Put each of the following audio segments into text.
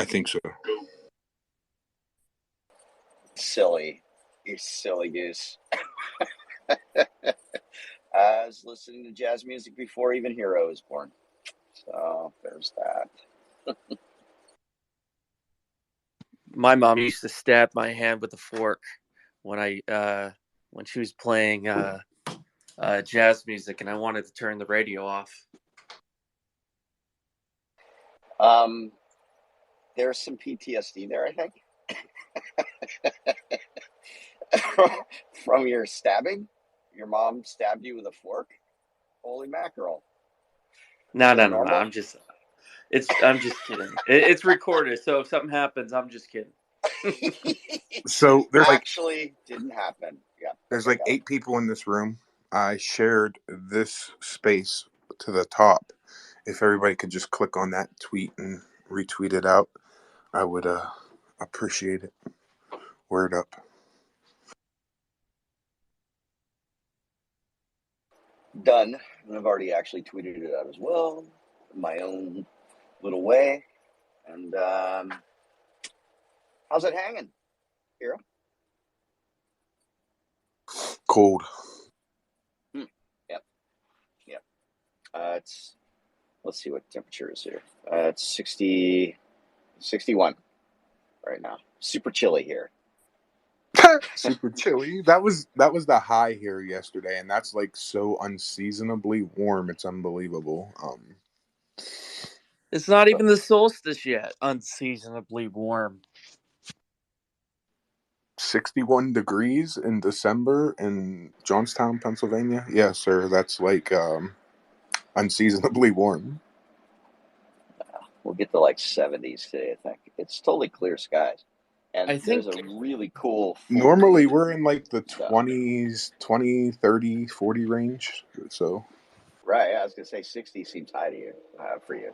I think so. Silly. You silly goose. I was listening to jazz music before even Hero was born. So there's that. My mom used to stab my hand with a fork when she was playing jazz music, and I wanted to turn the radio off. There's some PTSD there, I think. From your stabbing? Your mom stabbed you with a fork? Holy mackerel. No. I'm just kidding. It's recorded, so if something happens, I'm just kidding. So there's actually didn't happen. Yeah. There's like 8 people in this room. I shared this space to the top. If everybody could just click on that tweet and retweet it out, I would appreciate it. Word up. Done. And I've already actually tweeted it out as well, in my own little way. And how's it hanging, Hero? Cold. Yep. Let's see what temperature is here. It's 61 right now. Super chilly here. Super chilly. That was the high here yesterday, and that's like so unseasonably warm. It's unbelievable. It's not even the solstice yet. Unseasonably warm. 61 degrees in December in Johnstown, Pennsylvania. Yeah, sir. That's like unseasonably warm. We'll get to like 70s today, I think. It's totally clear skies. And I think there's a really cool... Normally, we're in like the 20s, 20, 30, 40 range. So, right, I was going to say 60 seems high to you, for you.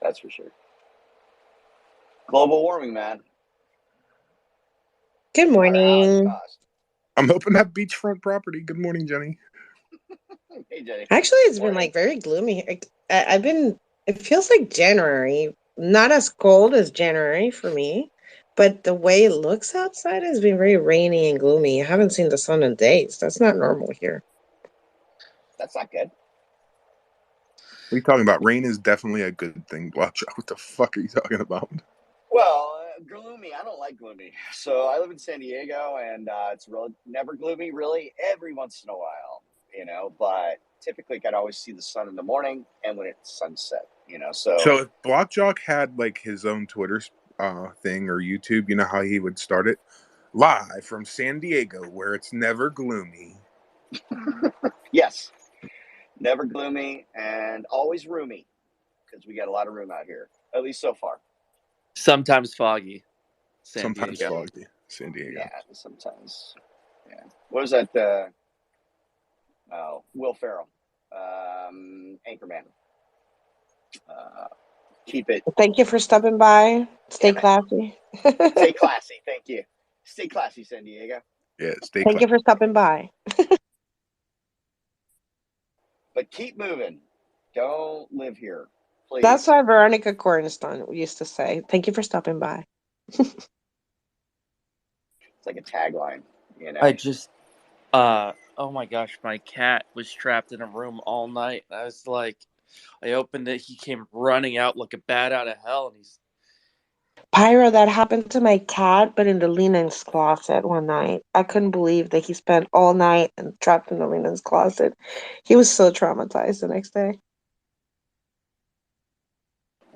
That's for sure. Global warming, man. Good morning. I'm hoping that beachfront property. Good morning, Jenny. Hey, Jenny. Actually, it's been like very gloomy. It feels like January. Not as cold as January for me, but the way it looks outside has been very rainy and gloomy. I haven't seen the sun in days. That's not normal here. That's not good. What are you talking about? Rain is definitely a good thing, BlockJock. What the fuck are you talking about? Well, gloomy. I don't like gloomy. So I live in San Diego, and it's really never gloomy, really, every once in a while, but typically I can always see the sun in the morning and when it's sunset, So if BlockJock had like his own Twitter thing or YouTube, you know how he would start it? Live from San Diego, where it's never gloomy. Yes. Never gloomy and always roomy, because we got a lot of room out here, at least so far. Sometimes foggy. San Diego. Yeah, sometimes. Yeah. What was that? Will Ferrell, Anchorman. Keep it. Thank you for stopping by. Stay classy. Stay classy. Thank you. Stay classy, San Diego. Yeah, stay classy. Thank you for stopping by. But keep moving. Don't live here, please. That's why Veronica Cornston used to say, "Thank you for stopping by." It's like a tagline, I just, oh my gosh, my cat was trapped in a room all night. I was like, I opened it, he came running out like a bat out of hell, and he's... Pyro, that happened to my cat, but in the linens closet one night. I couldn't believe that he spent all night and trapped in the linens closet. He was so traumatized the next day.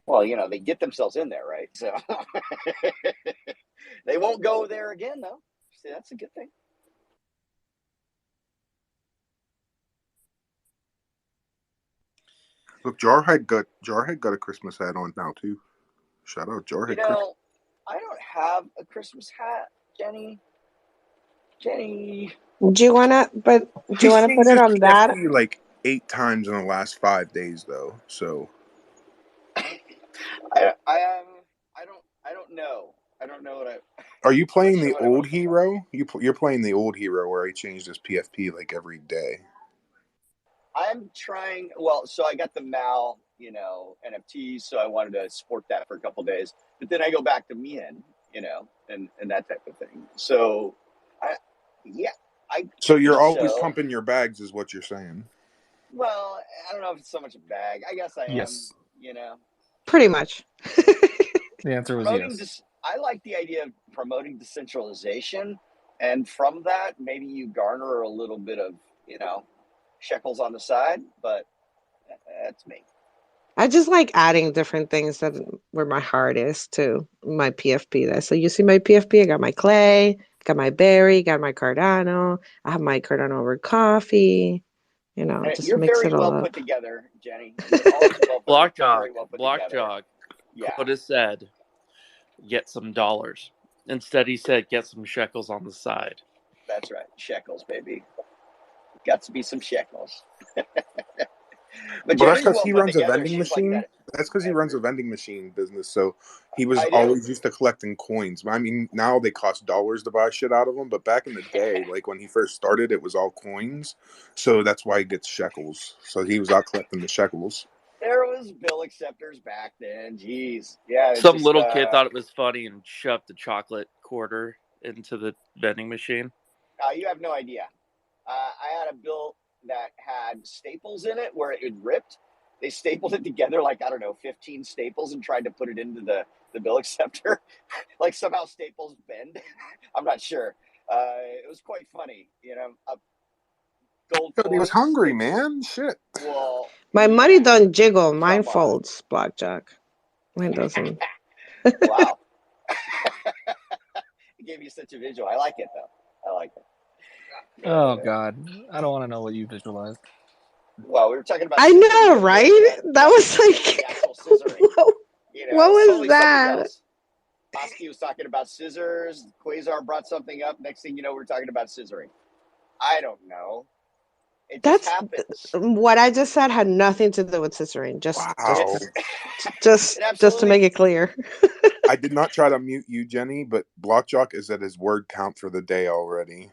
Well, they get themselves in there, right? So they won't go there again, though. See, that's a good thing. Look, Jarhead got a Christmas hat on now too. Shout out Jarhead. I don't have a Christmas hat, Jenny. Do you wanna put it on that? Like 8 times in the last 5 days, though. So I don't know. I don't know what I. Are you playing the old hero? You're playing the old hero where he changed his PFP like every day. I'm trying. Well, so I got the Mal you know, NFTs, so I wanted to support that for a couple of days. But then I go back to Mian, you know, and that type of thing. So, I So you're think always so. pumping your bags, is what you're saying. Well, I don't know if it's so much a bag. I guess I am, Yes. you know. Pretty much. The answer was Promoting yes. this, I like the idea of promoting decentralization, and from that, maybe you garner a little bit of, you know, shekels on the side. But that's me. I just like adding different things that where my heart is to my PFP. There, so you see my PFP. I got my clay, got my berry, got my Cardano. I have my Cardano over coffee. You know, And just you're mix very it all well put up. together, Jenny. You're always BlockJock, very well put together. BlockJock Yeah, could have said, "Get some dollars." Instead, he said, "Get some shekels on the side." that's right. Shekels, baby. Got to be some shekels. But But that's Jenny's because well he put runs a together. vending She's like machine. that. That's because he runs a vending machine business. So he was I do. always used to collecting coins. I mean, now they cost dollars to buy shit out of them. But back in the day, like when he first started, it was all coins. So that's why he gets shekels. So he was out collecting the shekels. There was bill acceptors back then. Jeez. Yeah, it Some just little kid thought it was funny and shoved a chocolate quarter into the vending machine. you have no idea. I had a bill that had staples in it where it ripped. They stapled it together like, I don't know, 15 staples and tried to put it into the bill acceptor. Like somehow staples bend. I'm not sure. It was quite funny, you know. Gold But he was coins. hungry, man. Shit. Well, My yeah. money don't jiggle. Mine Come on. folds. BlockJock. Mine doesn't. Wow. It gave you such a visual. I like it though. I like it. Oh God, I don't want to know what you visualized. Well, we were talking about I scissoring know, the other day, right? but That was the like, actual scissoring. You know, what it's was totally something that? else. Oski was talking about scissors. Quasar brought something up. Next thing you know, we're talking about scissoring. I don't know. It just That's happens. what I just said had nothing to do with scissoring. It, Wow. it Just to absolutely. make it clear. I did not try to mute you, Jenny, but BlockJock is at his word count for the day already.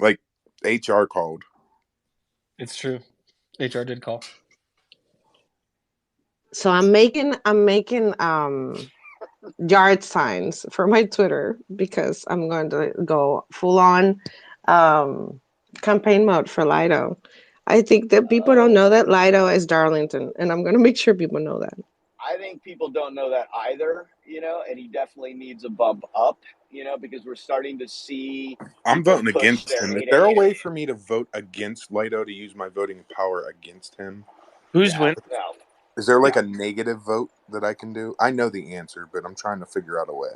Like HR called. It's true. HR did call. So I'm making yard signs for my Twitter because I'm going to go full on campaign mode for Lido. I think that people don't know that Lido is Darlington, and I'm going to make sure people know that. I think people don't know that either, you know, and he definitely needs a bump up, you know, because we're starting to see I'm people voting push against their him. Is there a 8 way for me to vote against Lido to use my voting power against him? Who's Yeah, winning? no. Is there like No. a negative vote that I can do? I know the answer, but I'm trying to figure out a way.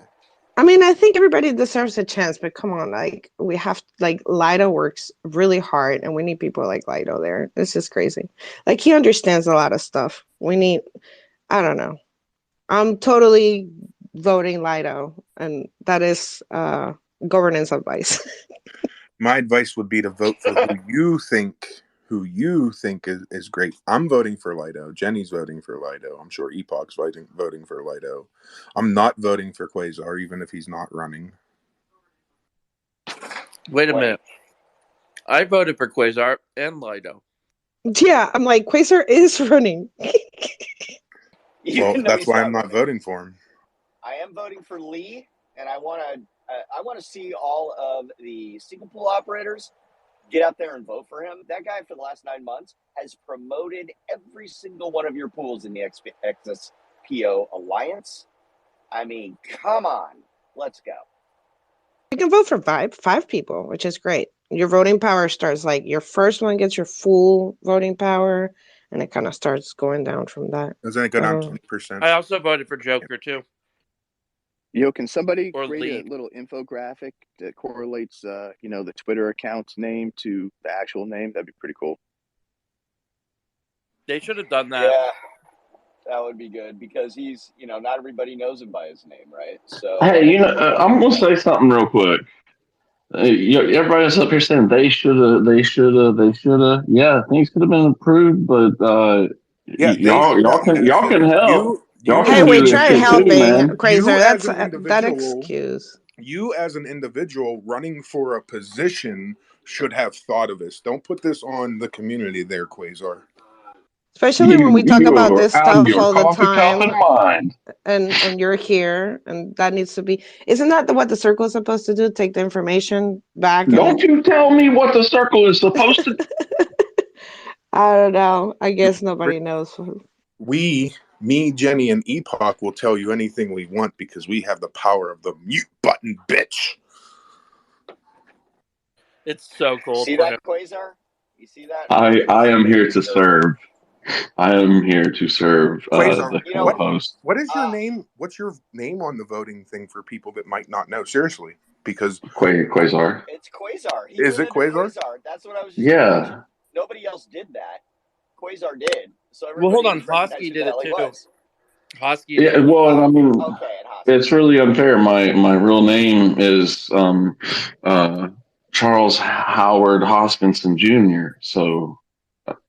I mean, I think everybody deserves a chance, but come on, like we have like Lido works really hard, and we need people like Lido there. It's just crazy. Like he understands a lot of stuff. We need, I don't know. I'm totally voting Lido, and that is governance advice. My advice would be to vote for who you think is great. I'm voting for Lido. Jenny's voting for Lido. I'm sure Epoch's voting for Lido. I'm not voting for Quasar, even if he's not running. Wait a minute. I voted for Quasar and Lido. Yeah, I'm like Quasar is running. Even though That's he's why I'm not not running. voting for him. I am voting for Lee, and I want to see all of the single pool operators get out there and vote for him. That guy for the last 9 months has promoted every single one of your pools in the XSPO Alliance. I mean, come on, let's go. You can vote for five people, which is great. Your voting power starts like your first one gets your full voting power, and it kind of starts going down from that. Doesn't it go down 20%? I also voted for Joker too. Yo, can somebody Or create Lee. a little infographic that correlates, the Twitter account's name to the actual name? That'd be pretty cool. They should have done that. Yeah, that would be good because he's, you know, not everybody knows him by his name, right? So Hey, I'm gonna say something real quick. Everybody's up here saying they shoulda, they shoulda, they shoulda. Yeah, things could have been improved, but Yeah, they should have and they y'all can shouldn't. help. Y'all Hey, can we do this tried shit too, helping man. Quasar. You as That's an that individual, excuse. you as an individual running for a position should have thought of this. Don't put this on the community there, Quasar. Especially when we talk You about are this out of stuff your all the coffee cup and time, mind. and you're here, and that needs to be. Isn't that what the circle is supposed to do? Take the information back and. Don't you tell me what the circle is supposed to. I don't know. I guess nobody knows. Me, Jenny, and Epoch will tell you anything we want because we have the power of the mute button, bitch. It's so cold See for that, him. Quasar? You see that? I am here to serve. I am here to serve Quasar, the You know, co-host. what is your uh, name? What's your name on the voting thing for people that might not know? Seriously, because Quasar. it's Quasar. He is went it under Quasar? Quasar. That's what I was just going to mention. Yeah. Nobody else did that. Quasar did. So Well, hold everybody on. would recognize Hosky who the did it hell he too. was. Hosky did Yeah. it. Well, and I mean, Okay, and Hosky. it's really unfair. My real name is Charles Howard Hoskinson Jr. So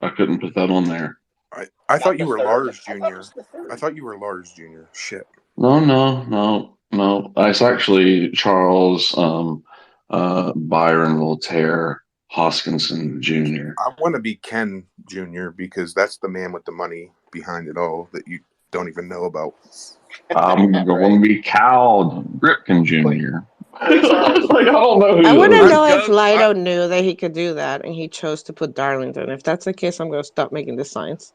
I couldn't put that on there. I Not thought the you were third? Lars I thought it Jr. was the I third. thought you were Lars Jr. Shit. No. It's actually Charles Byron Voltaire Hoskinson Jr. I want to be Ken Jr. because that's the man with the money behind it all that you don't even know about. I'm going to be Cal Ripken Jr. Quasar. Like, I don't know I who want to those. know if Go. Lido knew that he could do that and he chose to put Darlington. If that's the case, I'm going to stop making the signs.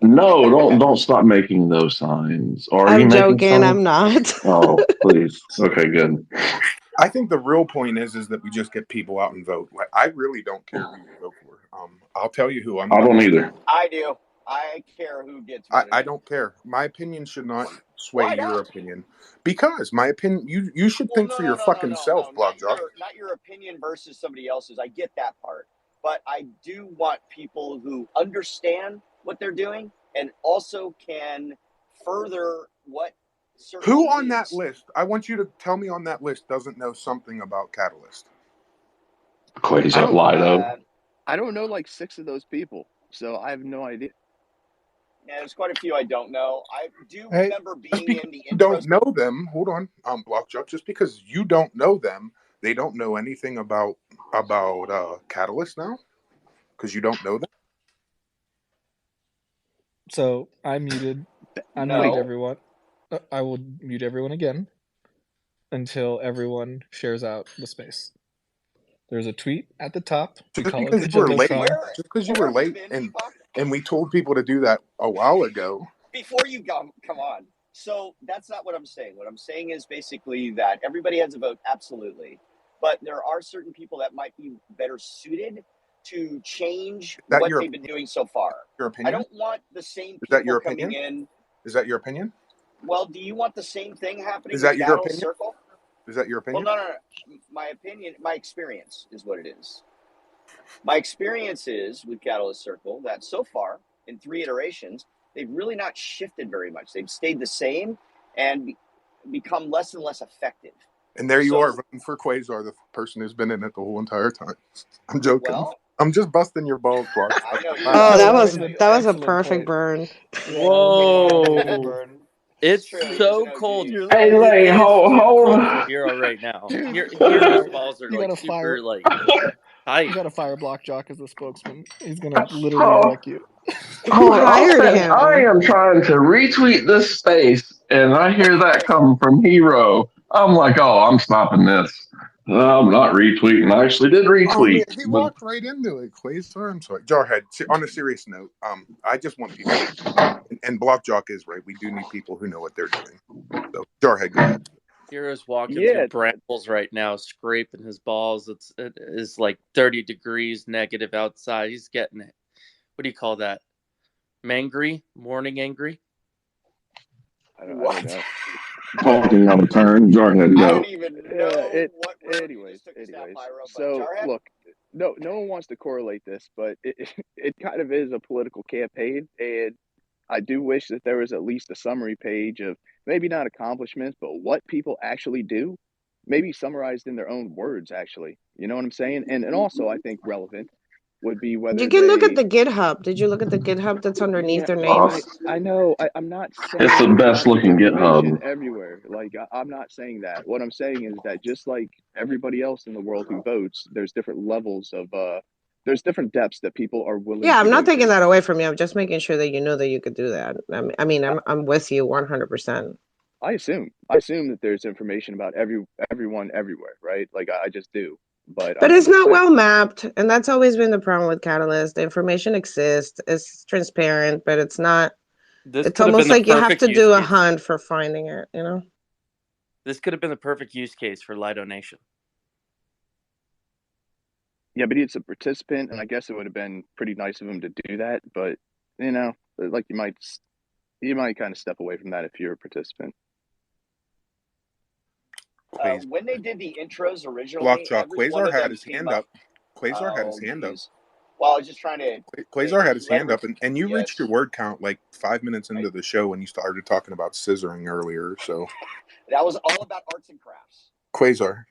No, don't stop making those signs. Or are you I'm making joking. signs? I'm not. Oh, please. Okay, good. I think the real point is that we just get people out and vote. Like, I really don't care who you vote for. I'll tell you who I'm I going don't to. either. I do. I care who gets voted I in. don't care. My opinion should not sway Why your not? opinion because my opinion. You should Well, think no, for no, your no, no, fucking no, no. self, BlockJock. Not your opinion versus somebody else's. I get that part, but I do want people who understand what they're doing and also can further what Circle Who on that needs. list? I want you to tell me on that list doesn't know something about Catalyst. Quasar Lido. I don't know like 6 of those people, so I have no idea. Yeah, there's quite a few I don't know. I do Hey, remember Just being because in the you intro. don't know them, hold on, BlockJock. Just because you don't know them, they don't know anything about Catalyst now because you don't know them. so I muted No. everyone. I will mute everyone again until everyone shares out the space. There's a tweet at the top. We Just call it because the you were late, JojoCon. just because you Where were have you late, been, Epoch? and we told people to do that a while ago. Before you come on. So that's not what I'm saying. What I'm saying is basically that everybody has a vote, absolutely. But there are certain people that might be better suited to change Is that what your they've been doing so far. your I opinion? don't want the same Is that people your coming opinion? in. Is that your opinion? Well, do you want the same thing happening Is with that your Catalyst opinion? Circle? Is that your Well, opinion? no. My opinion, my experience is what it is. My experience is with Catalyst Circle that so far, in 3 iterations, they've really not shifted very much. They've stayed the same and become less and less effective. And there you are So, voting for Quasar, the person who's been in it the whole entire time. I'm joking. well, I'm just busting your balls, Block. I know you Oh, are. No, that that I was was know an you that are. was a excellent perfect point. burn. Yeah, that was a very good Whoa! burn. It's True. He is so an cold. OG. Hey, It Lay, is too hold. cold for Hero right now. Dude, Hero's balls are you like gotta super fire. like tight. You gotta fire BlockJock as the spokesman. He's gonna literally Oh, wreck you. Who I'm hired saying I him? am trying to retweet this space, and I hear that come from Hero. I'm like, oh, I'm stopping this. No, I'm not retweeting. I actually did Oh man, retweet, he but walked right into it. Quasar, I'm sorry. Jarhead. On a serious note, I just want people, and BlockJock is right. We do need people who know what they're doing. So Jarhead, go ahead. Hero's walking through Yeah, brambles right now, scraping his balls. It is like 30 degrees negative outside. He's getting it. What do you call that? Mangry? Morning angry? I don't What? know. talking out of turn. Jarhead, I go. don't even know what road you Anyways, just took to Snap Pyro, but so Jarhead? look, no one wants to correlate this, but it kind of is a political campaign, and I do wish that there was at least a summary page of maybe not accomplishments, but what people actually do, maybe summarized in their own words, actually. You know what I'm saying? And also, I think relevant would be You whether can look at they. the GitHub. Did you look at the GitHub that's underneath No, their Oh, I names? I know. I'm not it's the saying best have the looking information GitHub. everywhere. Like I'm not saying that. What I'm saying is that just like everybody else in the world who votes, there's different levels of there's different depths that people are willing Yeah, to I'm go not taking to. that away from you. I'm just making sure that you know that you could do that. I mean, I'm with you 100%. I assume that there's information about everyone everywhere, right? Like I just do, but But I'm it's just not saying. well mapped, and that's always been the problem with Catalyst. The information exists, it's transparent, but it's not. This It's could have been almost the like you have perfect to use do a case. hunt for finding it, you know? This could have been the perfect use case for Lido Nation. Yeah, but he's a participant, and I guess it would have been pretty nice of him to do that. But like you might kind of step away from that if you're a participant. When they did the intros originally, BlockJock. every one Quasar of had them his came hand up. up. Quasar had his Oh, hand up. geez. Well, I was just trying to. Quasar had his Let hand every, up, and you reached your yes. word count like 5 minutes I, into the show when you started talking about scissoring earlier. So that was all about arts and crafts. Quasar.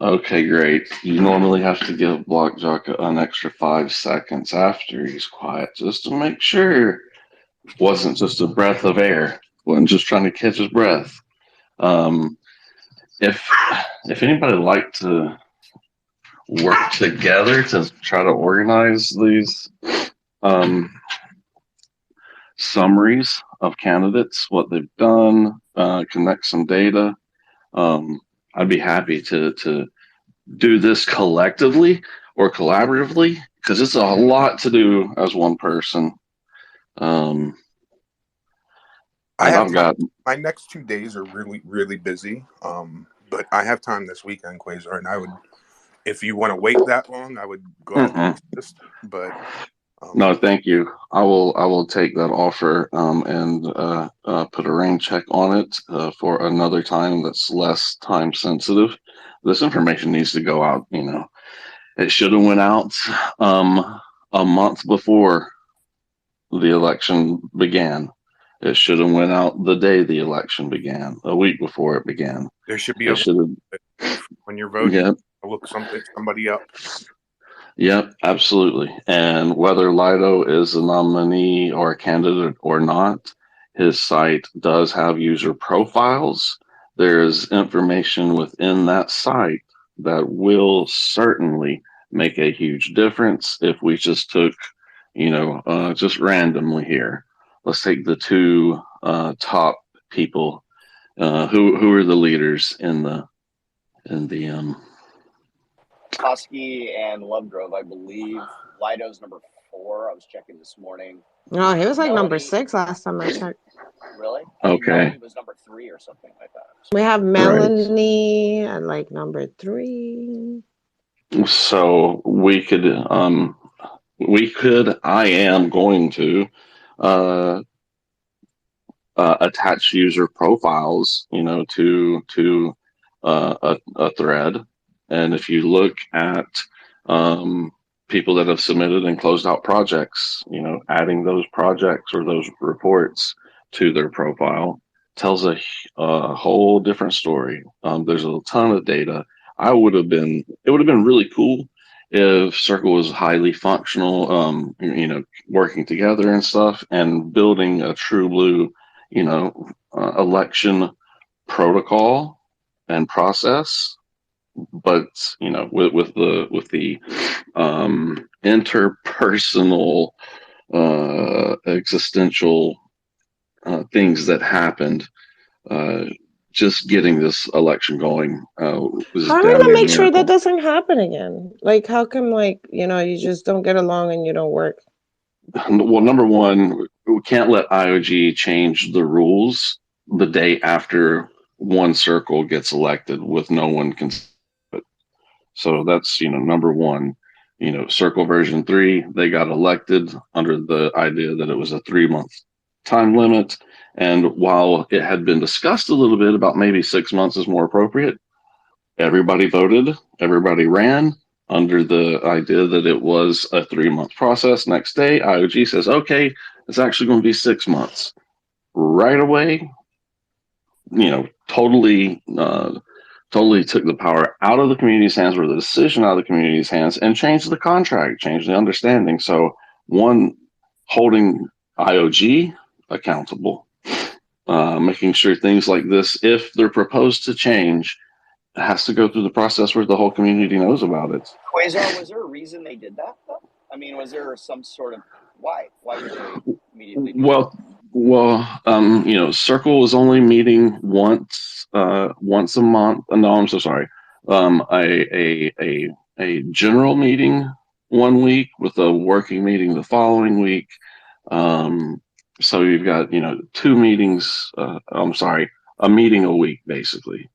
Okay, great. You normally have to give BlockJock an extra 5 seconds after he's quiet just to make sure it wasn't just a breath of air. Wasn't just trying to catch his breath. Um, if anybody would like to work together to try to organize these summaries of candidates, what they've done, connect some data, I'd be happy to do this collectively or collaboratively because it's a lot to do as one person. I And have I've time. got My next 2 days are really, really busy. But I have time this weekend, Quasar, and I would, if you want to wait that long, I would go ahead and assist. But no, thank you. I will take that offer and put a rain check on it for another time that's less time sensitive. This information needs to go out. It should have went out a month before the election began. It should have went out the day the election began, a week before it began. there should be It should have. when you're voting, Yep. look somebody up. Yep, absolutely. And whether Lido is a nominee or a candidate or not, his site does have user profiles. There's information within that site that will certainly make a huge difference if we just took, just randomly here. Let's take the two top people. Who are the leaders in the Koski and Lovegrove, I believe. Lido's number 4. I was checking this morning. No, he was like number Melanie, 6 last time I checked. really? I think Okay. Melanie was number 3 or something like that. We have Right. Melanie at like number 3. So I am going to attach user profiles, to a thread. And if you look at people that have submitted and closed out projects, adding those projects or those reports to their profile tells a whole different story. There's a ton of data. It would have been really cool if Circle was highly functional, working together and stuff and building a true blue, election protocol and process. But with the interpersonal existential things that happened, just getting this election going was How are we damn gonna near a make sure that miracle. doesn't happen again? Like, how come, you just don't get along and you don't work? Well, number one, we can't let IOG change the rules the day after one circle gets elected with no one can. So that's, number one. Circle version 3, they got elected under the idea that it was a 3-month time limit. And while it had been discussed a little bit about maybe 6 months is more appropriate, everybody voted, everybody ran under the idea that it was a 3-month process. Next day, IOG says, okay, it's actually going to be 6 months. Right away, totally took the power out of the community's hands, or the decision out of the community's hands, and changed the contract, changed the understanding. So, one, holding IOG accountable, making sure things like this, if they're proposed to change, has to go through the process where the whole community knows about it. Quasar, was there a reason they did that though? I mean, was there some sort of why? Why would they immediately do that? Circle is only meeting once a month. No, I'm so sorry. A general meeting one week with a working meeting the following week. So you've got, two meetings. I'm sorry, a meeting a week basically,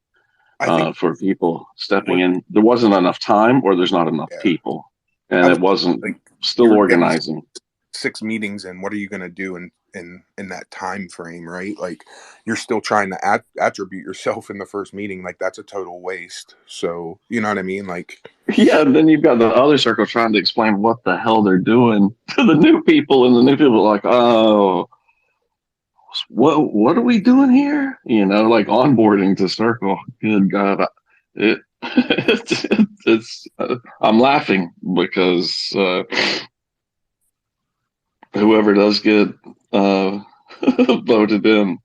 I think for people stepping what in. There wasn't enough time, or there's not enough yeah. people, I and was it wasn't like still you're getting organizing. 6 meetings in. What are you going to do in that time frame, right? Like you're still trying to attribute yourself in the first meeting. Like that's a total waste. So you know what I mean? Like Yeah, and then you've got the other circle trying to explain what the hell they're doing to the new people, and the new people are like, "Oh, what are we doing here?" Like onboarding to circle. Good God, I'm laughing because whoever does get uh, voted in.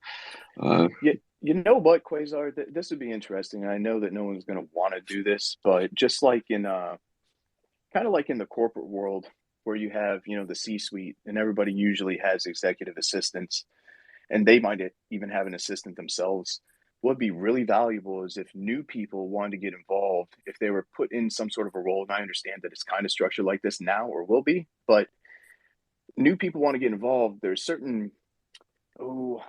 Yeah, you know what, Quasar? This would be interesting. I know that no one's going to want to do this, but just like in kind of like in the corporate world where you have, the C-suite and everybody usually has executive assistants and they might even have an assistant themselves. What would be really valuable is if new people wanted to get involved, if they were put in some sort of a role, and I understand that it's kind of structured like this now or will be, but new people want to get involved, there's certain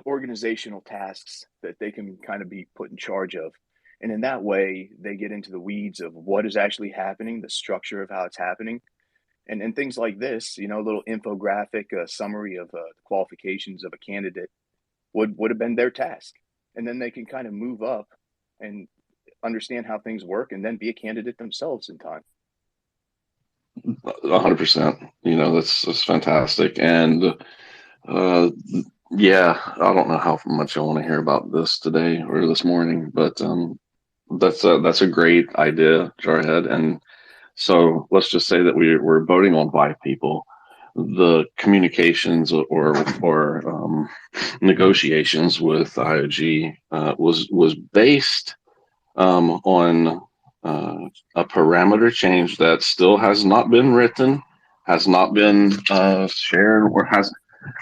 organizational tasks that they can kind of be put in charge of. And in that way, they get into the weeds of what is actually happening, the structure of how it's happening, and things like this, a little infographic, a summary of the qualifications of a candidate would have been their task. And then they can kind of move up and understand how things work and then be a candidate themselves in time. 100%. That's fantastic. And yeah, I don't know how much I want to hear about this today or this morning, but that's a great idea, Jarhead. And so let's just say that we're voting on 5 people. The communications or negotiations with IOG was based on a parameter change that still has not been written, has not been shared, or has.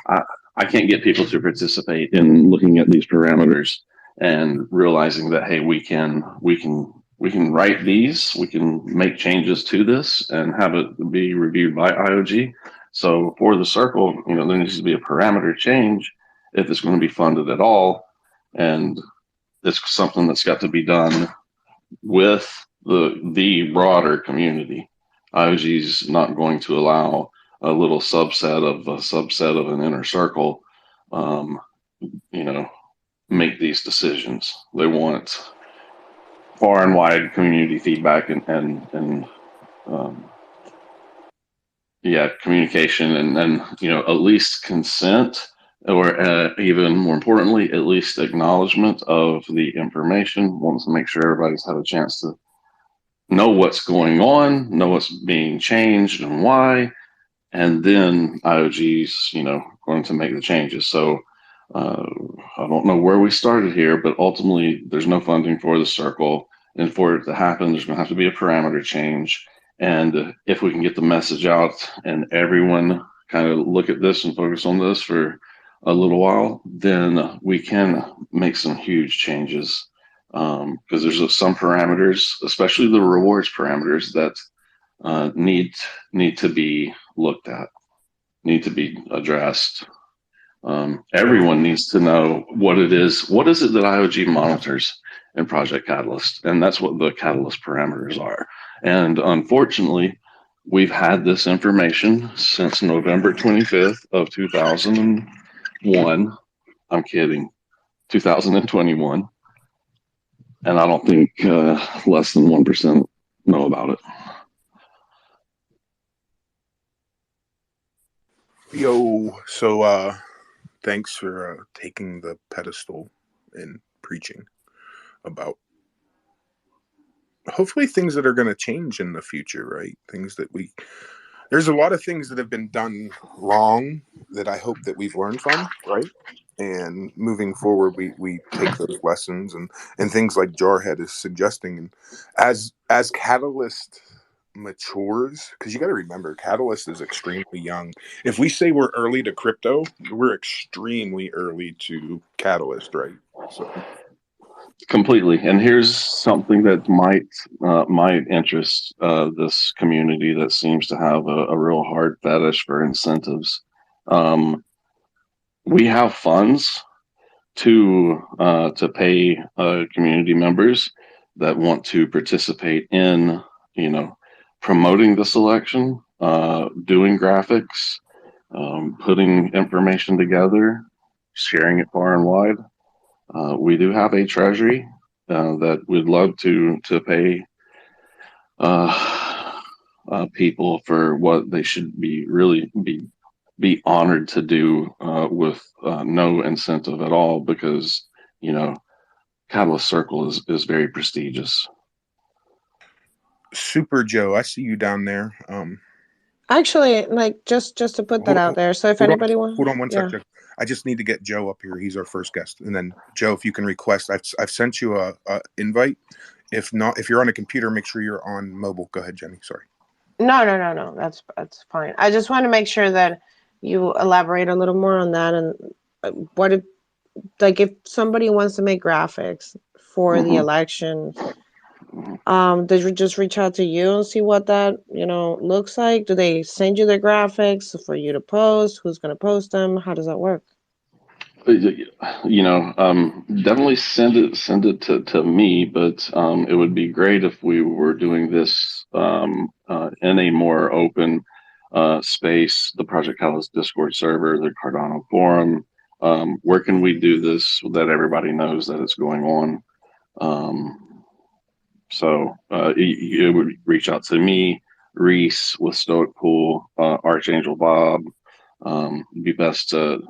I, I can't get people to participate in looking at these parameters and realizing that, hey, we can write these, we can make changes to this and have it be reviewed by IOG. So for the circle, there needs to be a parameter change if it's going to be funded at all, and it's something that's got to be done with the broader community. IOG's not going to allow a little subset of an inner circle, um, make these decisions. They want far and wide community feedback and yeah, communication and at least consent, or even more importantly, at least acknowledgement of the information. Wants to make sure everybody's had a chance to know what's going on, know what's being changed and why, and then IOG's, going to make the changes. So I don't know where we started here, but ultimately there's no funding for the circle, and for it to happen, there's going to have to be a parameter change. And if we can get the message out and everyone kind of look at this and focus on this for a little while, then we can make some huge changes. Because there's some parameters, especially the rewards parameters, that need to be looked at, need to be addressed. Everyone needs to know what it is. What is it that IOG monitors in Project Catalyst? And that's what the Catalyst parameters are. And unfortunately, we've had this information since November 25th of 2001. I'm kidding, 2021. And I don't think less than 1% know about it. yo, so thanks for taking the pedestal and preaching about hopefully things that are going to change in the future, right? Things that there's a lot of things that have been done wrong that I hope that we've learned from, right? and moving forward we take those lessons and things like Jarhead is suggesting. And as Catalyst matures, because you got to remember Catalyst is extremely young. If we say we're early to crypto, we're extremely early to Catalyst, right? So Completely. And here's something that might interest this community that seems to have a real hard fetish for incentives. We have funds to pay community members that want to participate in, promoting the selection, doing graphics, putting information together, sharing it far and wide. We do have a treasury that we'd love to pay people for what they should be honored to do with no incentive at all, because Catalyst Circle is very prestigious. Super Joe, I see you down there. Actually, like just to put that out there. So if hold on, anybody wants, hold on one second. I just need to get Joe up here. He's our first guest, and then Joe, if you can request, I've sent you a invite. If not, if you're on a computer, make sure you're on mobile. Go ahead, Jenny. Sorry. No. That's fine. I just want to make sure that you elaborate a little more on that and what it, like if somebody wants to make graphics for the election, they just reach out to you and see what that looks like. Do they send you the graphics for you to post? Who's going to post them? How does that work? Definitely send it to me, but it would be great if we were doing this in a more open space, the Project Catalyst Discord server, the Cardano forum. Where can we do this so that everybody knows that it's going on? So you would reach out to me, Reese with Stoic Pool, Archangel Bob. It'd be best to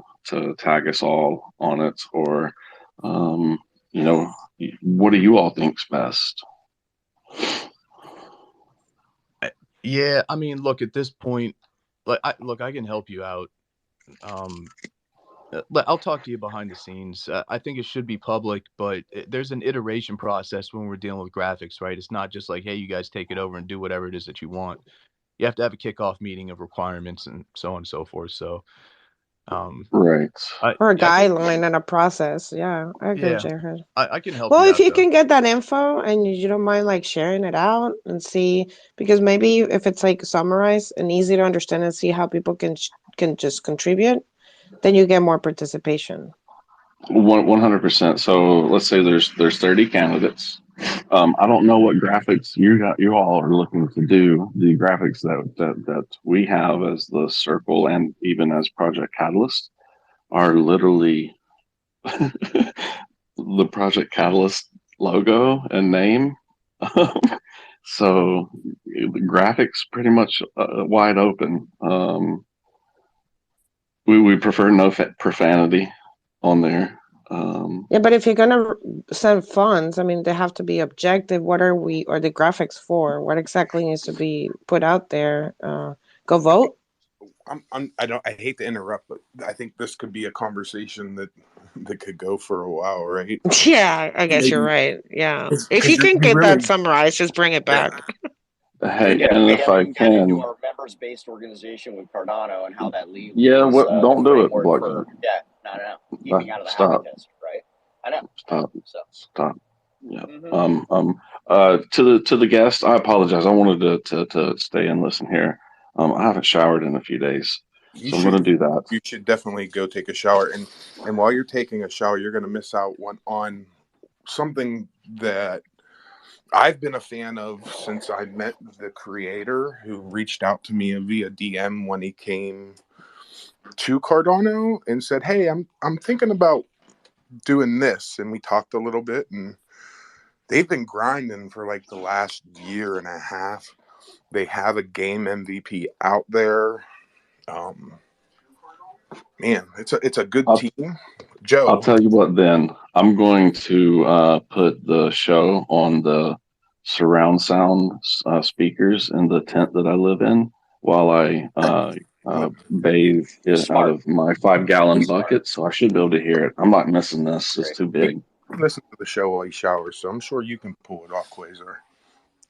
tag us all on it, or what do you all think's best? Yeah, I mean, look, at this point, I can help you out. I'll talk to you behind the scenes. I think it should be public, but there's an iteration process when we're dealing with graphics, right? It's not just like, hey, you guys take it over and do whatever it is that you want. You have to have a kickoff meeting of requirements and so on and so forth. So, right. Or a guideline and a process. Yeah, I agree with Jared. I can help well, you if out, you though. can get that info and you don't mind like sharing it out and see, because maybe if it's like summarized and easy to understand and see how people can just contribute, then you get more participation. 100%. So let's say there's 30 candidates. I don't know what graphics you all are looking to do. The graphics that we have as the Circle and even as Project Catalyst are literally the Project Catalyst logo and name. So the graphics pretty much wide open. We prefer no profanity on there. Yeah, but if you're gonna send funds, I mean, they have to be objective. What are the graphics for? What exactly needs to be put out there? Go vote. I hate to interrupt, but I think this could be a conversation that could go for a while, right? Yeah, I guess you're right. Yeah, if you can get that summarized, just bring it back. Hey, and if I can, do our members-based organization with Cardano and how that leads. Yeah, don't do it, BlockJock. Yeah, no. Keeping out of the happy test, right? I know. Stop. Yeah. To the guest, I apologize. I wanted to stay and listen here. I haven't showered in a few days, so I'm going to do that. You should definitely go take a shower, and while you're taking a shower, you're going to miss out on something that I've been a fan of since I met the creator, who reached out to me via DM when he came to Cardano and said, "Hey, I'm thinking about doing this," and we talked a little bit, and they've been grinding for like the last year and a half. They have a game MVP out there. Man, it's a good team. Joe, I'll tell you what. Then I'm going to put the show on the surround sound speakers in the tent that I live in while I bathe it out Smart. of my 5-gallon bucket, so I should be able to hear it. I'm not missing this. It's Great. too big. Listen to the show while he showers, so I'm sure you can pull it off, Quasar.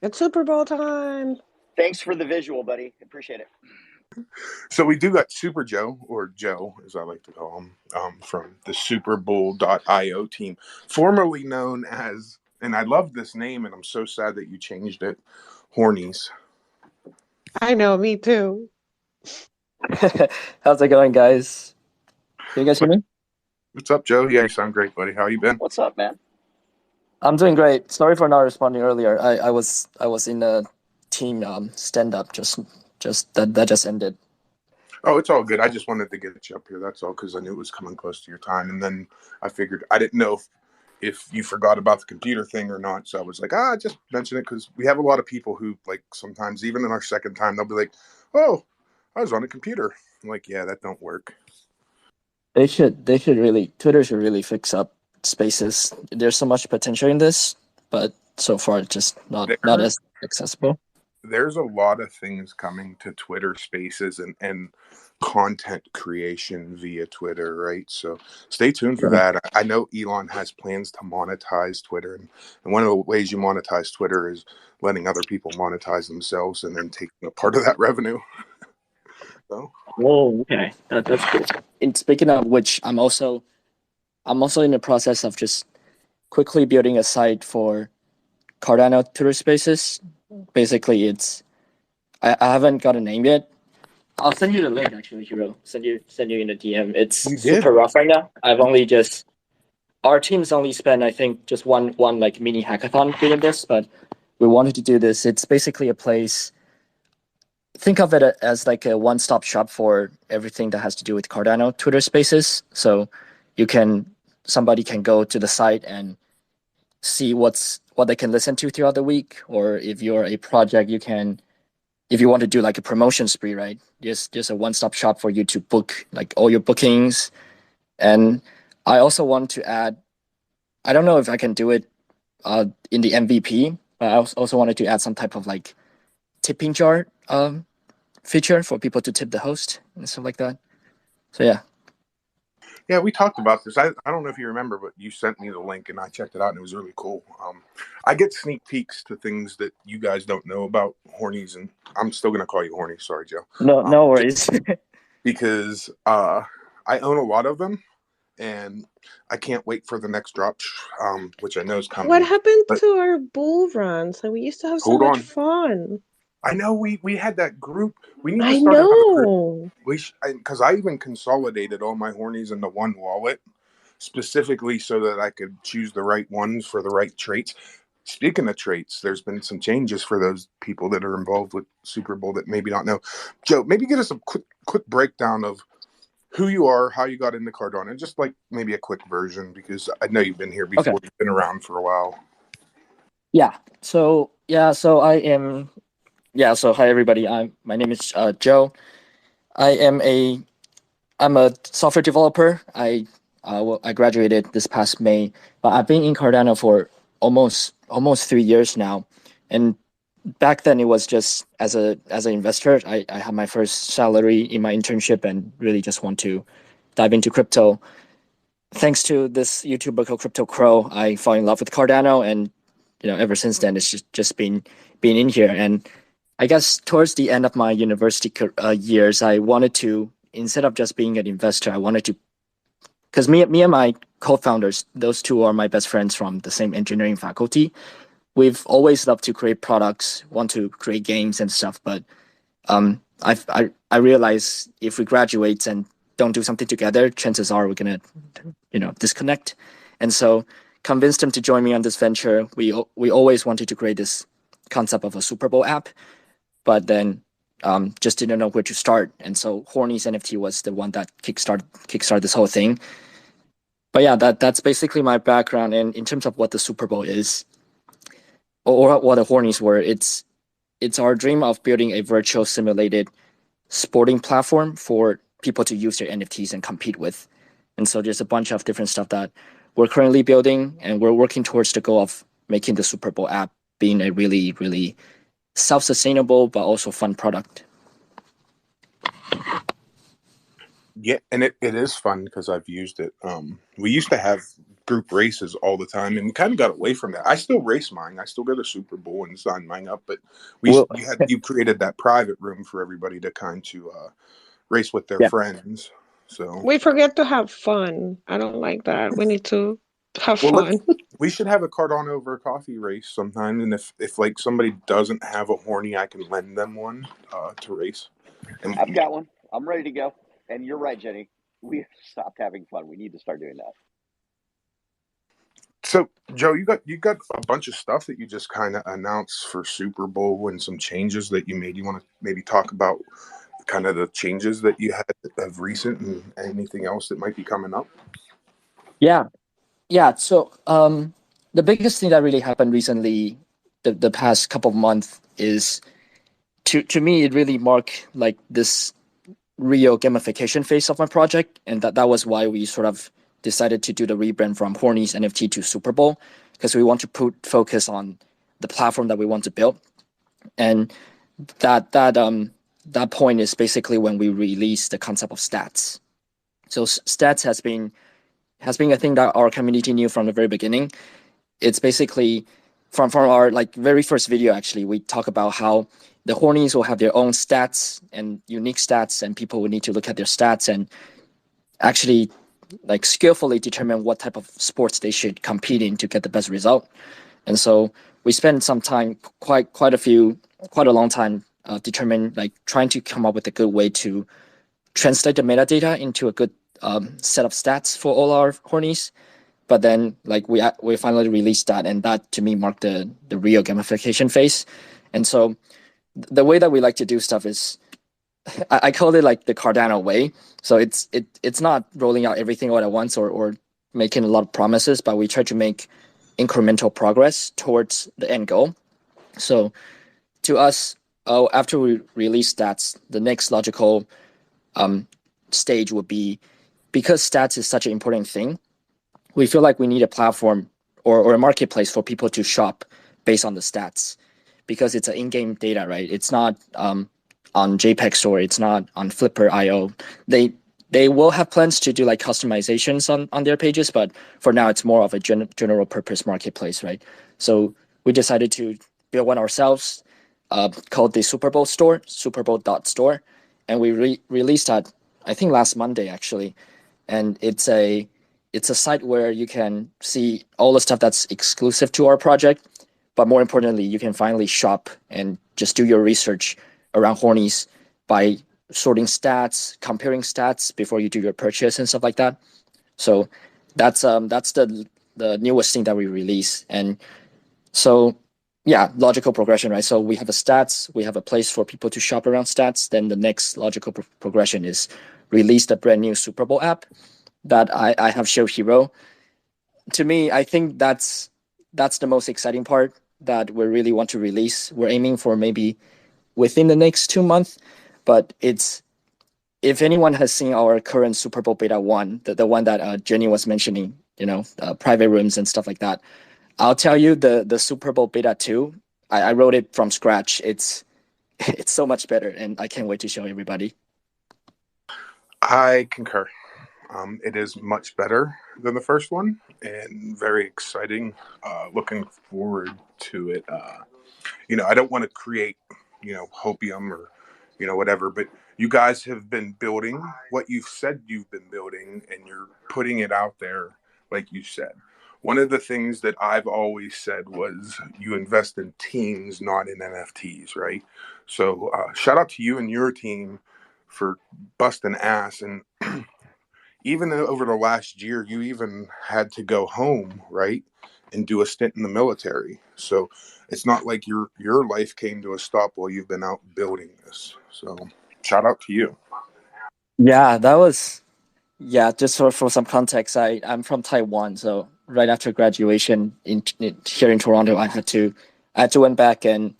It's Super Bowl time. Thanks for the visual, buddy. Appreciate it. So we do got Super Joe, or Joe, as I like to call him, from the SuperBowl.io team, formerly known as, and I love this name, and I'm so sad that you changed it, Hornies. I know, me too. How's it going, guys? Can you guys hear me? What's up, Joe? Yeah, you sound great, buddy. How you been? What's up, man? I'm doing great. Sorry for not responding earlier. I was in a team stand up just that just ended. Oh, it's all good. I just wanted to get you up here. That's all, because I knew it was coming close to your time, and then I figured I didn't know if you forgot about the computer thing or not. So I was like, just mention it, because we have a lot of people who, like, sometimes even in our second time, they'll be like, "Oh, I was on a computer." I'm like, yeah, that don't work. They should really, Twitter should really fix up Spaces. There's so much potential in this, but so far it's just not as accessible. There's a lot of things coming to Twitter Spaces and content creation via Twitter, right? So stay tuned for that. I know Elon has plans to monetize Twitter, and one of the ways you monetize Twitter is letting other people monetize themselves and then taking a part of that revenue. So. Oh, okay, that's cool. And speaking of which, I'm also in the process of just quickly building a site for Cardano Twitter Spaces. Basically, I haven't got a name yet. I'll send you the link, actually, Hiro. Send you in the DM. It's super rough right now. Our team's only spent, I think, just one like mini hackathon doing this, but we wanted to do this. It's basically a place. Think of it as like a one-stop shop for everything that has to do with Cardano Twitter Spaces. So somebody can go to the site and see what they can listen to throughout the week, or if you're a project, if you want to do like a promotion spree, right? There's a one-stop shop for you to book like all your bookings. And I also want to add, I don't know if I can do it in the MVP, but I also wanted to add some type of like tipping jar feature for people to tip the host and stuff like that. So yeah. Yeah, we talked about this. I don't know if you remember, but you sent me the link and I checked it out and it was really cool. I get sneak peeks to things that you guys don't know about Hornies, and I'm still going to call you Horny. Sorry, Joe. No worries. Because I own a lot of them and I can't wait for the next drop, which I know is coming. What happened to our bull runs? We used to have so much fun. I know we had that group. We need to I start know. Because I even consolidated all my Hornies into one wallet, specifically so that I could choose the right ones for the right traits. Speaking of traits, there's been some changes for those people that are involved with Super Bowl that maybe not know. Joe, maybe give us a quick breakdown of who you are, how you got into Cardano, and just like maybe a quick version, because I know you've been here before. Okay. You've been around for a while. So I am. So hi everybody. My name is Joe. I'm a software developer. I graduated this past May, but I've been in Cardano for almost 3 years now. And back then it was just as an investor. I had my first salary in my internship and really just want to dive into crypto. Thanks to this YouTuber called Crypto Crow, I fell in love with Cardano, and ever since then it's just been in here. And I guess towards the end of my university years, I wanted to, instead of just being an investor, I wanted to, because me and my co-founders, those two are my best friends from the same engineering faculty. We've always loved to create products, want to create games and stuff, but I realize if we graduate and don't do something together, chances are we're gonna, disconnect. And so convinced them to join me on this venture. We always wanted to create this concept of a Super Bowl app, but then just didn't know where to start. And so Horny's NFT was the one that kickstart this whole thing. But yeah, that's basically my background. And in terms of what the Super Bowl is, or what the Hornies were, it's our dream of building a virtual simulated sporting platform for people to use their NFTs and compete with. And so there's a bunch of different stuff that we're currently building, and we're working towards the goal of making the Super Bowl app being a really, really self-sustainable but also fun product. Yeah, and it is fun because I've used it. We used to have group races all the time, and we kind of got away from that. I still race mine. I still go to Super Bowl and sign mine up, but Well, you created that private room for everybody to kind to race with their yeah, friends. So, We forget to have fun. I don't like that. We need to have well, fun. we should have a Cardano over a coffee race sometime, and if like somebody doesn't have a horny, I can lend them one to race. And I've got one. I'm ready to go. And you're right, Jenny. We stopped having fun. We need to start doing that. so, Joe, you got a bunch of stuff that you just kind of announced for Super Bowl and some changes that you made. You want to maybe talk about kind of the changes that you had of recent and anything else that might be coming up? yeah, yeah. So the biggest thing that really happened recently, the past couple of months, is to me it really marked like this real gamification phase of my project, and that was why we sort of decided to do the rebrand from Horny's NFT to Super Bowl, because we want to put focus on the platform that we want to build. And that point is basically when we release the concept of stats. So stats has been a thing that our community knew from the very beginning. It's basically from our like very first video, actually, we talk about how the hornies will have their own stats and unique stats, and people will need to look at their stats and actually like skillfully determine what type of sports they should compete in to get the best result. And so we spent some time, quite a long time, determine like trying to come up with a good way to translate the metadata into a good set of stats for all our hornies. But then like we finally released that, and that to me marked the real gamification phase. And so the way that we like to do stuff is I call it like the Cardano way. So it's not rolling out everything all at once or making a lot of promises, but we try to make incremental progress towards the end goal. So to us, after we release stats, the next logical stage would be, because stats is such an important thing, we feel like we need a platform or a marketplace for people to shop based on the stats, because it's an in-game data, right? It's not on JPEG Store, it's not on Flipper.io. They will have plans to do like customizations on their pages, but for now it's more of a general purpose marketplace, right? So we decided to build one ourselves, called the Super Bowl Store, superbowl.store, and we released that I think last Monday actually, and it's a site where you can see all the stuff that's exclusive to our project, but more importantly, you can finally shop and just do your research around hornies by sorting stats, comparing stats before you do your purchase and stuff like that. So that's the newest thing that we release. And so yeah, logical progression, right? So we have the stats, we have a place for people to shop around stats. Then the next logical progression is release the brand new Super Bowl app that I have Show Hero. To me, I think that's the most exciting part that we really want to release. We're aiming for maybe within the next 2 months, but it's, if anyone has seen our current Super Bowl Beta 1, the one that Jenny was mentioning, private rooms and stuff like that, I'll tell you the Super Bowl Beta 2, I wrote it from scratch. It's so much better, and I can't wait to show everybody. I concur. It is much better than the first one and very exciting. Looking forward to it. I don't want to create, hopium or, whatever, but you guys have been building what you've said you've been building, and you're putting it out there, like you said. One of the things that I've always said was you invest in teams, not in NFTs, right? So shout out to you and your team for busting ass. And even over the last year, you even had to go home, right, and do a stint in the military. So it's not like your life came to a stop while you've been out building this. So shout out to you. Yeah, that was, yeah, just for some context, I'm from Taiwan, so right after graduation here in Toronto, I had to went back and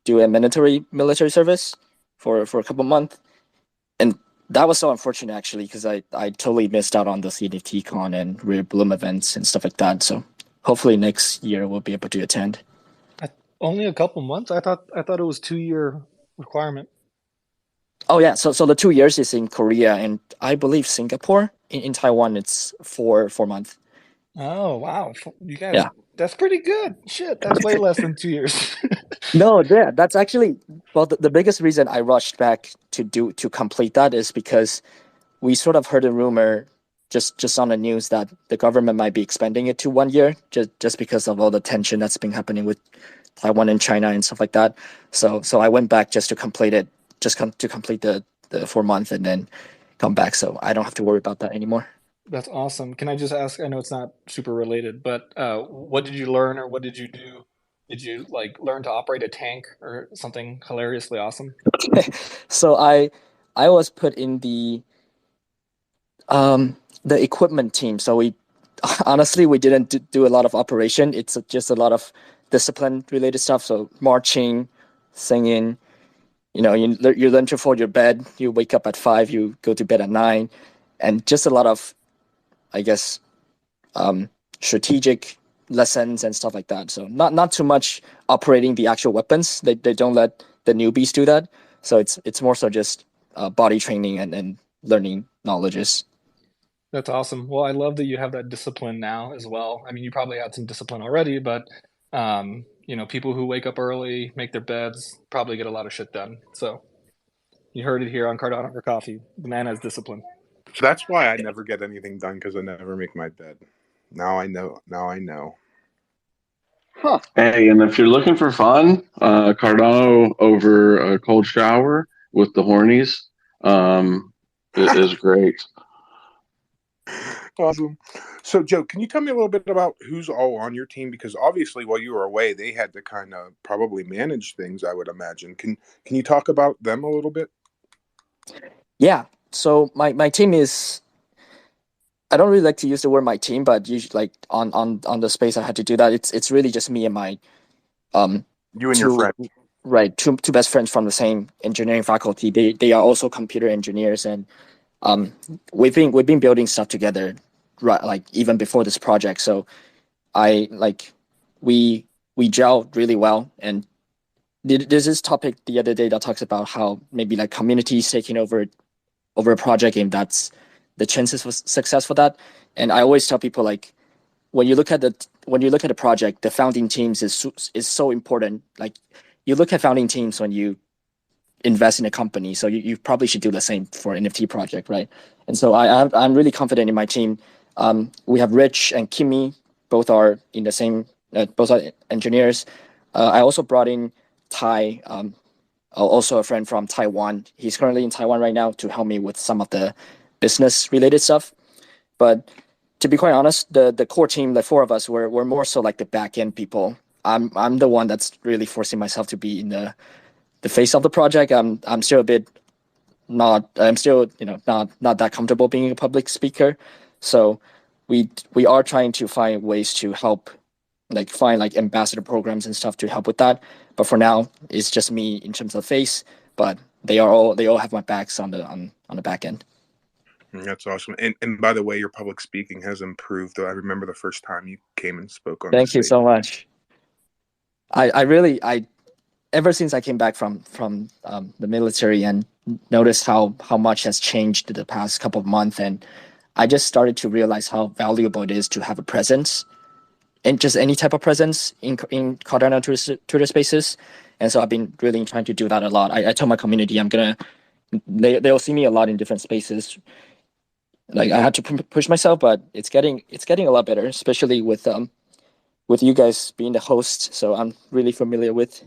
do a military service for a couple months, and that was so unfortunate actually, because I totally missed out on the CNFT Con and Rare Bloom events and stuff like that. So hopefully next year we'll be able to attend. Only a couple months? I thought it was 2-year requirement. Oh yeah, so the 2 years is in Korea and I believe Singapore. In Taiwan, it's 4 months. Oh wow, you guys, Yeah. that's pretty good. Shit, that's way less than 2 years. No, yeah, that's actually well the biggest reason I rushed back to complete that is because we sort of heard a rumor just on the news that the government might be expanding it to 1 year just because of all the tension that's been happening with Taiwan and China and stuff like that. So I went back just to complete it, to complete the 4 month and then come back. So I don't have to worry about that anymore. That's awesome. Can I just ask? I know it's not super related, but what did you learn or what did you do? Did you like learn to operate a tank or something hilariously awesome? So I was put in the equipment team. So we honestly we didn't do a lot of operation. It's just a lot of discipline related stuff. So marching, singing. You know, you learn to fold your bed. You wake up at 5. You go to bed at 9, and just a lot of, I guess, strategic lessons and stuff like that. So not too much operating the actual weapons. They don't let the newbies do that. So it's more so just body training and learning knowledges. That's awesome. Well, I love that you have that discipline now as well. I mean, you probably had some discipline already, but people who wake up early, make their beds, probably get a lot of shit done. So you heard it here on Cardano or Coffee. The man has discipline. So that's why I never get anything done, because I never make my bed. Now I know. Now I know. Huh. Hey, and if you're looking for fun, Cardano over a cold shower with the hornies is great. Awesome. So, Joe, can you tell me a little bit about who's all on your team? Because obviously, while you were away, they had to kind of probably manage things, I would imagine. Can you talk about them a little bit? Yeah. So my team is. I don't really like to use the word my team, but usually like on the space I had to do that. It's really just me and my You and your two friend. right two best friends from the same engineering faculty. They are also computer engineers, and we've been building stuff together, right? Like even before this project. So I like we gel really well, and there's this topic the other day that talks about how maybe like communities taking over a project, and that's the chances for success for that. And I always tell people like when you look at the project, the founding teams is so important. Like you look at founding teams when you invest in a company, so you probably should do the same for an NFT project, right? And so I'm really confident in my team. We have Rich and Kimmy, both are in the same, both are engineers. I also brought in Ty, also a friend from Taiwan. He's currently in Taiwan right now to help me with some of the business related stuff. But to be quite honest, the core team, the four of us, were more so like the back end people. I'm the one that's really forcing myself to be in the face of the project. I'm still a bit not. I'm still not that comfortable being a public speaker. So we are trying to find ways to help, like find like ambassador programs and stuff to help with that. But for now, it's just me in terms of face. But they all have my backs on the back end. That's awesome. And by the way, your public speaking has improved. I remember the first time you came and spoke on the Thank you stage. so much. I really ever since I came back from the military and noticed how much has changed the past couple of months, and I just started to realize how valuable it is to have a presence, and just any type of presence in Cardano Twitter spaces. And so I've been really trying to do that a lot. I tell my community they'll see me a lot in different spaces. Like I had to push myself, but it's getting a lot better, especially with you guys being the host. So I'm really familiar with.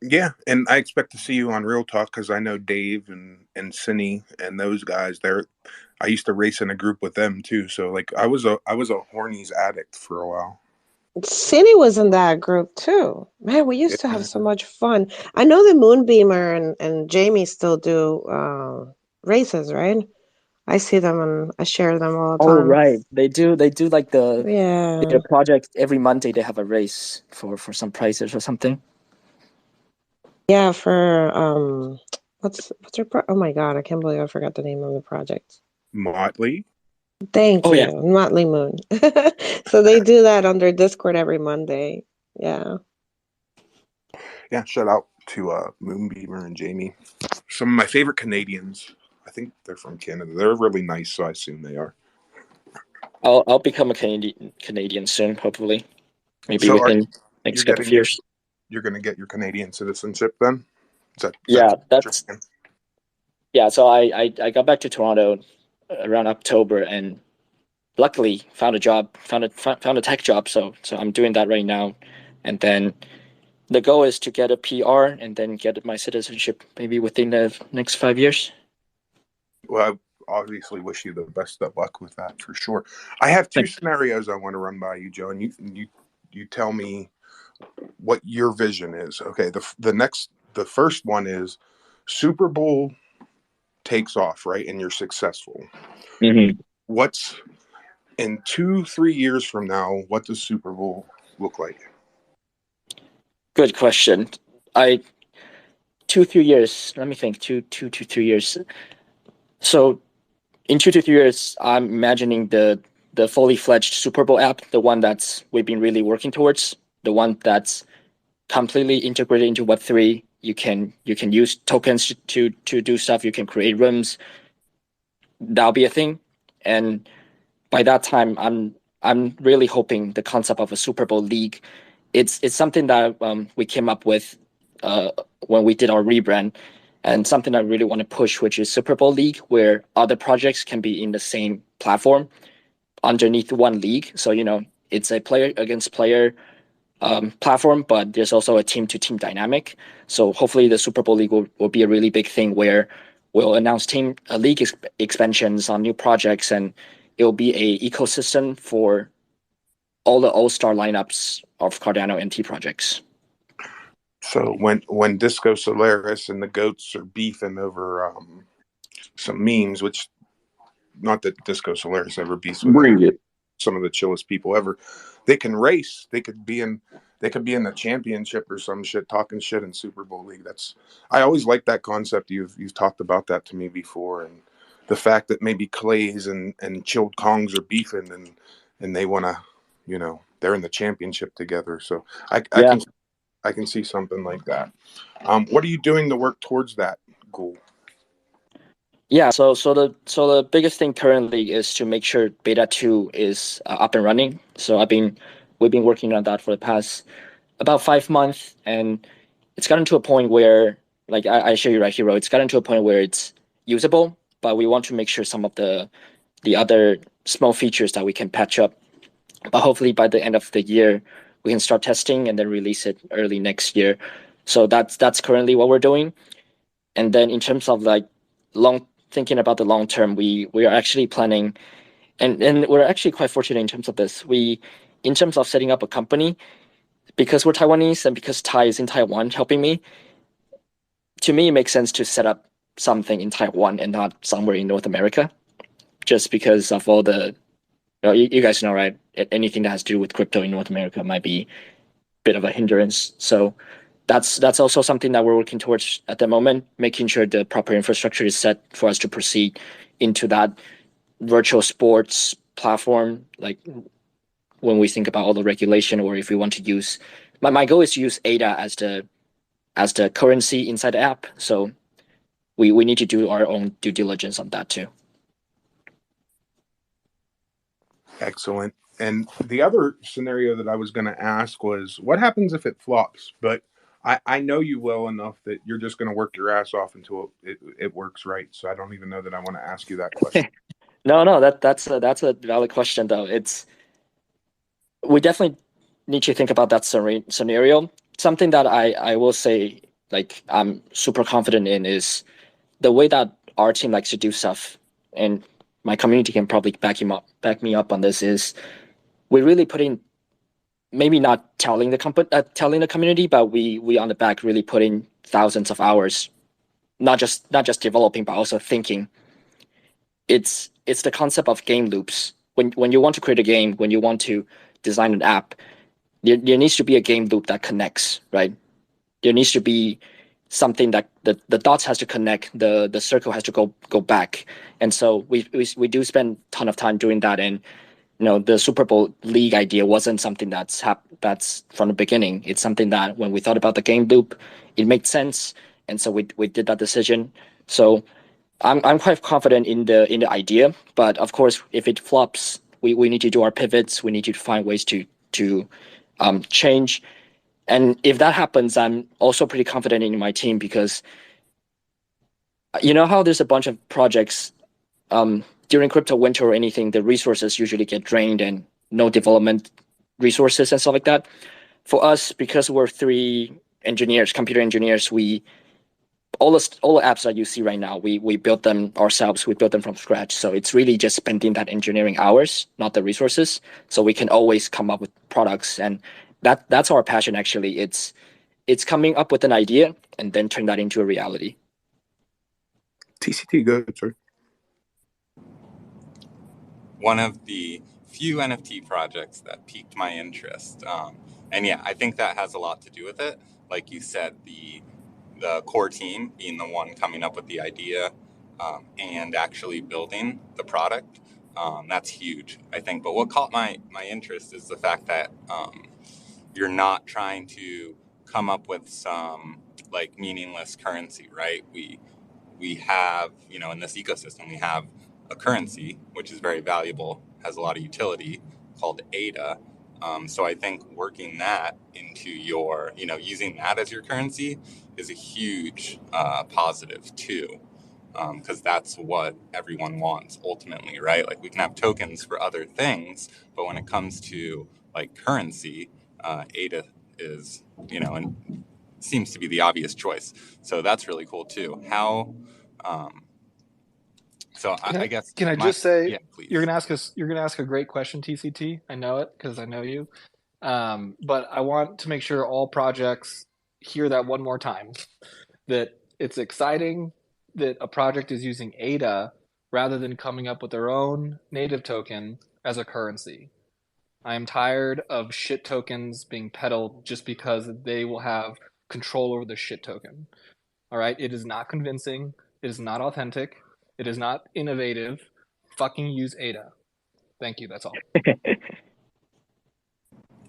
Yeah, and I expect to see you on Real Talk, because I know Dave and Cinny and those guys. I used to race in a group with them too. So like I was a hornies addict for a while. Cindy was in that group too. Man, we used to have Yeah. so much fun. I know the Moonbeamer and Jamie still do races, right? I see them and I share them all the Oh time. right, they do like Yeah. the project every Monday. They have a race for some prizes or something. Yeah, for what's oh my God, I can't believe I forgot the name of the project. Motley. Thank Oh yeah. you. Motley Moon. So they do that on their Discord every Monday. Yeah. Yeah, shut out. to Moonbeamer and Jamie. Some of my favorite Canadians. I think they're from Canada. They're really nice, so I assume they are. I'll become a Canadian soon, hopefully, maybe So within next couple of years. You're going to get your Canadian citizenship then? Yeah, so I got back to Toronto around October, and luckily found a tech job. So I'm doing that right now, and then the goal is to get a PR and then get my citizenship maybe within the next 5 years. Well, I obviously wish you the best of luck with that for sure. I have two scenarios I want to run by you, Joe, and you tell me what your vision is. Okay, the first one is Super Bowl takes off, right, and you're successful. Mm-hmm. What's in 2-3 years from now? What does Super Bowl look like? Good question. 2-3 years. Let me think. 2 to 3 years. So in 2 to 3 years, I'm imagining the fully fledged Super Bowl app, the one that's we've been really working towards, the one that's completely integrated into Web3. You can use tokens to do stuff. You can create rooms. That'll be a thing, and by that time, I'm really hoping the concept of a Super Bowl league. It's something that we came up with when we did our rebrand, and something I really want to push, which is Super Bowl League, where other projects can be in the same platform underneath one league. So it's a player against player platform, but there's also a team to team dynamic. So hopefully the Super Bowl League will be a really big thing where we'll announce league expansions on new projects, and it'll be a ecosystem for all the all-star lineups of Cardano NT projects. So when Disco Solaris and the Goats are beefing over some memes, which not that Disco Solaris ever beefs with some of the chillest people ever, they can race. They could be in the championship or some shit, talking shit in Super Bowl League. I always like that concept. You've talked about that to me before, and the fact that maybe Clays and Chilled Kongs are beefing and they want to, they're in the championship together. So I can see something like that. What are you doing to work towards that goal? Yeah, so the biggest thing currently is to make sure beta 2 is up and running. So we've been working on that for the past about 5 months, and it's gotten to a point where, like I show you right here, it's gotten to a point where it's usable, but we want to make sure some of the other small features that we can patch up. But hopefully by the end of the year, we can start testing and then release it early next year. So that's currently what we're doing. And then in terms of thinking about the long term, we are actually planning, and we're actually quite fortunate in terms of this. In terms of setting up a company, because we're Taiwanese and because Ty is in Taiwan helping me, to me it makes sense to set up something in Taiwan and not somewhere in North America, just because of all the, you guys know, right? Anything that has to do with crypto in North America might be a bit of a hindrance. So that's also something that we're working towards at the moment, making sure the proper infrastructure is set for us to proceed into that virtual sports platform. Like when we think about all the regulation, or if we want to use, my goal is to use ADA as the currency inside the app. So we need to do our own due diligence on that too. Excellent. And the other scenario that I was going to ask was, what happens if it flops? But I know you well enough that you're just going to work your ass off until it works right. So I don't even know that I want to ask you that question. No, that's a valid question though. We definitely need to think about that scenario. Something that I will say, like, I'm super confident in is the way that our team likes to do stuff, and my community can probably back me up on this, is we're really putting, maybe not telling the community, but we on the back really put in thousands of hours, not just developing, but also thinking. It's the concept of game loops. When you want to create a game, when you want to design an app, there needs to be a game loop that connects, right? There needs to be something that the dots has to connect, the circle has to go back. And so we do spend a ton of time doing that. And the Super Bowl league idea wasn't something that's from the beginning. It's something that when we thought about the game loop, it made sense, and so we did that decision. So I'm quite confident in the idea, but of course, if it flops, we need to do our pivots. We need to find ways to change. And if that happens, I'm also pretty confident in my team because you know how there's a bunch of projects during crypto winter or anything, the resources usually get drained and no development resources and stuff like that. For us, because we're three engineers, computer engineers, all the apps that you see right now, we built them ourselves. We built them from scratch. So it's really just spending that engineering hours, not the resources. So we can always come up with products, and that's our passion. Actually, it's coming up with an idea and then turn that into a reality. TCT, go ahead, sir. One of the few NFT projects that piqued my interest, and yeah, I think that has a lot to do with it. Like you said, the core team being the one coming up with the idea and actually building the product, that's huge, I think. But what caught my interest is the fact that you're not trying to come up with some like meaningless currency, right? We have, in this ecosystem, we have a currency which is very valuable, has a lot of utility, called ADA. So I think working that into your, using that as your currency is a huge positive too, because that's what everyone wants ultimately, right? Like we can have tokens for other things, but when it comes to like currency, ADA is, and seems to be the obvious choice. So that's really cool too. How, I guess. Can I just say, yeah, please. You're gonna ask a great question, TCT. I know it because I know you. But I want to make sure all projects hear that one more time. That it's exciting that a project is using ADA rather than coming up with their own native token as a currency. I am tired of shit tokens being peddled just because they will have control over the shit token. All right, it is not convincing. It is not authentic. It is not innovative. Fucking use ADA. Thank you. That's all.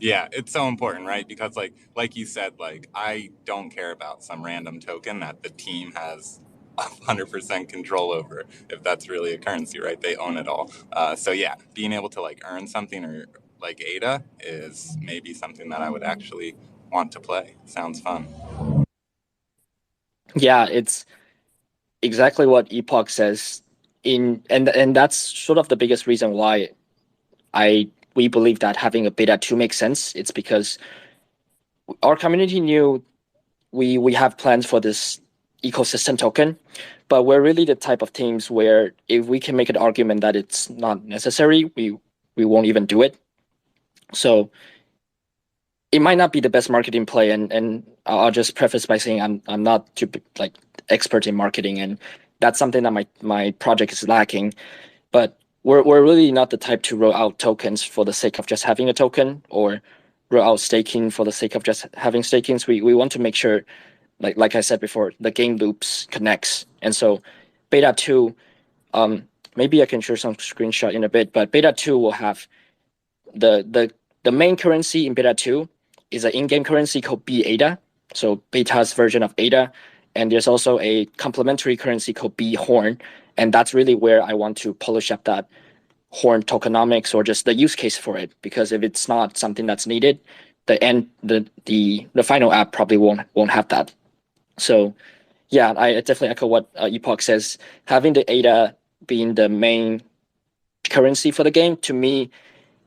Yeah, it's so important, right? Because like you said, like I don't care about some random token that the team has 100% control over. If that's really a currency, right? They own it all. So yeah, being able to like earn something or like ADA is maybe something that I would actually want to play. Sounds fun. Yeah, it's exactly what Epoch says. And that's sort of the biggest reason why we believe that having a beta 2 makes sense. It's because our community knew we have plans for this ecosystem token, but we're really the type of teams where if we can make an argument that it's not necessary, we won't even do it. So it might not be the best marketing play, and I'll just preface by saying I'm not too like expert in marketing, and that's something that my project is lacking. But we're really not the type to roll out tokens for the sake of just having a token or roll out staking for the sake of just having stakings. We want to make sure, like I said before, the game loops connects. And so beta 2, maybe I can share some screenshot in a bit, but beta 2 will have the main currency in beta 2 is an in-game currency called BADA, so beta's version of ADA. And there's also a complementary currency called B Horn, and that's really where I want to polish up that Horn tokenomics or just the use case for it. Because if it's not something that's needed, the final app probably won't have that. So yeah, I definitely echo what Epoch says. Having the ADA being the main currency for the game, to me,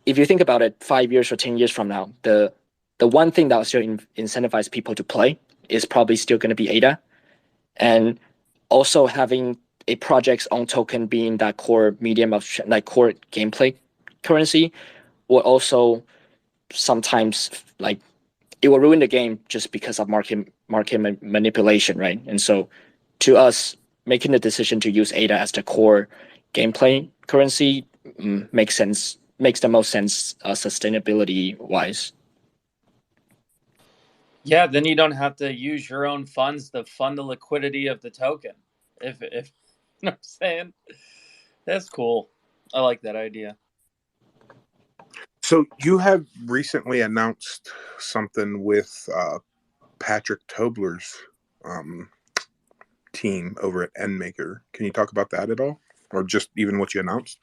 if you think about it, 5 years or 10 years from now, the one thing that will still incentivize people to play is probably still going to be ADA. And also having a project's own token being that core medium of like core gameplay currency will also sometimes like it will ruin the game just because of market manipulation, right? And so to us, making the decision to use ADA as the core gameplay currency makes the most sense sustainability wise. Yeah, then you don't have to use your own funds to fund the liquidity of the token. If you know what I'm saying, that's cool. I like that idea. So you have recently announced something with Patrick Tobler's team over at Endmaker. Can you talk about that at all, or just even what you announced?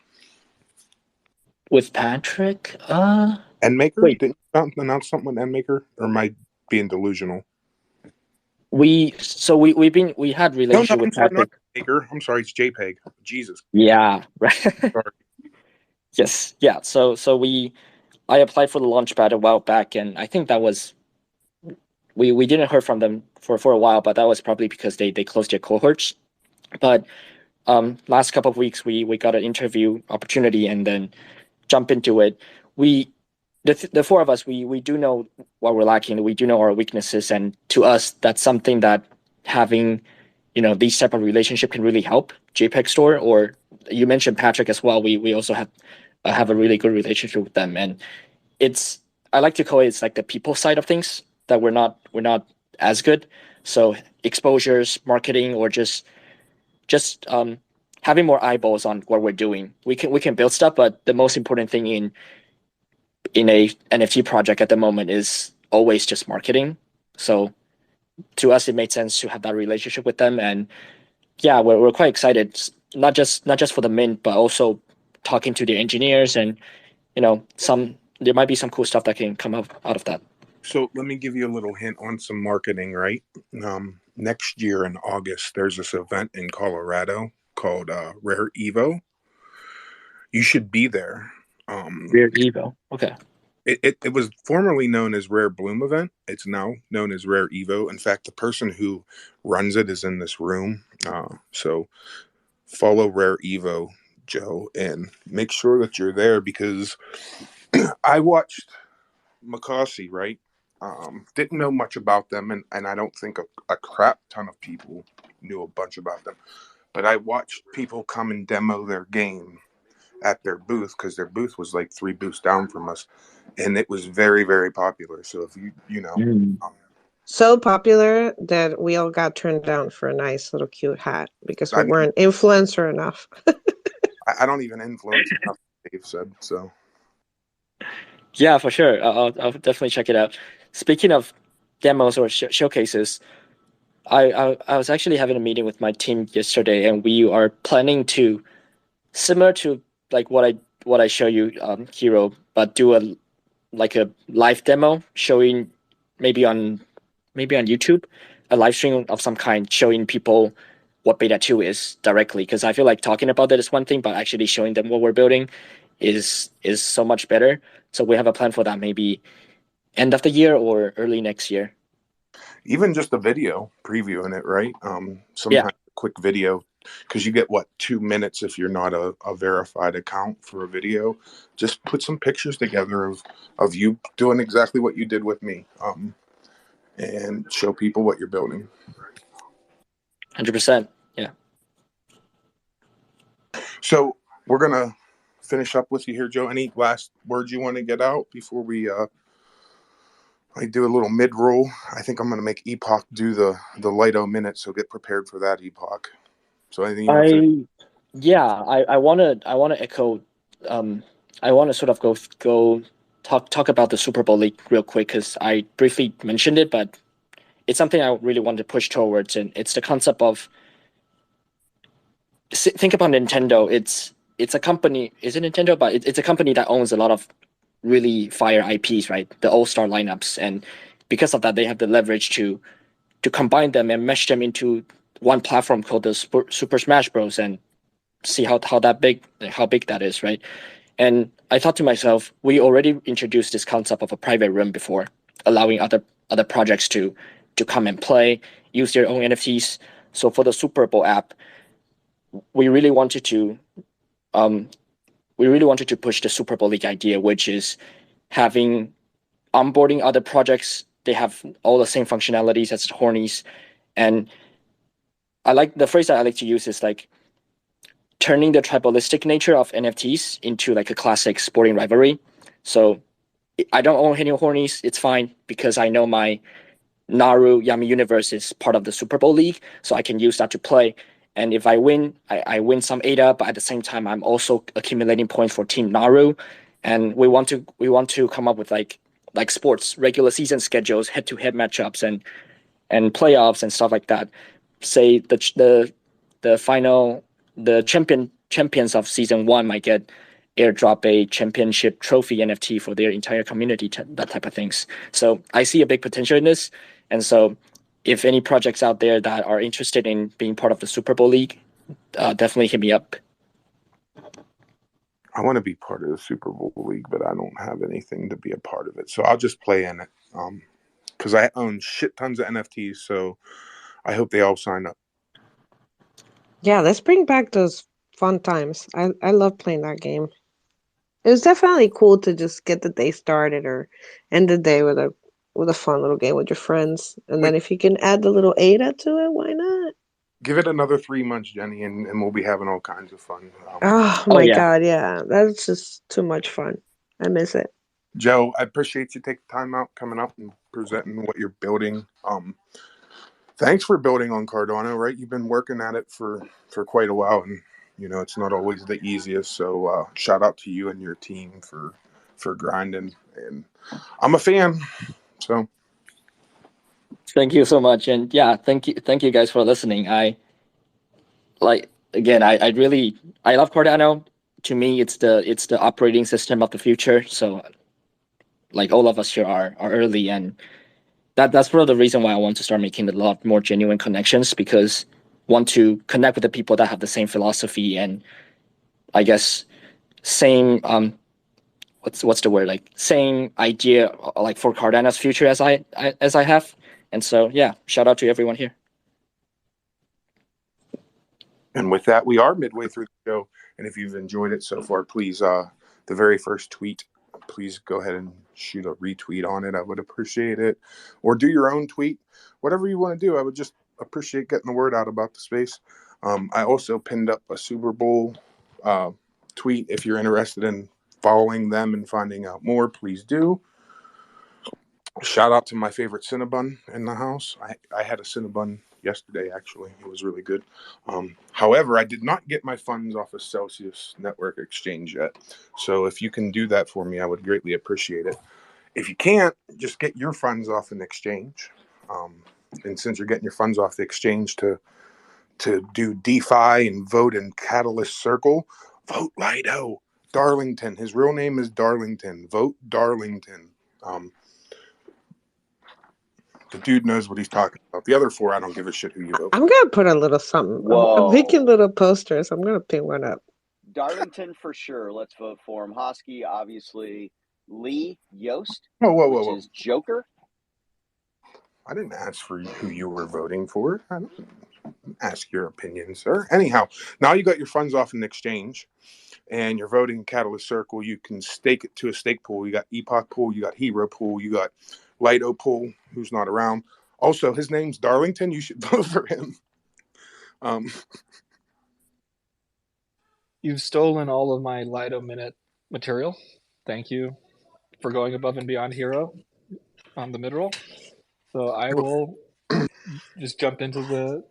With Patrick, Endmaker? wait, Didn't you announce something with Endmaker, or am I being delusional? we had No, relationship I'm with sorry, not Patrick. Maker. I'm sorry, it's JPEG. Jesus. Yeah, right. Sorry. Yes, yeah. I applied for the Launchpad a while back, and I think that was we didn't hear from them for a while, but that was probably because they closed their cohorts. But last couple of weeks we got an interview opportunity and then jump into it. We the four of us we do know what we're lacking. We do know our weaknesses, and to us that's something that having these type of relationship can really help JPEG Store. Or you mentioned Patrick as well. We also have a really good relationship with them, and it's I like to call it's like the people side of things that we're not as good. So exposures, marketing, or just having more eyeballs on what we're doing. We can build stuff, but the most important thing in a NFT project at the moment is always just marketing. So to us, it made sense to have that relationship with them, and yeah, we're quite excited. Not just for the mint, but also talking to the engineers, and there might be some cool stuff that can come out of that. So let me give you a little hint on some marketing, right? Next year in August, there's this event in Colorado called Rare Evo. You should be there. Rear Evo. Okay. It was formerly known as Rare Bloom Event. It's now known as Rare Evo. In fact, the person who runs it is in this room. So follow Rare Evo, Joe, and make sure that you're there, because I watched Makasi, right? Didn't know much about them, and I don't think a crap ton of people knew a bunch about them. But I watched people come and demo their game at their booth, because their booth was like 3 booths down from us, and it was very, very popular. So if you know, So popular that we all got turned down for a nice little cute hat because we I mean, weren't influencer enough. I don't even influence enough, Dave said. So Yeah, for sure. I'll definitely check it out. Speaking of demos or showcases, I was actually having a meeting with my team yesterday, and we are planning to, similar to like what I show you, Hero, but do a live demo showing maybe on YouTube, a live stream of some kind showing people what Beta 2 is directly. Because I feel like talking about that is one thing, but actually showing them what we're building is so much better. So we have a plan for that, maybe end of the year or early next year. even just a video previewing it, right? Yeah. Sometimes a quick video, because you get 2 minutes if you're not a verified account for a video. Just put some pictures together of you doing exactly what you did with me, and show people what you're building. 100%. Yeah. So we're gonna finish up with you here, Joe. Any last words you want to get out before we I do a little mid roll? I think I'm gonna make Epoch do the Lido minute, so get prepared for that, Epoch. So anything you want to say? I wanna echo, I wanna sort of go talk about the Super Bowl League real quick, because I briefly mentioned it, but it's something I really want to push towards, and it's the concept of, think about Nintendo. It's a company. Is it Nintendo? But it's a company that owns a lot of really fire IPs, right? The all-star lineups, and because of that, they have the leverage to combine them and mesh them into one platform called the Super Smash Bros. And see how big that is, right? And I thought to myself, we already introduced this concept of a private room before, allowing other projects to come and play, use their own NFTs. So for the Super Bowl app, we really wanted to push the Super Bowl League idea, which is having onboarding other projects. They have all the same functionalities as Hornies, and I like the phrase that I like to use is like turning the tribalistic nature of NFTs into like a classic sporting rivalry. So I don't own any Hornies. It's fine, because I know my Naru Yami universe is part of the Super Bowl League, so I can use that to play. And if I win, I win some ADA, but at the same time, I'm also accumulating points for Team Naru, and we want to come up with like sports regular season schedules, head-to-head matchups, and playoffs and stuff like that. Say the final champions of season 1 might get airdrop a championship trophy NFT for their entire community, that type of things. So I see a big potential in this, and so if any projects out there that are interested in being part of the Super Bowl League, definitely hit me up. I want to be part of the Super Bowl League, but I don't have anything to be a part of it. So I'll just play in it. Because I own shit tons of NFTs, so I hope they all sign up. Yeah, let's bring back those fun times. I love playing that game. It was definitely cool to just get the day started or end the day with a fun little game with your friends. And then if you can add the little ADA to it, why not? Give it another 3 months, Jenny, and we'll be having all kinds of fun. Oh my God, yeah. That's just too much fun. I miss it. Joe, I appreciate you taking time out, coming up and presenting what you're building. Thanks for building on Cardano, right? You've been working at it for quite a while, and you know it's not always the easiest. So shout out to you and your team for grinding. And I'm a fan. So thank you so much, and yeah, thank you guys for listening. I love Cardano. To me, it's the operating system of the future. So like all of us here are early, and that's part of the reason why I want to start making a lot more genuine connections, because want to connect with the people that have the same philosophy and I guess same what's the word, like same idea like for Cardano's future as I have. And so yeah, shout out to everyone here. And with that, we are midway through the show. And if you've enjoyed it so far, please, the very first tweet, please go ahead and shoot a retweet on it. I would appreciate it. Or do your own tweet. Whatever you want to do, I would just appreciate getting the word out about the space. I also pinned up a Super Bowl tweet. If you're interested in following them and finding out more, please do. Shout out to my favorite Cinnabon in the house. I had a Cinnabon yesterday, actually. It was really good. However, I did not get my funds off of Celsius Network Exchange yet. So if you can do that for me, I would greatly appreciate it. If you can't, just get your funds off an exchange. And since you're getting your funds off the exchange to do DeFi and vote in Catalyst Circle, vote Lido. Darlington. His real name is Darlington. Vote Darlington. The dude knows what he's talking about. The other 4, I don't give a shit who you vote. I'm gonna put a little something. I'm making little posters. I'm gonna pin one up. Darlington for sure. Let's vote for him. Hosky, obviously. Lee Yost, whoa. Is Joker. I didn't ask for who you were voting for. I don't ask your opinion, sir. Anyhow, now you got your funds off in exchange, and you're voting Catalyst Circle. You can stake it to a stake pool. You got Epoch Pool. You got Hero Pool. You got Lido Pool, who's not around. Also, his name's Darlington. You should vote for him. You've stolen all of my Lido Minute material. Thank you for going above and beyond Hero on the mid-roll. So I will just jump into the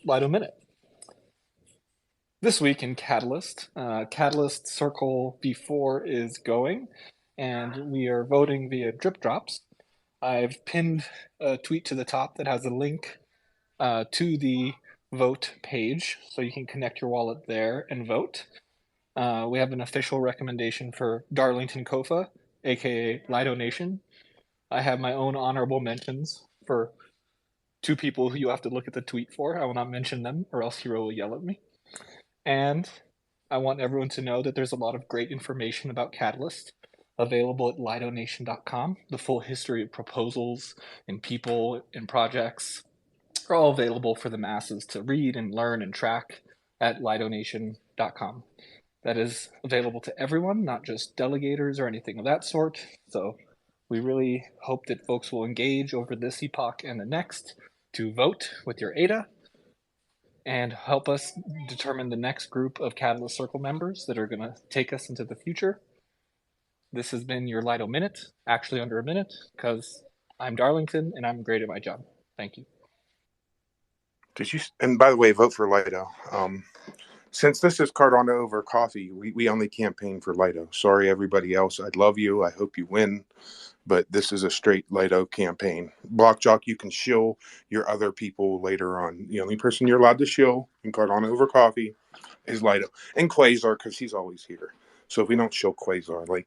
Lido Minute. This week in Catalyst, Catalyst Circle V4 is going, and we are voting via drip drops. I've pinned a tweet to the top that has a link to the vote page, so you can connect your wallet there and vote. We have an official recommendation for Darlington Kofa, aka Lido Nation. I have my own honorable mentions for 2 people who you have to look at the tweet for. I will not mention them, or else Hero will yell at me. And I want everyone to know that there's a lot of great information about Catalyst available at lidonation.com. The full history of proposals and people and projects are all available for the masses to read and learn and track at lidonation.com. That is available to everyone, not just delegators or anything of that sort. So we really hope that folks will engage over this epoch and the next to vote with your ADA and help us determine the next group of Catalyst Circle members that are going to take us into the future. This has been your Lido Minute, actually under a minute, because I'm Darlington and I'm great at my job. Thank you. And by the way, vote for Lido. Since this is Cardano over coffee, we only campaign for Lido. Sorry, everybody else. I love you. I hope you win. But this is a straight Lido campaign. BlockJock, you can shill your other people later on. The only person you're allowed to shill in Cardano over coffee is Lido. And Quasar, because he's always here. So if we don't shill Quasar,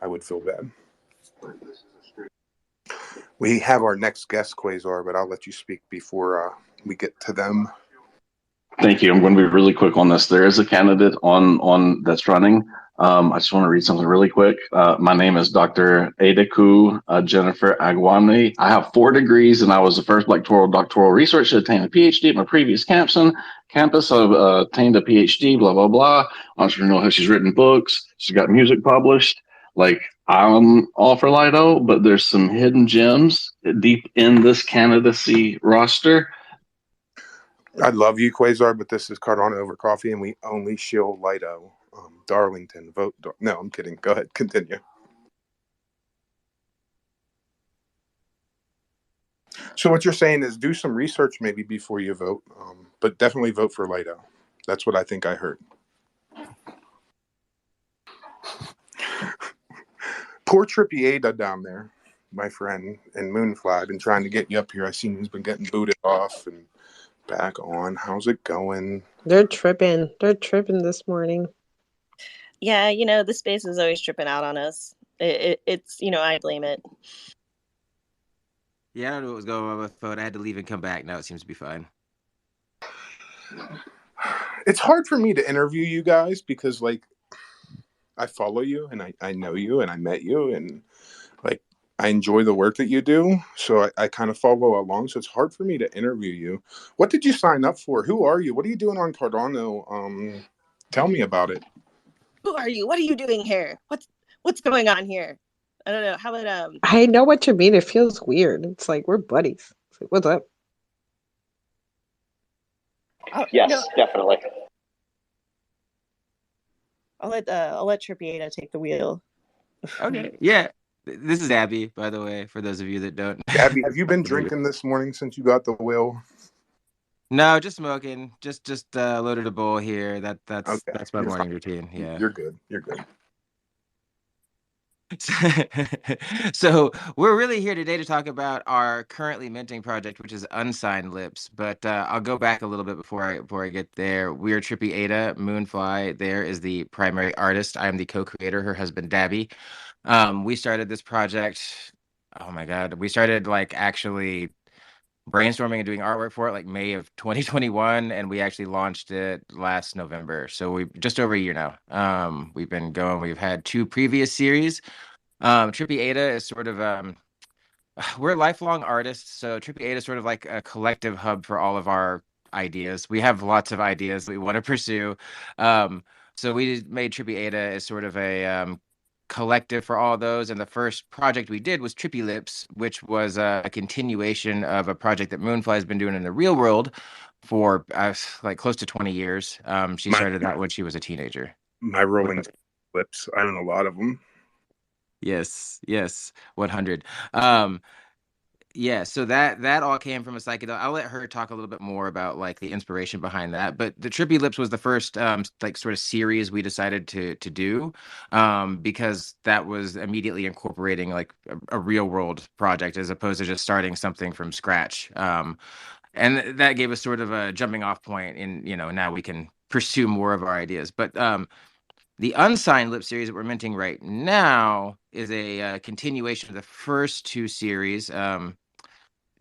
I would feel bad. We have our next guest, Quasar, but I'll let you speak before we get to them. Thank you. I'm going to be really quick on this. There is a candidate on that's running. I just want to read something really quick. My name is Dr. Adeku Jennifer Agwami. I have 4 degrees, and I was the first Black doctoral researcher to attain a PhD at my previous campus. I've attained a PhD, blah, blah, blah. Entrepreneur, she's written books. She's got music published. I'm all for Lido, but there's some hidden gems deep in this candidacy roster. I love you, Quasar, but this is Cardano over coffee, and we only shill Lido. Darlington, vote. No, I'm kidding. Go ahead. Continue. So what you're saying is do some research maybe before you vote, but definitely vote for Lido. That's what I think I heard. Poor Trippy ADA down there, my friend, and Moonfly. I've been trying to get you up here. I seen he's been getting booted off and back on. How's it going? They're tripping. They're tripping this morning. Yeah, the space is always tripping out on us. It's, I blame it. Yeah, I don't know what was going on with my phone. I had to leave and come back. Now it seems to be fine. It's hard for me to interview you guys because, I follow you and I know you and I met you and, I enjoy the work that you do. So I kind of follow along. So it's hard for me to interview you. What did you sign up for? Who are you? What are you doing on Cardano? Tell me about it. Who are you? What are you doing here? What's going on here? I don't know. How about I know what you mean. It feels weird. It's like we're buddies. It's like, what's up? Yes, definitely. I'll let Trippy ADA take the wheel. Okay. Yeah. This is Dabby, by the way, for those of you that don't. Dabby, have you been drinking this morning since you got the wheel? No, just smoking. Just loaded a bowl here. That's Okay. That's my morning routine. Yeah. You're good. You're good. So we're really here today to talk about our currently minting project, which is Unsigned Lips. But I'll go back a little bit before I get there. We are Trippy ADA. Moonfly there is the primary artist. I am the co-creator. Her husband Dabby. We started this project. Oh my God, we started actually brainstorming and doing artwork for it May of 2021, and we actually launched it last November. So we just over a year now. We've been going. We've had 2 previous series. Trippy ADA is sort of we're lifelong artists, so Trippy ADA is sort of like a collective hub for all of our ideas. We have lots of ideas that we want to pursue. So we made Trippy ADA as sort of a collective for all of those. And the first project we did was Trippy Lips, which was a continuation of a project that Moonfly has been doing in the real world for close to 20 years. She started that when she was a teenager. My rolling lips, I own a lot of them. Yes, 100. Yeah, so that all came from a psychedelic. I'll let her talk a little bit more about the inspiration behind that. But the Trippy Lips was the first sort of series we decided to do, because that was immediately incorporating a real world project as opposed to just starting something from scratch. And that gave us sort of a jumping off point in, now we can pursue more of our ideas. But the Unsigned Lip series that we're minting right now is a continuation of the first 2 series.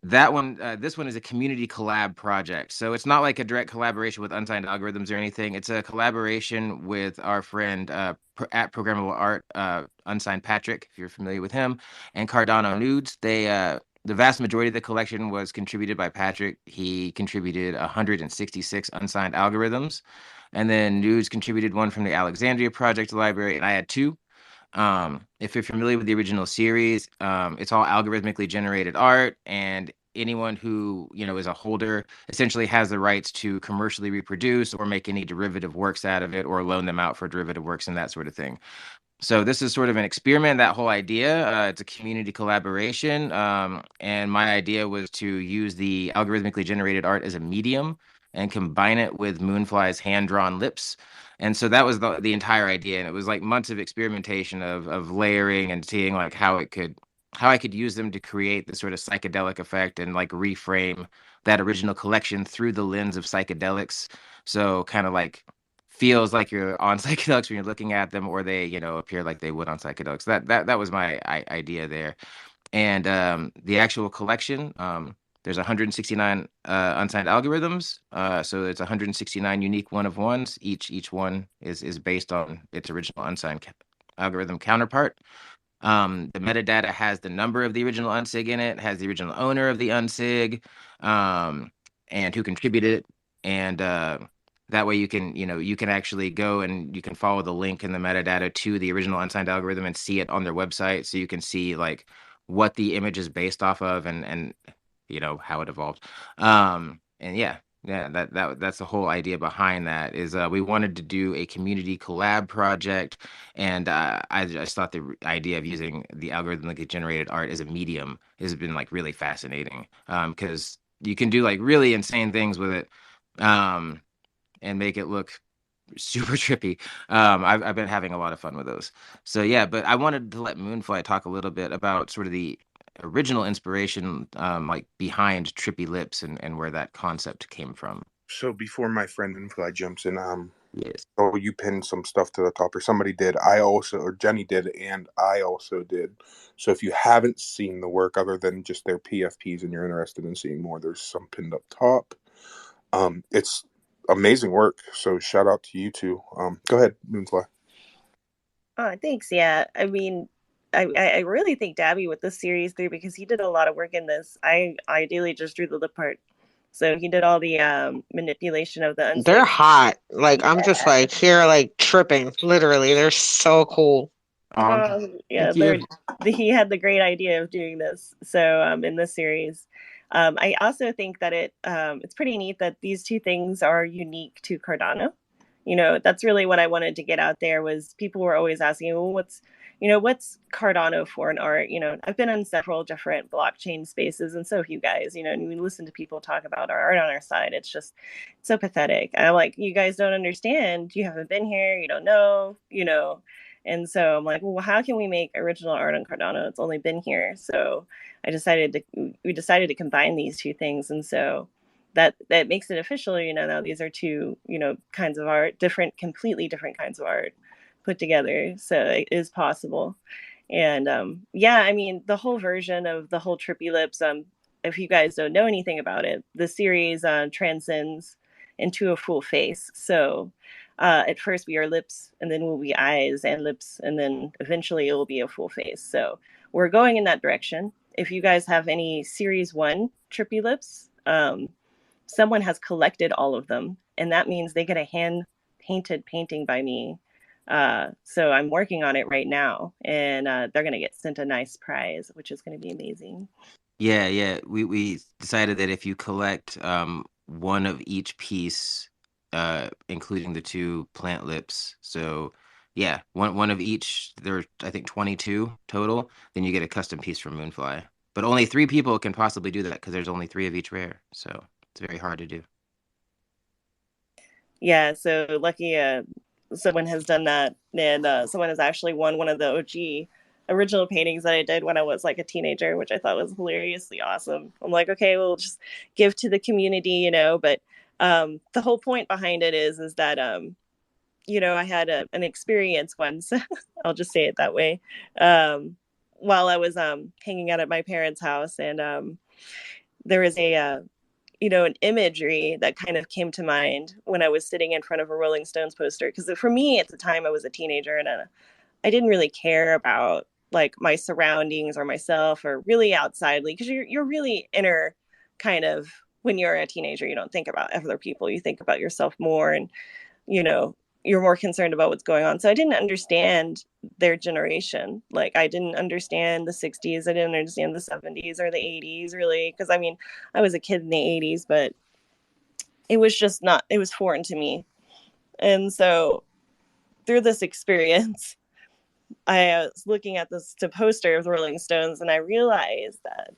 That one, this one is a community collab project. So it's not like a direct collaboration with Unsigned Algorithms or anything. It's a collaboration with our friend at Programmable Art, Unsigned Patrick, if you're familiar with him, and Cardano Nudes. The vast majority of the collection was contributed by Patrick. He contributed 166 unsigned algorithms. And then Nudes contributed one from the Alexandria Project Library, and I had 2. If you're familiar with the original series, it's all algorithmically generated art, and anyone who is a holder essentially has the rights to commercially reproduce or make any derivative works out of it or loan them out for derivative works and that sort of thing. So this is sort of an experiment, that whole idea. It's a community collaboration, and my idea was to use the algorithmically generated art as a medium and combine it with Moonfly's hand-drawn lips. And so that was the entire idea. And it was like months of experimentation of layering and seeing like how I could use them to create this sort of psychedelic effect and like reframe that original collection through the lens of psychedelics. So kind of like feels like you're on psychedelics when you're looking at them, or they, appear like they would on psychedelics. That was my idea there. And the actual collection, there's 169 unsigned algorithms. So it's 169 unique one of ones. Each one is based on its original unsigned algorithm counterpart. The metadata has the number of the original unsig in it, has the original owner of the unsig, and who contributed it. And that way you can actually go and you can follow the link in the metadata to the original unsigned algorithm and see it on their website. So you can see like what the image is based off of and how it evolved. And yeah, that's the whole idea behind that is we wanted to do a community collab project, and I just thought the idea of using the algorithmically generated art as a medium has been like really fascinating, because you can do like really insane things with it, and make it look super trippy. I've been having a lot of fun with those. So yeah, but I wanted to let Moonfly talk a little bit about sort of the original inspiration, like behind Trippy Lips and where that concept came from. So before my friend Moonfly jumps in, Yes. so you pinned some stuff to the top, or somebody did. I also, or Jenny did, and I also did. So if you haven't seen the work other than just their PFPs and you're interested in seeing more, there's some pinned up top. It's amazing work. So shout out to you two. Go ahead, Moonfly. Oh, thanks. Yeah. I mean, I really think Dabby with this series through because he did a lot of work in this. I ideally just drew the lip part. So he did all the manipulation of the They're unsig. hot. Like I'm just Yeah. like here, like tripping. Literally, they're so cool. Yeah, Thank you. he had the great idea of doing this. So in this series, I also think that it's pretty neat that these two things are unique to Cardano. That's really what I wanted to get out there was people were always asking, well, what's Cardano for in art? I've been in several different blockchain spaces and so have you guys, and we listen to people talk about our art on our side. It's just so pathetic. And I'm like, you guys don't understand. You haven't been here. You don't know. And so I'm like, well, how can we make original art on Cardano? It's only been here. So we decided to combine these two things. And so that makes it official. Now these are two, kinds of art, completely different kinds of art put together. So it is possible. And yeah, I mean, the whole version of the whole Trippy Lips, if you guys don't know anything about it, the series transcends into a full face. So at first we are lips, and then we'll be eyes and lips, and then eventually it will be a full face. So we're going in that direction. If you guys have any series 1 Trippy Lips, someone has collected all of them, and that means they get a hand painted painting by me. So I'm working on it right now, and they're going to get sent a nice prize, which is going to be amazing. Yeah. We decided that if you collect one of each piece, including the two plant lips, so yeah, one of each. There are, I think, 22 total. Then you get a custom piece from Moonfly. But only 3 people can possibly do that because there's only 3 of each rare. So it's very hard to do. Yeah, so lucky someone has done that, and someone has actually won one of the OG original paintings that I did when I was like a teenager, which I thought was hilariously awesome. I'm like, okay, we'll just give to the community, but the whole point behind it is that I had an experience once. I'll just say it that way. While I was hanging out at my parents' house, and there was an imagery that kind of came to mind when I was sitting in front of a Rolling Stones poster. Because for me, at the time, I was a teenager, and I didn't really care about like my surroundings or myself or really outside, because you're really inner kind of when you're a teenager. You don't think about other people. You think about yourself more, and you're more concerned about what's going on. So I didn't understand their generation. Like I didn't understand the 60s. I didn't understand the 70s or the 80s really. Cause I mean, I was a kid in the 80s, but it was foreign to me. And so through this experience, I was looking at the poster of the Rolling Stones, and I realized that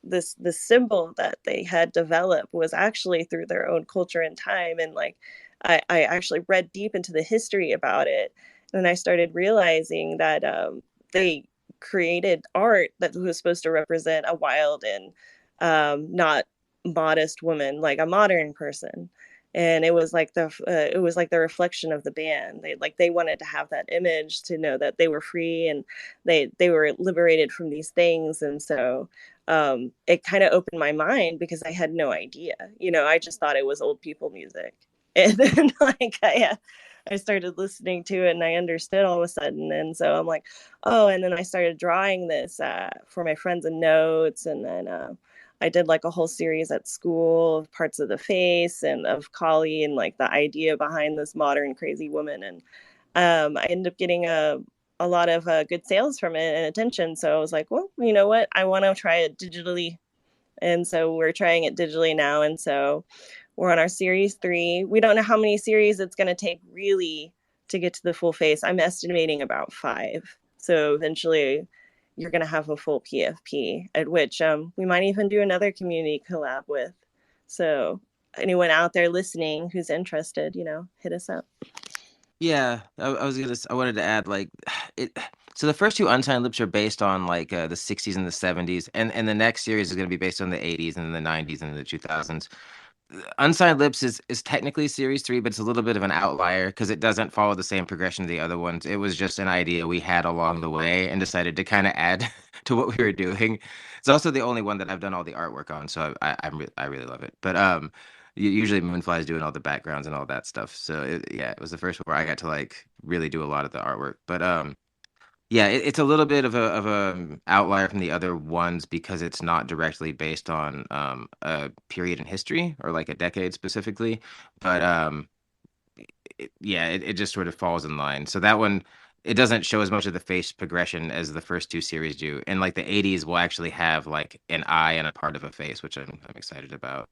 this symbol that they had developed was actually through their own culture and time. And like I actually read deep into the history about it, and I started realizing that they created art that was supposed to represent a wild and not modest woman, like a modern person. And it was like the reflection of the band. They wanted to have that image to know that they were free and they were liberated from these things. And so it kind of opened my mind because I had no idea. I just thought it was old people music. And then I started listening to it and I understood all of a sudden. And so I'm like, oh, and then I started drawing this for my friends and notes. And then I did like a whole series at school of parts of the face and of Kali and like the idea behind this modern crazy woman. And I ended up getting a lot of good sales from it and attention. So I was like, well, you know what? I want to try it digitally. And so we're trying it digitally now. And so we're on our series 3. We don't know how many series it's going to take really to get to the full face. I'm estimating about 5. So eventually you're going to have a full PFP, at which we might even do another community collab with. So anyone out there listening who's interested, hit us up. Yeah, I wanted to add like it. So the first 2 Unsigned Lips are based on like the 60s and the 70s, and the next series is going to be based on the 80s and the 90s and the 2000s. Unsigned Lips is technically series 3, but it's a little bit of an outlier because it doesn't follow the same progression of the other ones. It was just an idea we had along the way and decided to kind of add to what we were doing. It's also the only one that I've done all the artwork on, so I really love it. But usually Moonfly is doing all the backgrounds and all that stuff. So it was the first one where I got to like really do a lot of the artwork. But yeah, it's a little bit of a outlier from the other ones because it's not directly based on a period in history or like a decade specifically, but it just sort of falls in line. So that one, it doesn't show as much of the face progression as the first 2 series do, and like the 80s will actually have like an eye and a part of a face, which I'm excited about.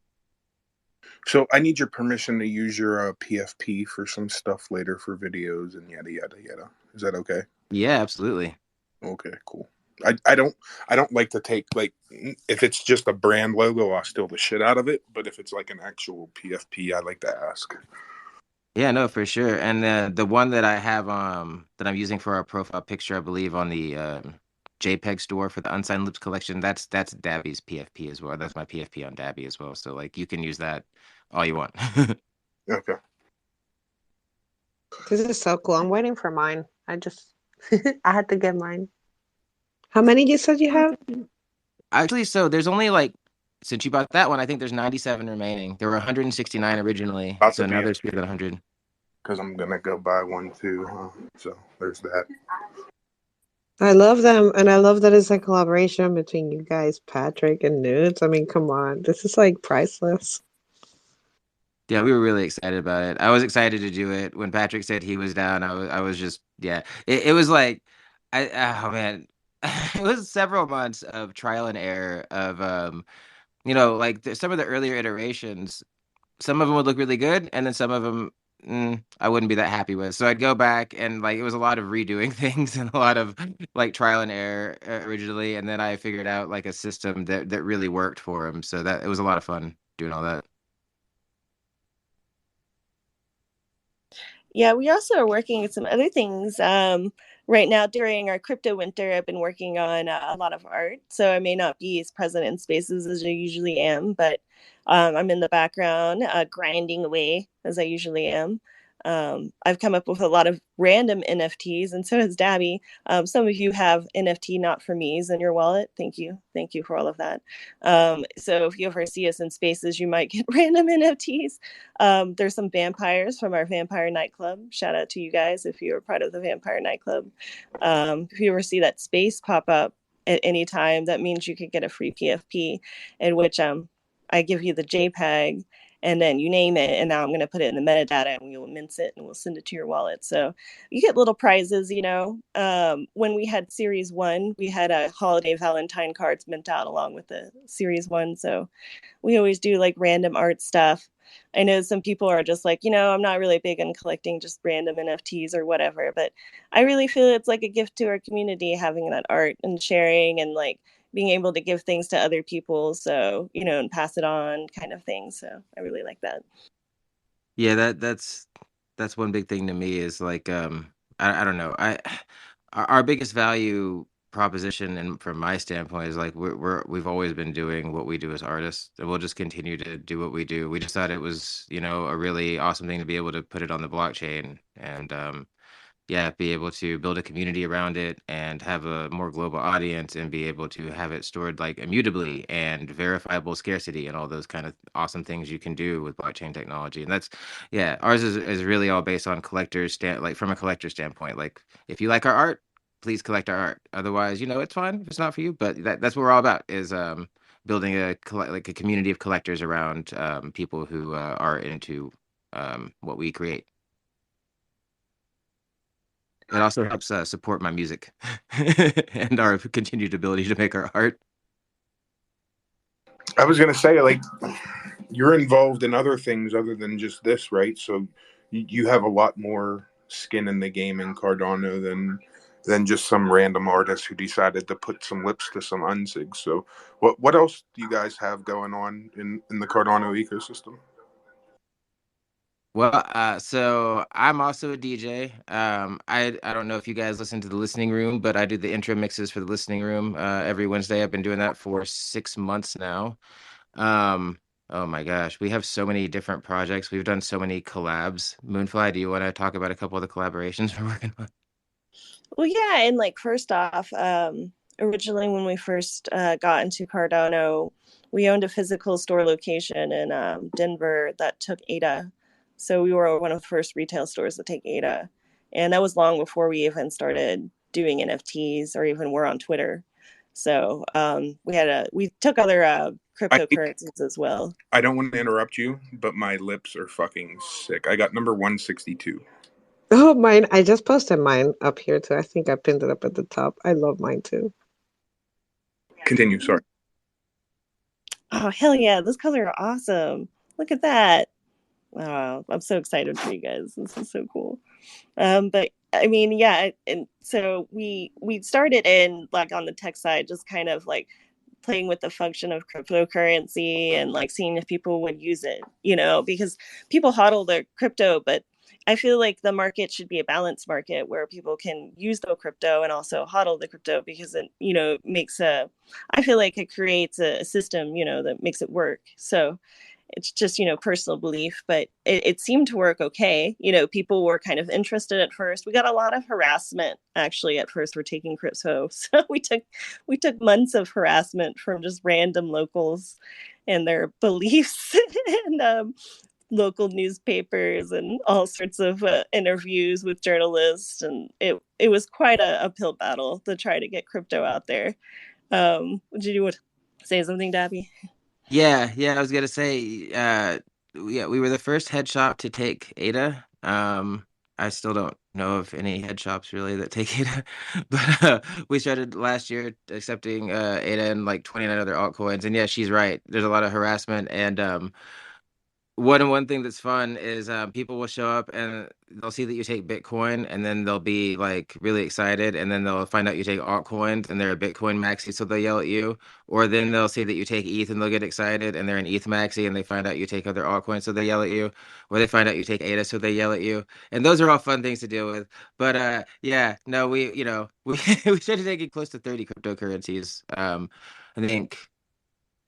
So I need your permission to use your PFP for some stuff later for videos and yada yada yada. Is that okay? Yeah, absolutely. Okay, cool. I don't like to take like if it's just a brand logo, I'll steal the shit out of it. But if it's like an actual PFP, I like to ask. Yeah, no, for sure. And the one that I have that I'm using for our profile picture, I believe on the JPEG store for the Unsigned Lips collection, that's Dabby's PFP as well. That's my PFP on Dabby as well. So like you can use that all you want. Okay. This is so cool. I'm waiting for mine. I had to get mine. How many you said you have? Actually, so there's only like since you bought that one, I think there's 97 remaining. There were 169 originally, About so to now be there's fewer than 100. because I'm gonna go buy one too. So there's that. I love them, and I love that it's a collaboration between you guys, Patrick and Nudes. I mean, come on, this is like priceless. Yeah, we were really excited about it. I was excited to do it when Patrick said he was down. I was just yeah. It was like oh man, it was several months of trial and error of like some of the earlier iterations. Some of them would look really good, and then some of them I wouldn't be that happy with. So I'd go back and like it was a lot of redoing things and a lot of like trial and error originally, and then I figured out like a system that really worked for him. So that it was a lot of fun doing all that. Yeah, we also are working on some other things. Right now, during our crypto winter, I've been working on a lot of art. So I may not be as present in spaces as I usually am, but I'm in the background, grinding away as I usually am. I've come up with a lot of random NFTs, and so has Dabby. Some of you have NFT not for me's in your wallet. Thank you. Thank you for all of that. So if you ever see us in spaces, you might get random NFTs. There's some vampires from our vampire nightclub. Shout out to you guys if you're part of the vampire nightclub. If you ever see that space pop up at any time, that means you could get a free PFP, in which I give you the JPEG and then you name it, and now I'm going to put it in the metadata and we'll mince it and we'll send it to your wallet. So you get little prizes, when we had series 1, we had a holiday Valentine cards mint out along with the series 1. So we always do like random art stuff. I know some people are just like, I'm not really big on collecting just random NFTs or whatever, but I really feel it's like a gift to our community having that art and sharing and like being able to give things to other people, so and pass it on, kind of thing. So I really like that. Yeah, that's one big thing to me is like I don't know. Our biggest value proposition and from my standpoint is like we've always been doing what we do as artists, and we'll just continue to do what we do. We just thought it was, a really awesome thing to be able to put it on the blockchain and yeah, be able to build a community around it and have a more global audience and be able to have it stored like immutably and verifiable scarcity and all those kind of awesome things you can do with blockchain technology. And that's, yeah, ours is really all based on like from a collector standpoint. Like if you like our art, please collect our art. Otherwise, it's fine if it's not for you. But that's what we're all about is building like a community of collectors around people who are into what we create. It also helps support my music and our continued ability to make our art. I was gonna say, like, you're involved in other things other than just this, right? So you have a lot more skin in the game in Cardano than just some random artist who decided to put some lips to some unsigs. So what else do you guys have going on in the Cardano ecosystem? Well, so I'm also a DJ. I don't know if you guys listen to the listening room, but I do the intro mixes for the listening room every Wednesday. I've been doing that for 6 months now. Oh my gosh, we have so many different projects. We've done so many collabs. Moonfly, do you want to talk about a couple of the collaborations we're working on? Well, yeah, and like first off, originally when we first got into Cardano, we owned a physical store location in Denver that took ADA. So we were one of the first retail stores to take ADA, and that was long before we even started doing NFTs or even were on Twitter. So we took other cryptocurrencies as well. I don't want to interrupt you, but my lips are fucking sick. I got number 162. Oh, mine. I just posted mine up here too. I think I pinned it up at the top. I love mine too. Continue, sorry. Oh, hell yeah. Those colors are awesome. Look at that. Oh, I'm so excited for you guys. This is so cool. But I mean, yeah, and so we started in like on the tech side, just kind of like playing with the function of cryptocurrency and like seeing if people would use it, because people hodl their crypto, but I feel like the market should be a balanced market where people can use the crypto and also hodl the crypto because it, I feel like it creates a system, that makes it work. So it's just personal belief, but it seemed to work okay. People were kind of interested at first. We got a lot of harassment actually at first for taking crypto, so we took months of harassment from just random locals and their beliefs and local newspapers and all sorts of interviews with journalists, and it was quite a uphill battle to try to get crypto out there. Did you want to say something, Dabby? Yeah, I was gonna say, yeah, we were the first head shop to take ADA. I still don't know of any head shops really that take ADA, but we started last year accepting ADA and like 29 other altcoins. And yeah, she's right. There's a lot of harassment, and one thing that's fun is people will show up and they'll see that you take Bitcoin, and then they'll be like really excited, and then they'll find out you take altcoins and they're a Bitcoin maxi, so they'll yell at you. Or then they'll see that you take ETH and they'll get excited, and they're an ETH maxi, and they find out you take other altcoins, so they yell at you. Or they find out you take ADA, so they yell at you. And those are all fun things to deal with. But yeah, no, we we started taking close to 30 cryptocurrencies. I think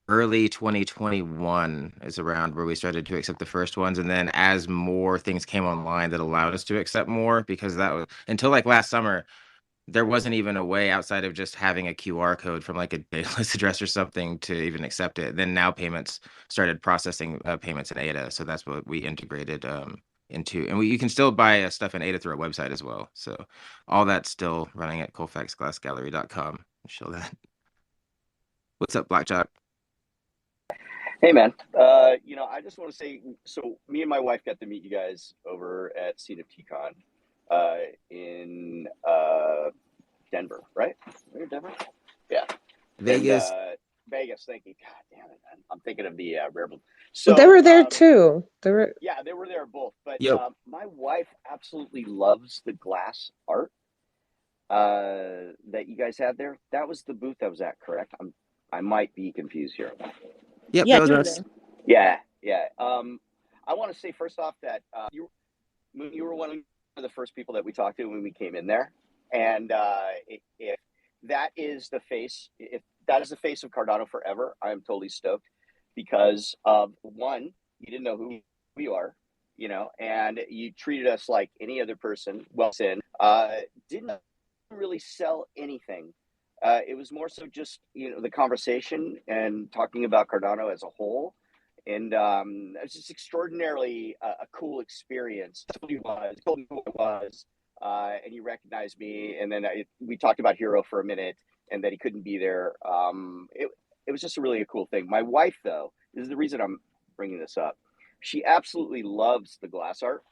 early 2021 is around where we started to accept the first ones. And then as more things came online that allowed us to accept more, because that was until like last summer, there wasn't even a way outside of just having a QR code from like a database address or something to even accept it. Then now payments started processing payments in ADA. So that's what we integrated into. And you can still buy stuff in ADA through our website as well. So all that's still running at colfaxglassgallery.com. Show that. What's up, BlockJock? Hey, man. I just want to say, so me and my wife got to meet you guys over at Seed of TCon in Denver, right? Were you in Denver? Yeah. Vegas. And Vegas, thank you. God damn it, man. I'm thinking of the rare. So, they were there too. They were. Yeah, they were there both. But Yep. my wife absolutely loves the glass art. that you guys had there, that was the booth I was at, correct? I might be confused here. Yep, Yeah, that was you were us. there. Yeah, yeah. I want to say first off that you were one of the first people that we talked to when we came in there, and if that is the face, if that is the face of Cardano forever, I am totally stoked because of one, you didn't know who we are, you know, and you treated us like any other person. Well, sin didn't really sell anything. It was more so just the conversation and talking about Cardano as a whole, and it was just extraordinarily a cool experience. Told told me who I was, and he recognized me, and then we talked about Hero for a minute, and that he couldn't be there. It was just really a cool thing. My wife, though, this is the reason I'm bringing this up. She absolutely loves the glass art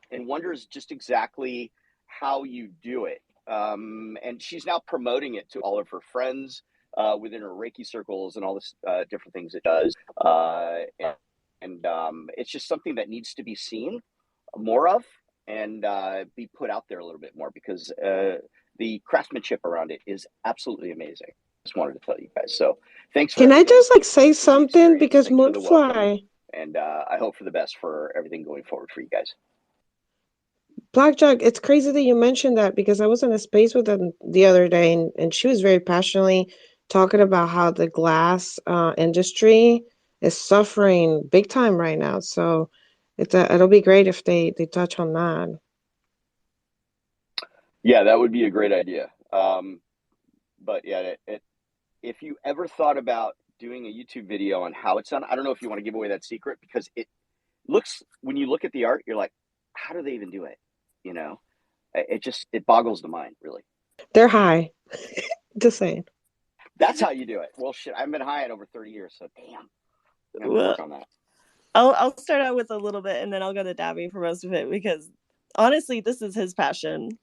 and wonders just exactly how you do it. And she's now promoting it to all of her friends within her Reiki circles and all this different things it does. And it's just something that needs to be seen more of and be put out there a little bit more because the craftsmanship around it is absolutely amazing. Just wanted to tell you guys. So thanks for Can I everything. just like say For the something? experience. Because Thanks for the welcome. Moonfly, And I hope for the best for everything going forward for you guys. BlockJock, it's crazy that you mentioned that because I was in a space with them the other day and she was very passionately talking about how the glass industry is suffering big time right now. So it'll be great if they touch on that. Yeah, that would be a great idea. But yeah, if you ever thought about doing a YouTube video on how it's done, I don't know if you want to give away that secret because it looks, when you look at the art, you're like, how do they even do it? You know, it boggles the mind, really. They're high. Just saying. That's how you do it. Well, shit, I've been high at over 30 years, so damn, I'm gonna Well, work on that. I'll start out with a little bit, and then I'll go to Dabby for most of it because honestly, this is his passion.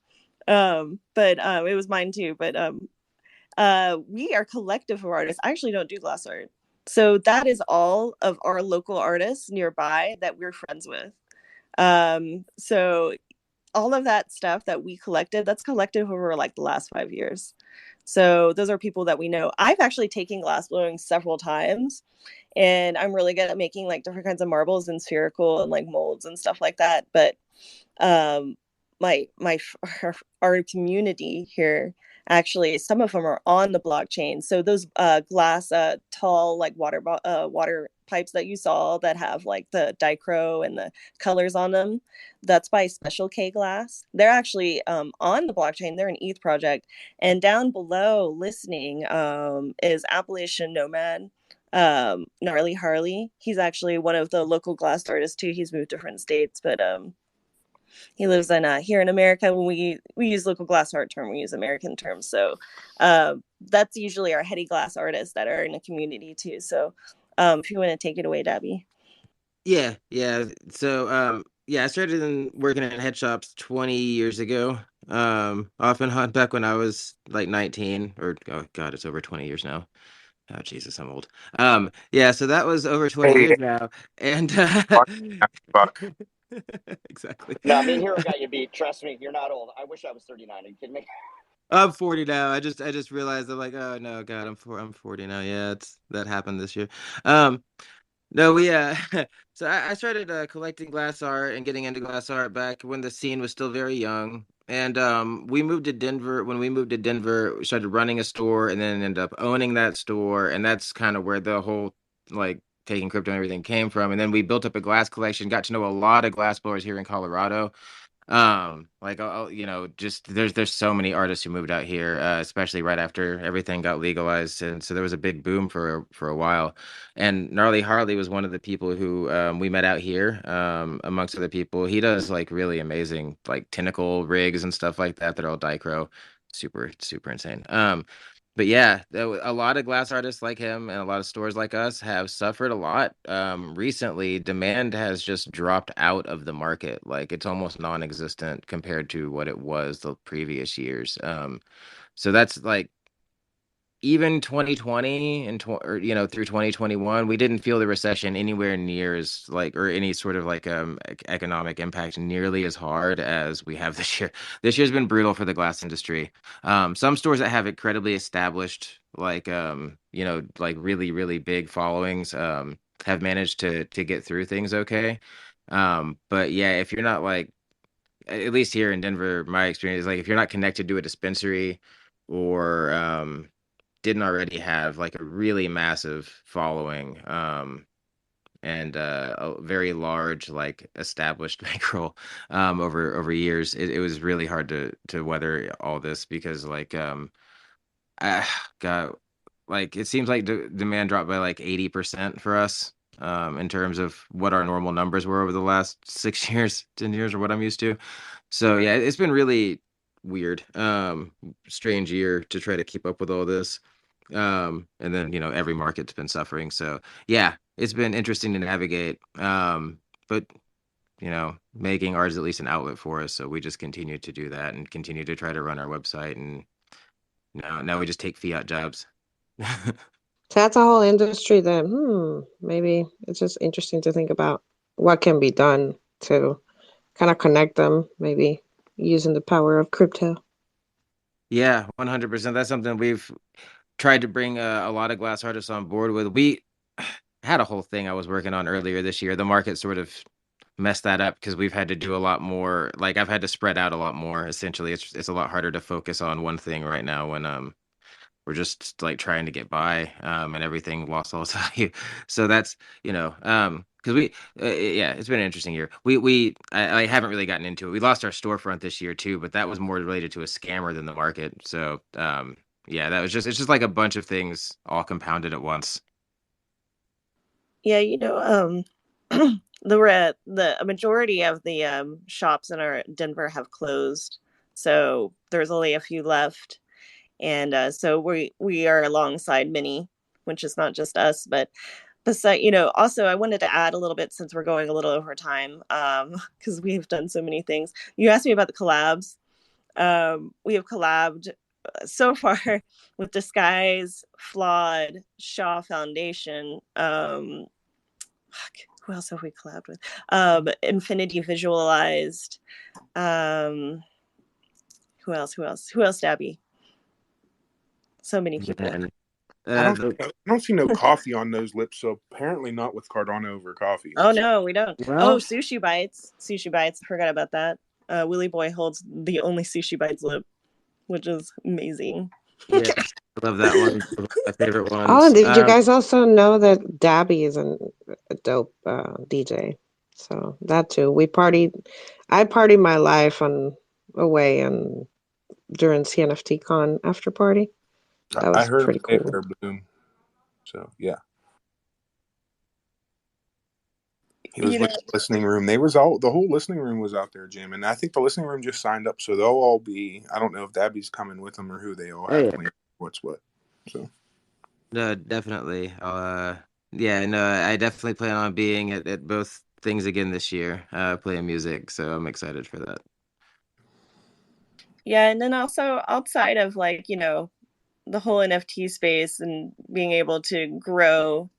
But it was mine too. But we are collective of artists. I actually don't do glass art, so that is all of our local artists nearby that we're friends with. So all of that stuff that we collected, that's collected over like the last 5 years. So those are people that we know. I've actually taken glass blowing several times, and I'm really good at making like different kinds of marbles and spherical and like molds and stuff like that. But um, my our community here, actually some of them are on the blockchain. So those glass tall like water pipes that you saw that have like the dichro and the colors on them, that's by Special K Glass. They're actually on the blockchain. They're an ETH project. And down below listening is Appalachian Nomad, Gnarly Harley. He's actually one of the local glass artists too. He's moved to different states, but he lives in here in America. When we use local glass art term, we use American terms. So that's usually our heady glass artists that are in a community too. So if you want to take it away, Dabby. Yeah, yeah. So, yeah, I started working in head shops 20 years ago. Off and on back when I was like 19, or oh God, it's over 20 years now. Oh Jesus, I'm old. Yeah, so that was over 20 Hey, years now, and fuck. exactly. No, me and Hero got you beat. Trust me, you're not old. I wish I was 39. Are you kidding me? I'm 40 now. I just realized I'm like, oh no, God, I'm 40 now. Yeah, that happened this year. Um, No, we so I started collecting glass art and getting into glass art back when the scene was still very young. And we moved to Denver. When we moved to Denver, we started running a store and then ended up owning that store. And that's kind of where the whole like taking crypto and everything came from. And then we built up a glass collection, got to know a lot of glass blowers here in Colorado. Like just there's so many artists who moved out here, especially right after everything got legalized, and so there was a big boom for a while. And Gnarly Harley was one of the people who we met out here, amongst other people. He does like really amazing like tentacle rigs and stuff like that. They're all dichro, super super insane. But yeah, a lot of glass artists like him and a lot of stores like us have suffered a lot. Recently, demand has just dropped out of the market. Like it's almost non-existent compared to what it was the previous years. So that's like even 2020 and or, through 2021, we didn't feel the recession anywhere near as like, or any sort of like economic impact nearly as hard as we have this year. This year's been brutal for the glass industry. Some stores that have incredibly established like like really really big followings have managed to get through things okay. But yeah, if you're not like, at least here in Denver, my experience is like if you're not connected to a dispensary or didn't already have like a really massive following and a very large like established bankroll over years, it was really hard to weather all this because like God, like it seems like demand dropped by like 80% for us in terms of what our normal numbers were over the last 6 years, 10 years, or what I'm used to. So yeah, it's been really weird, strange year to try to keep up with all this. And then, every market's been suffering. So yeah, it's been interesting to navigate. But making ours at least an outlet for us. So we just continue to do that and continue to try to run our website. And now we just take fiat jobs. So that's a whole industry that, maybe it's just interesting to think about what can be done to kind of connect them, maybe using the power of crypto. Yeah, 100%. That's something we've tried to bring a lot of glass artists on board with. We had a whole thing I was working on earlier this year. The market sort of messed that up because we've had to do a lot more. Like I've had to spread out a lot more. Essentially, it's a lot harder to focus on one thing right now when we're just like trying to get by and everything lost all its value. So that's because yeah, it's been an interesting year. I haven't really gotten into it. We lost our storefront this year too, but that was more related to a scammer than the market. So yeah, it's just like a bunch of things all compounded at once. Yeah, the majority of the shops in our Denver have closed, so there's only a few left, and so we are alongside many, which is not just us, but besides, also I wanted to add a little bit since we're going a little over time, because we've done so many things. You asked me about the collabs. We have collabed so far with Disguise, Flawed, Shaw Foundation. Who else have we collabed with? Infinity Visualized. Who else, Dabby? So many people. And I don't see no coffee on those lips, so apparently not with Cardano over coffee. Oh no, we don't. Well, Sushi Bites. Forgot about that. Willie Boy holds the only Sushi Bites lip, which is amazing. yes, I love that one. One of my favorite Oh, ones. did you guys also know that Dabby is a dope DJ? So that too. I partied my life away and during CNFT Con after party. That I was heard him pretty say it cool. there, Bloom. So yeah, he was with the listening room. The whole listening room was out there jamming. I think the listening room just signed up, so they'll all be. I don't know if Dabby's coming with them or who they all have playing what's what. So no, definitely. Yeah, no, I definitely plan on being at both things again this year, playing music. So I'm excited for that. Yeah, and then also outside of like, the whole NFT space and being able to grow,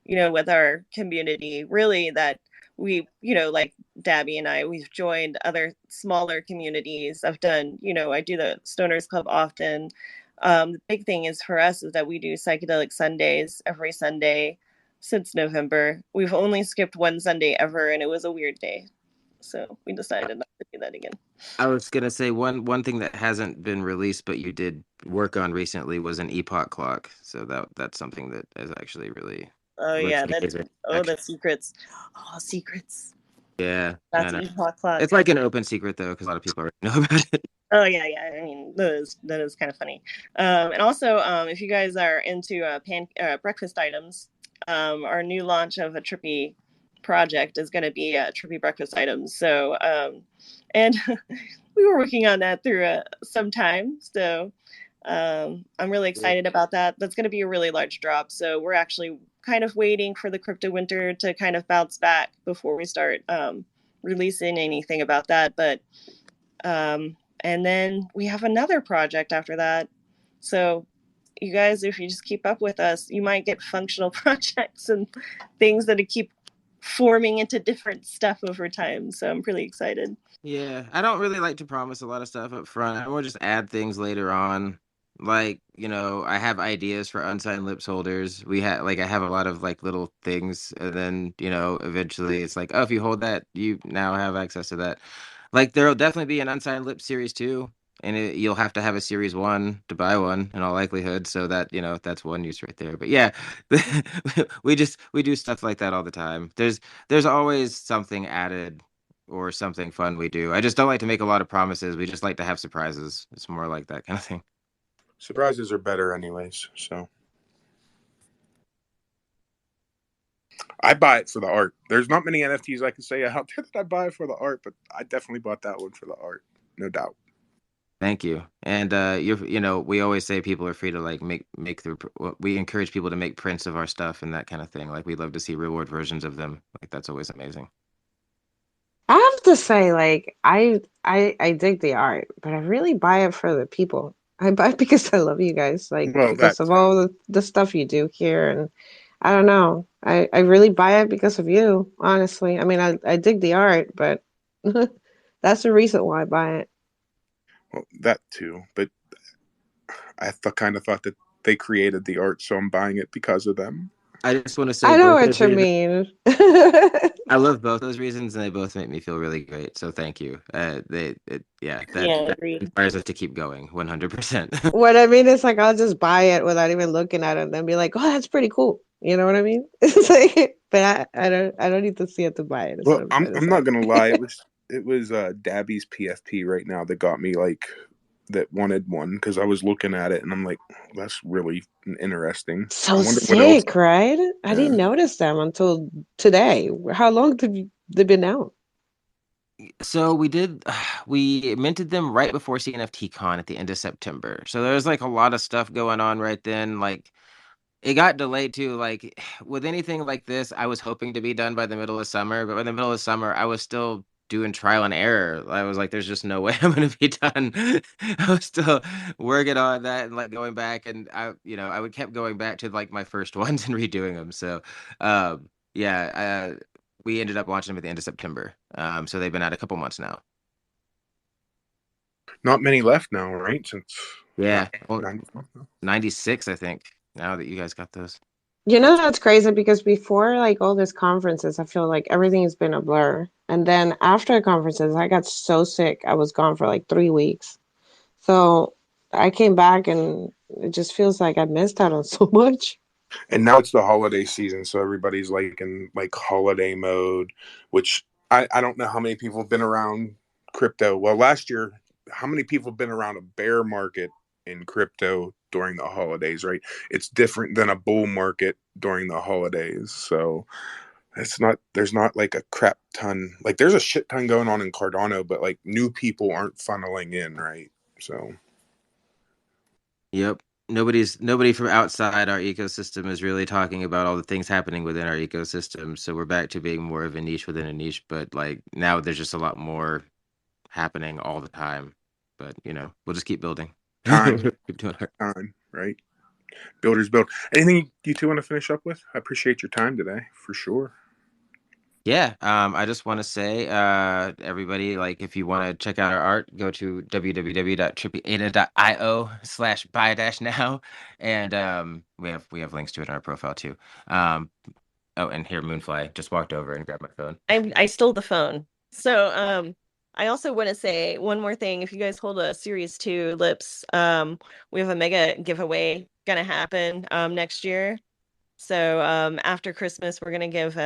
with our community, really that we, like Dabby and we've joined other smaller communities. I've done, I do the Stoners Club often. The big thing is for us is that we do psychedelic Sundays every Sunday since November. We've only skipped one Sunday ever, and it was a weird day. So we decided not to do that again. I was gonna say one thing that hasn't been released, but you did work on recently was an epoch clock. So that's something that is actually really Oh looks yeah, amazing. the secrets. Oh, secrets. Yeah, That's no. epoch clock. It's like an open secret though, because a lot of people already know about it. Oh yeah. I mean, that is kind of funny. And also, if you guys are into breakfast items, our new launch of a Trippy project is going to be Trippy breakfast items. So, and we were working on that through some time. So, I'm really excited about that. That's going to be a really large drop. So we're actually kind of waiting for the crypto winter to kind of bounce back before we start releasing anything about that. But and then we have another project after that. So you guys, if you just keep up with us, you might get functional projects and things that keep forming into different stuff over time. So I'm pretty excited. Yeah, I don't really like to promise a lot of stuff up front. I will just add things later on. Like, I have ideas for unsigned lips holders. I have a lot of like little things, and then, eventually it's like, oh, if you hold that, you now have access to that. Like there'll definitely be an unsigned lip series 2, and you'll have to have a series 1 to buy one in all likelihood, so that, that's one use right there. But yeah, we do stuff like that all the time. There's always something added or something fun we do. I just don't like to make a lot of promises. We just like to have surprises. It's more like that kind of thing. Surprises are better anyways, so I buy it for the art. There's not many NFTs I can say out there that I buy for the art, but I definitely bought that one for the art, no doubt. Thank you. And we always say people are free to like make we encourage people to make prints of our stuff and that kind of thing. Like we love to see reward versions of them. Like that's always amazing. I have to say, like, I dig the art, but I really buy it for the people. I buy it because I love you guys, like Well, because that of too. all the stuff you do here, and I don't know. I really buy it because of you, honestly. I mean, I dig the art, but that's the reason why I buy it. Well, that too. But kind of thought that they created the art, so I'm buying it because of them. I just want to say I know both what those you reasons. mean. I love both those reasons, and they both make me feel really great. So thank you. Yeah, That agreed. inspires us to keep going 100%. What I mean is like I'll just buy it without even looking at it and then be like, oh, that's pretty cool. You know what I mean? It's like, but I don't need to see it to buy it. Is what Well, I'm I'm trying to I'm say. not gonna lie. It was Dabby's PFP right now that got me like that wanted one because I was looking at it and I'm like, that's really interesting. I So wonder what else. sick, right? I Yeah. didn't notice them until today. How long have they been out? So we minted them right before CNFT Con at the end of September. So there's like a lot of stuff going on right then. Like it got delayed too. Like with anything like this, I was hoping to be done by the middle of summer, but in the middle of summer, I was still doing trial and error. I was like, there's just no way I'm gonna be done. I was still working on that and like going back, and I would kept going back to like my first ones and redoing them. So yeah, we ended up launching them at the end of September. So they've been out a couple months now. Not many left now, right? Since Yeah, well, 94. 96, I think. Now that you guys got those. You know that's crazy because before like all these conferences, I feel like everything has been a blur. And then after conferences, I got so sick. I was gone for like 3 weeks. So I came back and it just feels like I missed out on so much. And now it's the holiday season, so everybody's like in like holiday mode, which I don't know how many people have been around crypto. Well, last year, how many people have been around a bear market in crypto during the holidays, right? It's different than a bull market during the holidays. So there's not like a crap ton, like there's a shit ton going on in Cardano, but like new people aren't funneling in, right? So Yep. Nobody from outside our ecosystem is really talking about all the things happening within our ecosystem. So we're back to being more of a niche within a niche, but like now there's just a lot more happening all the time. But we'll just keep building. time, Keep doing our right? Builders build. Anything you two want to finish up with? I appreciate your time today for sure. Yeah, I just want to say, everybody, like, if you want to check out our art, go to www.trippyada.io/buy dash now, and we have links to it on our profile too. Um, oh, and here, Moonfly just walked over and grabbed my phone. I stole the phone. So I also want to say one more thing. If you guys hold a series 2 lips, we have a mega giveaway gonna happen next year. So after Christmas, we're gonna give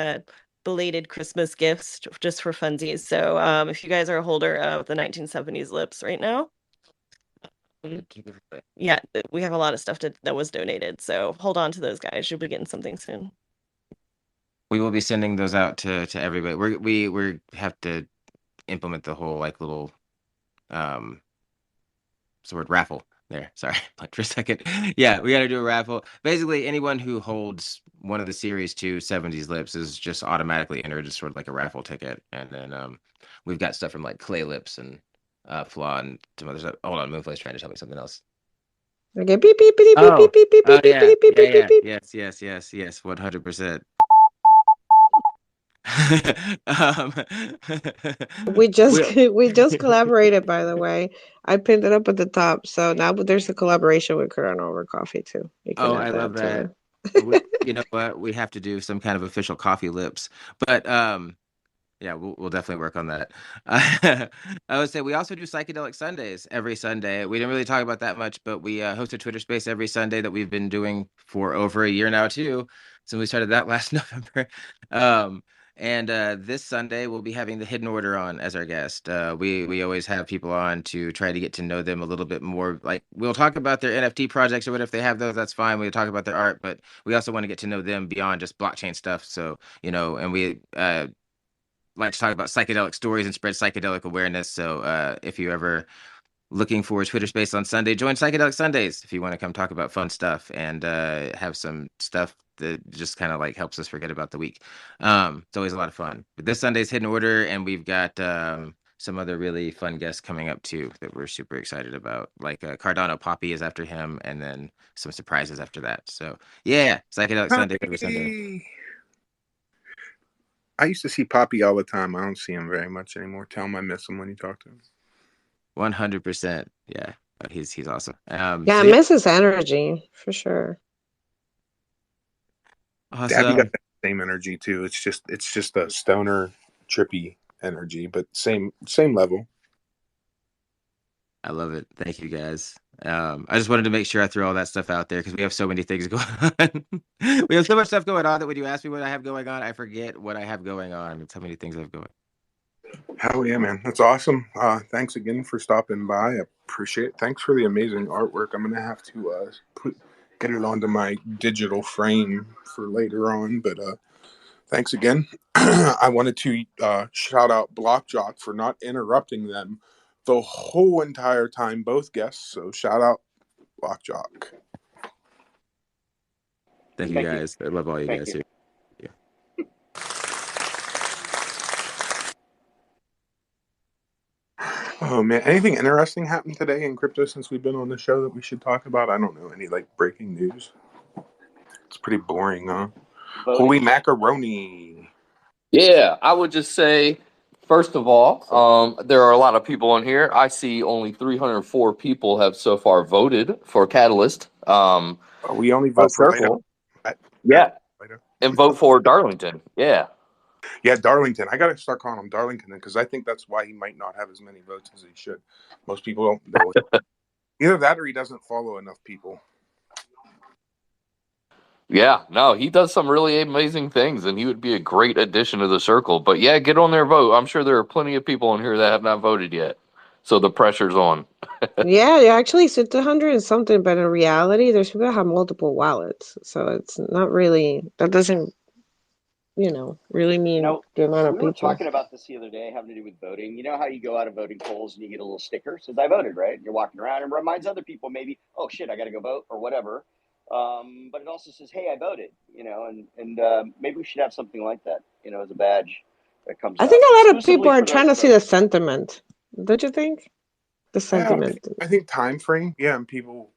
belated Christmas gifts just for funsies. So if you guys are a holder of the 1970s lips right now, yeah, we have a lot of stuff that was donated. So hold on to those guys. You'll be getting something soon. We will be sending those out to everybody. We have to implement the whole like little um what's the word, raffle there. Sorry, like for a second. Yeah, we got to do a raffle. Basically, anyone who holds one of the series 2 70s lips is just automatically entered as sort of like a raffle ticket. And then we've got stuff from like Clay Lips and Flaw and some other stuff. Hold on, Moonfly's trying to tell me something else. Okay, beep beep beep beep beep Oh, beep beep oh beep beep yeah, beep beep yeah, beep beep yeah, beep. yes, 100%. um, We just we'll, we just collaborated, by the way. I pinned it up at the top. So now there's a collaboration with Cardano over coffee too. You can oh, add I love that to that. the You know what? We have to do some kind of official coffee lips, but yeah, we'll definitely work on that. I would say we also do psychedelic Sundays every Sunday. We didn't really talk about that much, but we host a Twitter space every Sunday that we've been doing for over a year now too, since we started that last November. Um, and this Sunday we'll be having the Hidden Order on as our guest. We always have people on to try to get to know them a little bit more. Like we'll talk about their NFT projects or what if they have those, that's fine. We'll talk about their art, but we also want to get to know them beyond just blockchain stuff. So and we like to talk about psychedelic stories and spread psychedelic awareness. So if you ever looking for a Twitter space on Sunday, join Psychedelic Sundays if you want to come talk about fun stuff and have some stuff that just kind of like helps us forget about the week. It's always a lot of fun. But this Sunday's Hidden Order, and we've got some other really fun guests coming up too that we're super excited about. Like Cardano Poppy is after him, and then some surprises after that. So yeah, Psychedelic Sunday every Sunday. Poppy. I used to see Poppy all the time. I don't see him very much anymore. Tell him I miss him when you talk to him. 100%. Yeah, he's awesome. Yeah, I So yeah, miss his energy for sure. Dabby got awesome. that same energy too. It's just a stoner, trippy energy, but same level. I love it. Thank you guys. I just wanted to make sure I threw all that stuff out there because we have so many things going on. We have so much stuff going on that when you ask me what I have going on, I forget what I have going on. It's how many things I have going. Hell yeah, man. That's awesome. Thanks again for stopping by. I appreciate it. Thanks for the amazing artwork. I'm gonna have to get it onto my digital frame for later on, but thanks again. I wanted to shout out BlockJock for not interrupting them the whole entire time, both guests. So shout out BlockJock. Thank you Thank you. guys. I love all you Thank guys you. here. Yeah. Oh man, anything interesting happened today in crypto since we've been on the show that we should talk about? I don't know. Any like breaking news? It's pretty boring, huh? Voting. Holy macaroni. Yeah, I would just say, first of all, there are a lot of people in here. I see only 304 people have so far voted for Catalyst. We only vote for Lido. Circle. At Yeah, Lido. and vote for Darlington. Yeah. Yeah, Darlington. I gotta start calling him Darlington because I think that's why he might not have as many votes as he should. Most people don't know. Either that or he doesn't follow enough people. Yeah, no, he does some really amazing things, and he would be a great addition to the circle. But yeah, get on there, vote. I'm sure there are plenty of people in here that have not voted yet, so the pressure's on. Yeah, yeah, actually it's 100 and something, but in reality, there's people that have multiple wallets. So it's not really, that doesn't, really You mean know, the amount of we were people. talking about this the other day, having to do with voting. You know how you go out of voting polls and you get a little sticker says I voted, right? You're walking around and reminds other people maybe, oh shit, I got to go vote or whatever. But it also says, hey, I voted. And maybe we should have something like that. As a badge that comes I out think a lot of people exclusively are for trying those to that see vote. the sentiment. Don't you think? The Yeah, sentiment. I think time frame. Yeah, and people,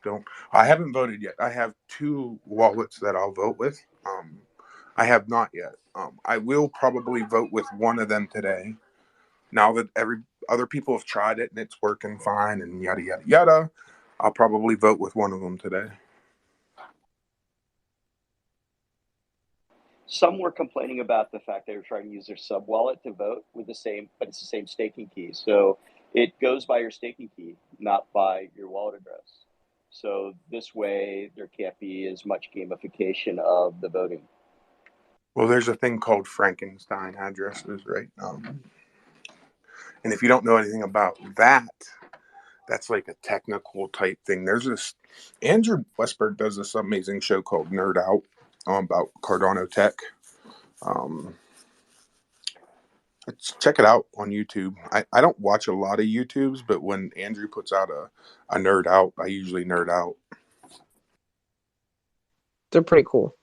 don't. I haven't voted yet. I have 2 wallets that I'll vote with. I have not yet. I will probably vote with one of them today. Now that other people have tried it and it's working fine and yada yada yada, I'll probably vote with one of them today. Some were complaining about the fact they were trying to use their sub wallet to vote with but it's the same staking key. So it goes by your staking key, not by your wallet address. So this way, there can't be as much gamification of the voting. Well, there's a thing called Frankenstein addresses, right? And if you don't know anything about that, that's like a technical type thing. There's this Andrew Westberg does this amazing show called Nerd Out about Cardano tech. Check it out on YouTube. I don't watch a lot of YouTubes, but when Andrew puts out a Nerd Out, I usually nerd out. They're pretty cool.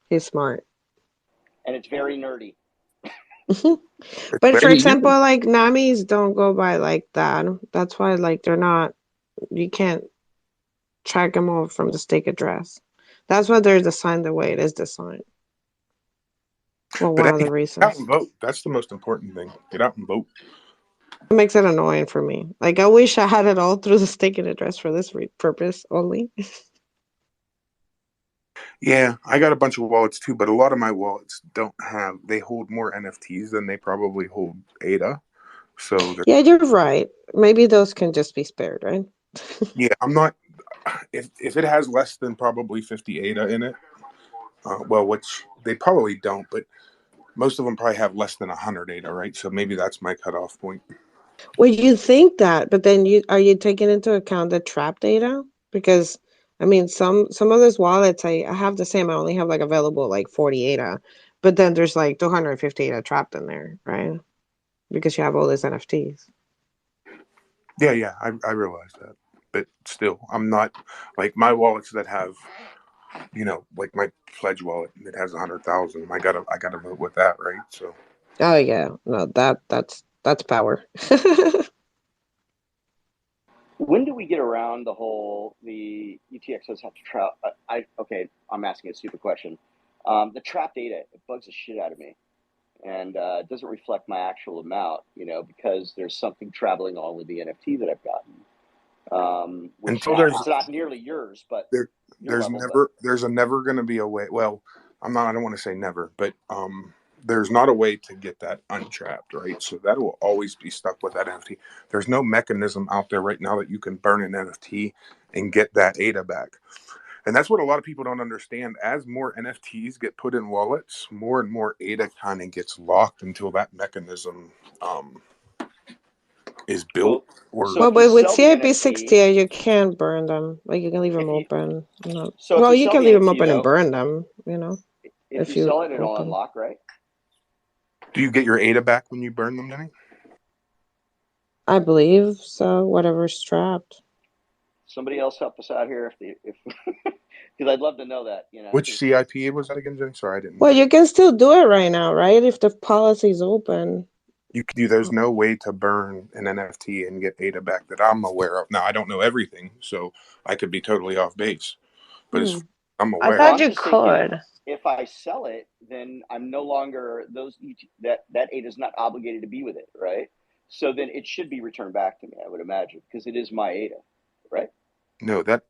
He's smart. And it's very nerdy. But for You example, can, like Namis don't go by like that. That's why like they're not, you can't track them all from the stake address. That's why they're designed the way it is designed. Well, But one of the anyhow, get out reasons. and vote. That's the most important thing. Get out and vote. It makes it annoying for me. Like, I wish I had it all through the stake address for this purpose only. Yeah, I got a bunch of wallets too, but a lot of my wallets they hold more NFTs than they probably hold ADA. So Yeah, you're right. Maybe those can just be spared, right? yeah, I'm not. If it has less than probably 50 ADA in it, well, which they probably don't, but most of them probably have less than 100 ADA, right? So maybe that's my cutoff point. Well, you think that, but then are you taking into account the trap data? Because I mean, some of those wallets, I have the same. I only have like available like 40 ADA, but then there's like 250 ADA trapped in there, right? Because you have all these NFTs. Yeah, I realize that, but still, I'm not like my wallets that have, like my pledge wallet that has 100,000. I gotta vote with that, right? So Oh yeah, no, that's power. When do we get around the UTXOs have to travel? Okay, I'm asking a stupid question. The trap data, it bugs the shit out of me. And it doesn't reflect my actual amount, because there's something traveling on with the NFT that I've gotten. Which until there's it's not nearly yours, but there, your level. there's never going to be a way. Well, I don't want to say never, but there's not a way to get that untrapped, right? So that will always be stuck with that NFT. There's no mechanism out there right now that you can burn an NFT and get that ADA back. And that's what a lot of people don't understand. As more NFTs get put in wallets, more and more ADA kind of gets locked until that mechanism is built. So Well, if you but with sell the CIP NFT, 60, you can't burn them. Like, you can leave them open. No. so if Well, you you sell can the leave them NFT open and though, burn them, if you if you sell it, it'll open. unlock, right? Do you get your ADA back when you burn them, Denny? I believe so, whatever's trapped. Somebody else help us out here if because I'd love to know that, Which CIP was that again, Jenny? Sorry, I didn't. Well, you can still do it right now, right? If the policy's open. There's no way to burn an NFT and get ADA back that I'm aware of. Now, I don't know everything, so I could be totally off base. But as far as I'm I aware, Well, thought I'm you just thinking could. if I sell it, then I'm no longer that ADA is not obligated to be with it, right? So then it should be returned back to me, I would imagine, because it is my ADA, right? no, that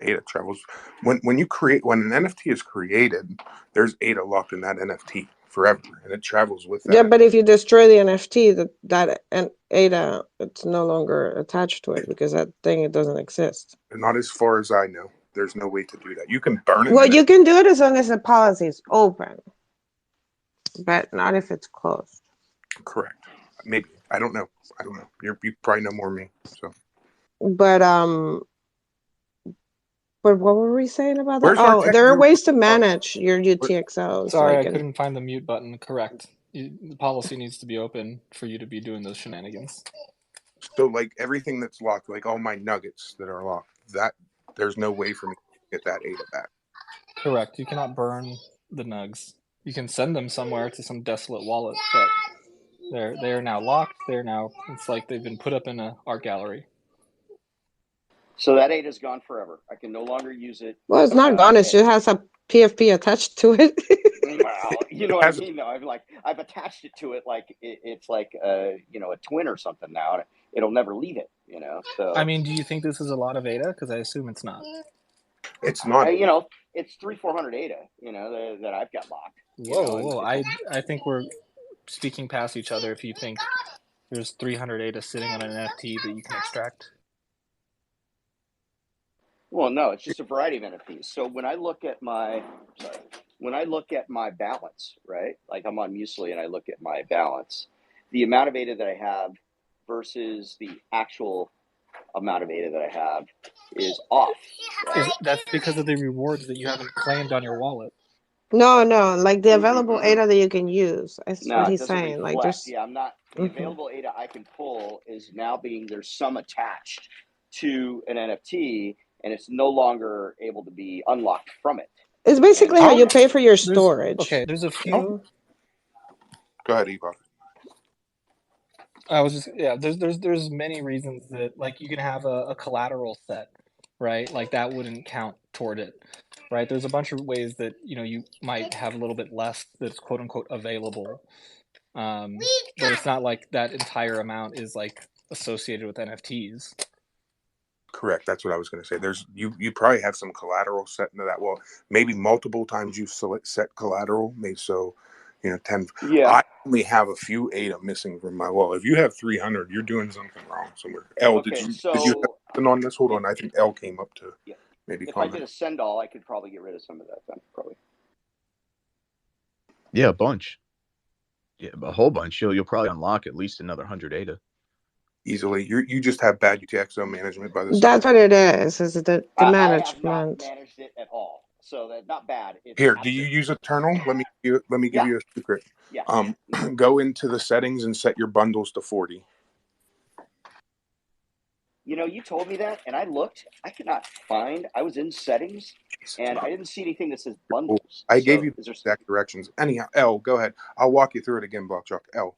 ADA travels when an NFT is created, there's ADA locked in that NFT forever, and it travels with Yeah, that. but if you destroy the NFT, that and ADA, it's no longer attached to it because that thing, it doesn't exist. Not as far as I know. There's no way to do that. You can burn it. Well, you can do it as long as the policy is open, but not if it's closed. Correct. Maybe. I don't know. You probably know more than me. So. But what were we saying about that? Where's our Oh, tech there are guru? ways to manage your UTXOs. Sorry, like I couldn't find the mute button. Correct. The policy needs to be open for you to be doing those shenanigans. So, like, everything that's locked, like all my nuggets that are locked, there's no way for me to get that ADA back. Correct. You cannot burn the nugs. You can send them somewhere to some desolate wallet, but they are now locked. It's like they've been put up in an art gallery. So that ADA is gone forever. I can no longer use it. Well, it's not gone. It just has a PFP attached to it. Well, you know what I mean? No, I've attached it to it like it's like a twin or something now. It'll never leave it. So I mean, do you think this is a lot of ADA? Because I assume it's not. It's not. It's 300-400 ADA. That I've got locked. Whoa! I think we're speaking past each other. If you think there's 300 ADA sitting on an NFT that you can extract. Well, no, it's just a variety of NFTs. So when I look at my balance, right? Like I'm on Muesli and I look at my balance, the amount of ADA that I have versus the actual amount of ADA that I have is off. Right? That's because of the rewards that you haven't claimed on your wallet. No, like the available ADA that you can use. That's what he's saying. Reflect. Like there's I'm not the available ADA I can pull is now there's some attached to an NFT and it's no longer able to be unlocked from it. It's basically how you pay for your storage. There's a few. Go ahead, Eva. I was just there's many reasons that like you can have a collateral set right? Like that wouldn't count toward it, right? There's a bunch of ways that, you might have a little bit less that's quote unquote available. But it's not like that entire amount is like associated with NFTs. Correct. That's what I was going to say. There's you probably have some collateral set into that. Well, maybe multiple times you set collateral. Maybe so, 10. Yeah. I only have a few ADA missing from my wall. If you have 300, you're doing something wrong somewhere. L, Okay, did you so have something on this? Hold if, on. I think L came up to yeah, maybe if I comment. did a send all, I could probably get rid of some of that then, probably. Yeah, a bunch. Yeah, a whole bunch. You'll probably unlock at least another 100 ADA. Easily. You just have bad UTXO management by the side. That's what it is the I have not management. managed it at all, so that's not bad. It's Here, do you use Eternal? Let me give Yeah. you a secret. Yeah. Go into the settings and set your bundles to 40. You told me that, and I looked. I could not find. I was in settings, and I didn't see anything that says bundles. I So gave you is there? exact directions. Anyhow, L, go ahead. I'll walk you through it again, BlockJock. L.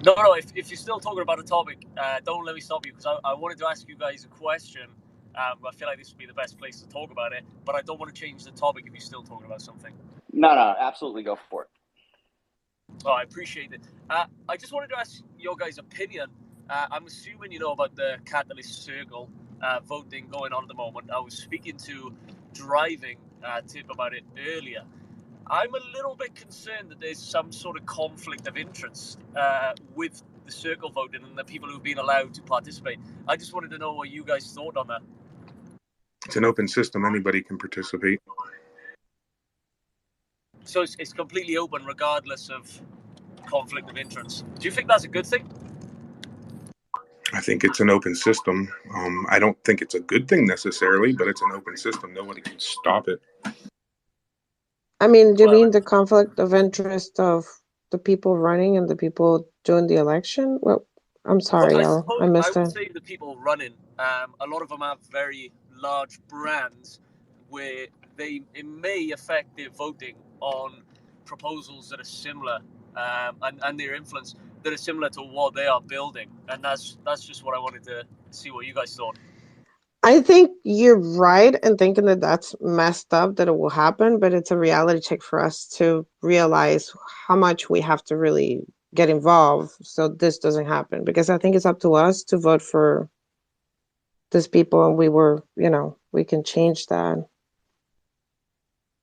No. If you're still talking about a topic, don't let me stop you, because I wanted to ask you guys a question. I feel like this would be the best place to talk about it, but I don't want to change the topic if you're still talking about something. No, absolutely go for it. Oh, I appreciate it. I just wanted to ask your guys' opinion. I'm assuming you know about the Catalyst Circle voting going on at the moment. I was speaking to Driving Tip about it earlier. I'm a little bit concerned that there's some sort of conflict of interest with the circle voting and the people who've been allowed to participate. I just wanted to know what you guys thought on that. It's an open system. Anybody can participate. So it's completely open regardless of conflict of interest. Do you think that's a good thing? I think it's an open system. I don't think it's a good thing necessarily, but it's an open system. Nobody can stop it. I mean, do you mean the conflict of interest of the people running and the people doing the election? Well, I'm sorry, Well, I missed I would it. say the people running, a lot of them have very large brands where it may affect their voting on proposals that are similar and their influence that are similar to what they are building. And that's just what I wanted to see what you guys thought. I think you're right in thinking that that's messed up that it will happen, but it's a reality check for us to realize how much we have to really get involved so this doesn't happen. Because I think it's up to us to vote for these people, and we can change that.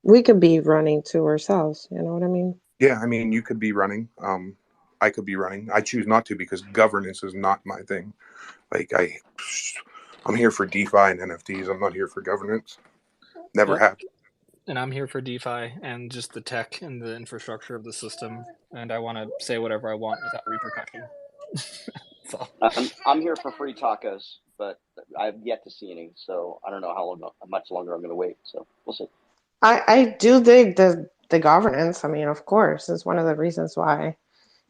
We could be running to ourselves, you know what I mean? Yeah, I mean, you could be running. I could be running. I choose not to because governance is not my thing. Like I'm here for DeFi and NFTs. I'm not here for governance. Never have. And I'm here for DeFi and just the tech and the infrastructure of the system. And I want to say whatever I want without repercussion. So. I'm here for free tacos, but I've yet to see any. So I don't know how much longer I'm going to wait. So we'll see. I do dig the governance. I mean, of course, it's one of the reasons why,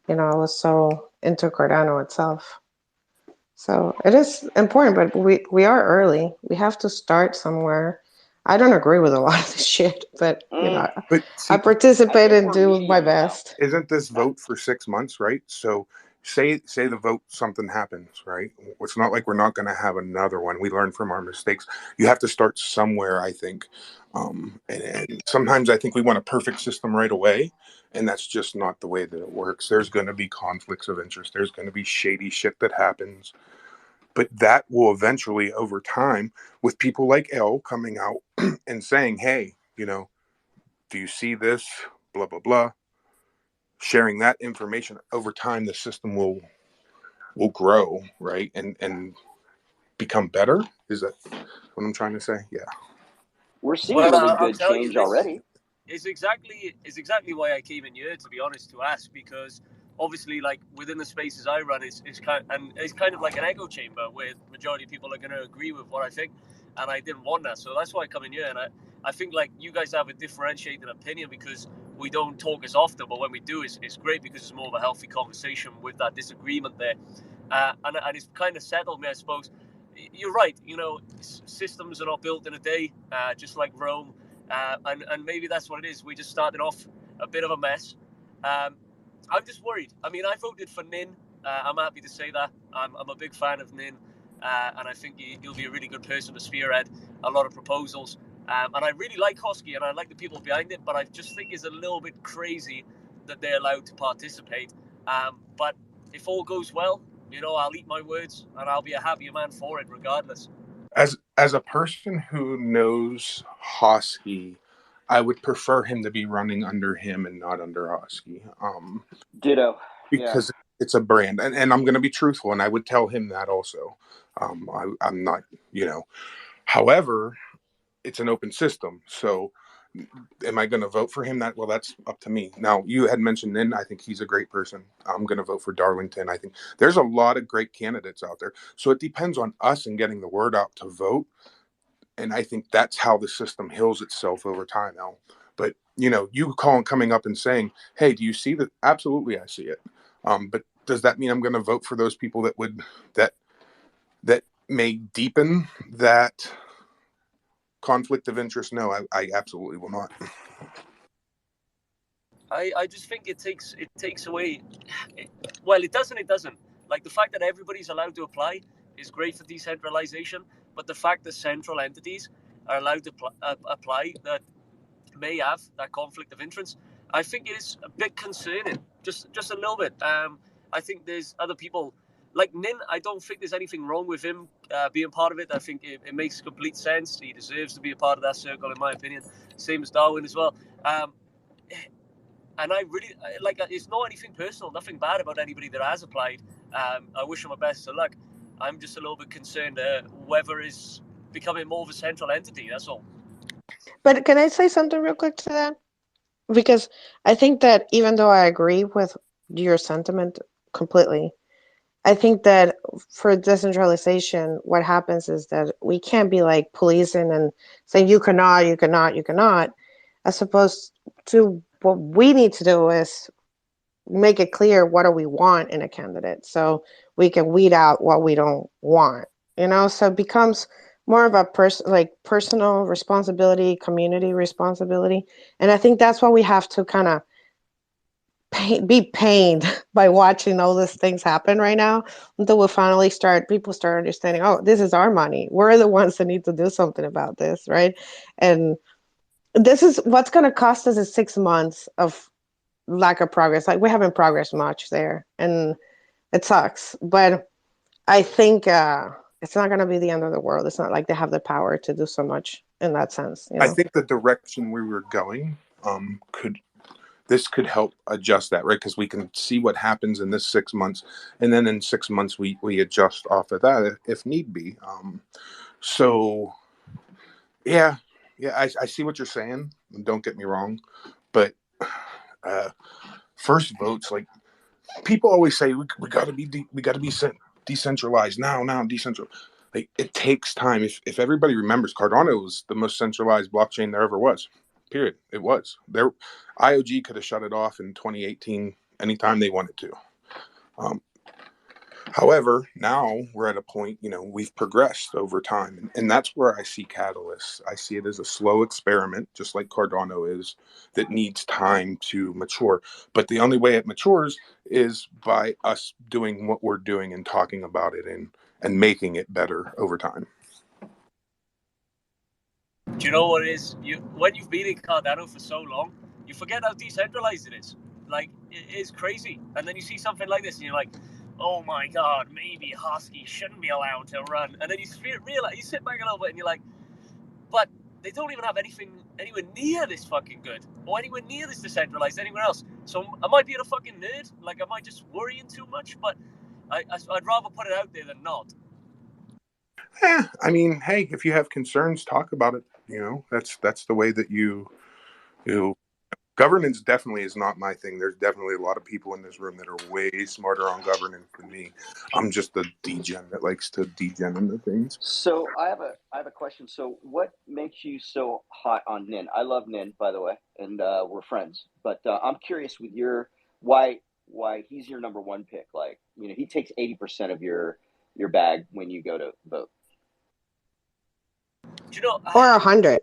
I was so into Cardano itself. So it is important, but we are early. We have to start somewhere. I don't agree with a lot of the shit, but But see, I participate and do my best. Isn't this vote for 6 months, right? So say the vote, something happens, right? It's not like we're not going to have another one. We learn from our mistakes. You have to start somewhere, I think. And sometimes I think we want a perfect system right away, and that's just not the way that it works. There's going to be conflicts of interest. There's going to be shady shit that happens. But that will eventually, over time, with people like L coming out and saying, hey, do you see this? Blah, blah, blah. Sharing that information over time, the system will grow, right? And become better. Is that what I'm trying to say? Yeah. We're seeing really good change already. It's exactly why I came in here, to be honest, to ask, because obviously, like within the spaces I run, it's kind of like an echo chamber where the majority of people are going to agree with what I think, and I didn't want that, so that's why I come in here. And I think like you guys have a differentiated opinion because we don't talk as often, but when we do, it's great because it's more of a healthy conversation with that disagreement there, and it's kind of settled me, I suppose. You're right. Systems are not built in a day, just like Rome. And maybe that's what it is. We just started off a bit of a mess. I'm just worried. I mean, I voted for Nin. I'm happy to say that. I'm a big fan of Nin. and I think he'll be a really good person to spearhead a lot of proposals. And I really like Hosky, and I like the people behind it, but I just think it's a little bit crazy that they're allowed to participate. But if all goes well, I'll eat my words, and I'll be a happier man for it, regardless. As a person who knows Hosky, I would prefer him to be running under him and not under Hosky. Ditto. Because it's a brand, and I'm going to be truthful, and I would tell him that also. I'm not, However, it's an open system, so am I going to vote for him? That's up to me. Now, you had mentioned Nin. I think he's a great person. I'm going to vote for Darlington. I think there's a lot of great candidates out there, so it depends on us and getting the word out to vote. And I think that's how the system heals itself over time, Al. But you coming up and saying, "Hey, do you see that?" Absolutely, I see it. But does that mean I'm going to vote for those people that may deepen that conflict of interest? No, I absolutely will not. I just think it takes away. Well, it doesn't. Like, the fact that everybody's allowed to apply is great for decentralization, but the fact that central entities are allowed to apply that may have that conflict of interest, I think it is a bit concerning, just a little bit. I think there's other people like Nin. I don't think there's anything wrong with him being part of it. I think it makes complete sense. He deserves to be a part of that circle, in my opinion. Same as Darwin as well. And I really it's not anything personal, nothing bad about anybody that has applied. I wish them the best of luck. I'm just a little bit concerned whether it's becoming more of a central entity, that's all. But can I say something real quick to that? Because I think that even though I agree with your sentiment completely, I think that for decentralization, what happens is that we can't be like policing and saying you cannot, you cannot, you cannot, as opposed to what we need to do is make it clear what do we want in a candidate so we can weed out what we don't want, so it becomes more of a personal responsibility, community responsibility. And I think that's why we have to kind of be pained by watching all these things happen right now until we finally people start understanding, oh, this is our money. We're the ones that need to do something about this, right? And this is what's going to cost us is 6 months of lack of progress. Like, we haven't progressed much there, and it sucks. But I think it's not going to be the end of the world. It's not like they have the power to do so much in that sense. I think the direction we were going could help adjust that, right? Because we can see what happens in this 6 months, and then in 6 months we adjust off of that if need be. So yeah, I see what you're saying. Don't get me wrong, but first votes, like, people always say we got to be decentralized now decentralized. Like, it takes time. If everybody remembers, Cardano was the most centralized blockchain there ever was. Period. It was. There, IOG could have shut it off in 2018 anytime they wanted to. However, now we're at a point, we've progressed over time. And that's where I see catalysts. I see it as a slow experiment, just like Cardano is, that needs time to mature. But the only way it matures is by us doing what we're doing and talking about it and making it better over time. Do you know what it is? When you've been in Cardano for so long, you forget how decentralized it is. Like, it is crazy. And then you see something like this and you're like, oh my God, maybe Husky shouldn't be allowed to run. And then you realize, you sit back a little bit and you're like, but they don't even have anything anywhere near this fucking good or anywhere near this decentralized anywhere else. So am I being a fucking nerd? Like, am I just worrying too much? But I'd rather put it out there than not. I mean, hey, if you have concerns, talk about it. That's the way that you governance definitely is not my thing. There's definitely a lot of people in this room that are way smarter on governance than me. I'm just a degen that likes to degen into things. So I have a question. So what makes you so hot on Nin? I love Nin, by the way, and we're friends. But I'm curious with why he's your number one pick. Like, he takes 80% of your bag when you go to vote. Do you know? Or 100.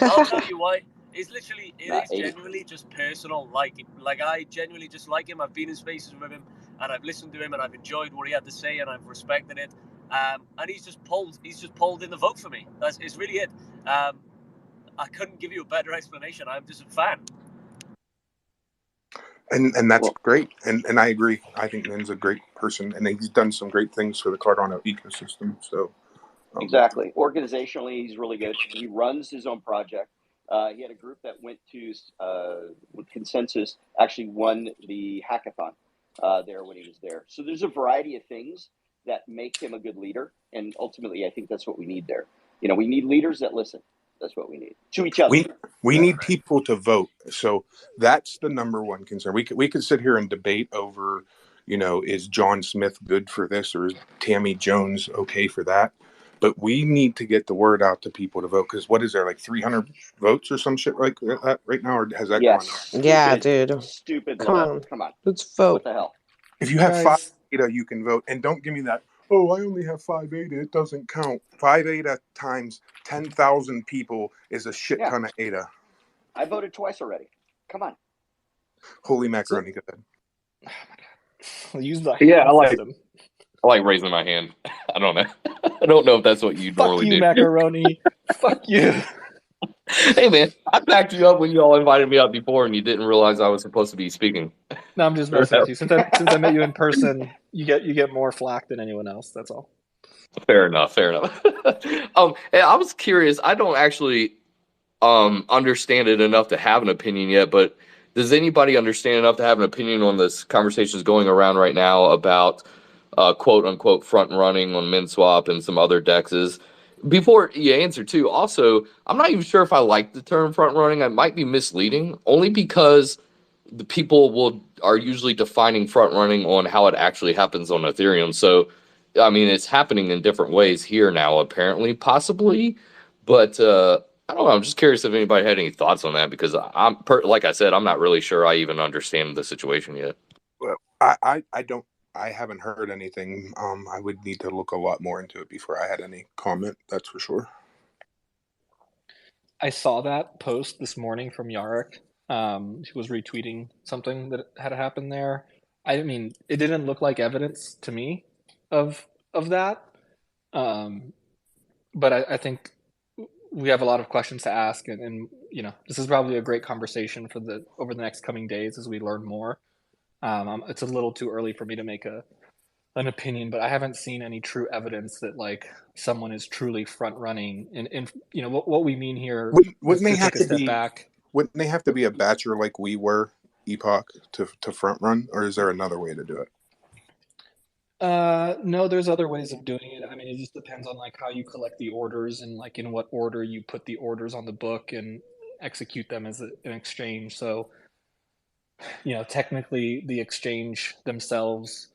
I'll tell you why. It's literally, it Not is 80. genuinely just personal. Like I genuinely just like him. I've been in spaces with him, and I've listened to him, and I've enjoyed what he had to say, and I've respected it. and he's just pulled in the vote for me. It's really it. I couldn't give you a better explanation. I'm just a fan. And that's great. And I agree. I think Nin's a great person, and he's done some great things for the Cardano ecosystem. So exactly. Organizationally, he's really good. He runs his own project. He had a group that went to with consensus, actually won the hackathon there when he was there. So there's a variety of things that make him a good leader, and ultimately, I think that's what we need there. You know, we need leaders that listen. That's what we need to each other. We need people to vote. So that's the number one concern. We could sit here and debate over, you know, is John Smith good for this or is Tammy Jones okay for that? But we need to get the word out to people to vote, because what is there, like 300 votes or some shit like that right now, or has that gone up? Yeah, dude. Stupid Come low. on. Come on. Let's vote. What the hell? If you have 5 ADA, you can vote. And don't give me that, oh, I only have 5 ADA, it doesn't count. 5 ADA times 10,000 people is a shit ton of ADA. I voted twice already. Come on. Holy macaroni, go ahead. Oh my God. Use the I like raising my hand. I don't know. I don't know if that's what you normally do. Macaroni. Fuck you. Hey man, I backed you up when you all invited me up before, and you didn't realize I was supposed to be speaking. No, I'm just messing with you. Since I met you in person, you get more flack than anyone else. That's all. Fair enough. Hey, I was curious. I don't actually understand it enough to have an opinion yet, but does anybody understand enough to have an opinion on this conversations going around right now about quote unquote front running on MinSwap and some other dexes? Before you answer too, also, I'm not even sure if I like the term front running. I might be misleading, only because the people are usually defining front running on how it actually happens on Ethereum. So, I mean, it's happening in different ways here now, apparently, possibly, but I don't know. I'm just curious if anybody had any thoughts on that, because like I said, I'm not really sure I even understand the situation yet. Well, I don't. I haven't heard anything. I would need to look a lot more into it before I had any comment. That's for sure. I saw that post this morning from Yarrick. He was retweeting something that had happened there. I mean, it didn't look like evidence to me of that. But I think we have a lot of questions to ask, and you know, this is probably a great conversation for over the next coming days as we learn more. It's a little too early for me to make an opinion, but I haven't seen any true evidence that like someone is truly front running. And you know what we mean here. Wouldn't they have to be back? Wouldn't they have to be a batcher like we were, Epoch, to front run, or is there another way to do it? No, there's other ways of doing it. I mean, it just depends on like how you collect the orders and like in what order you put the orders on the book and execute them as an exchange. So, you know, technically the exchange themselves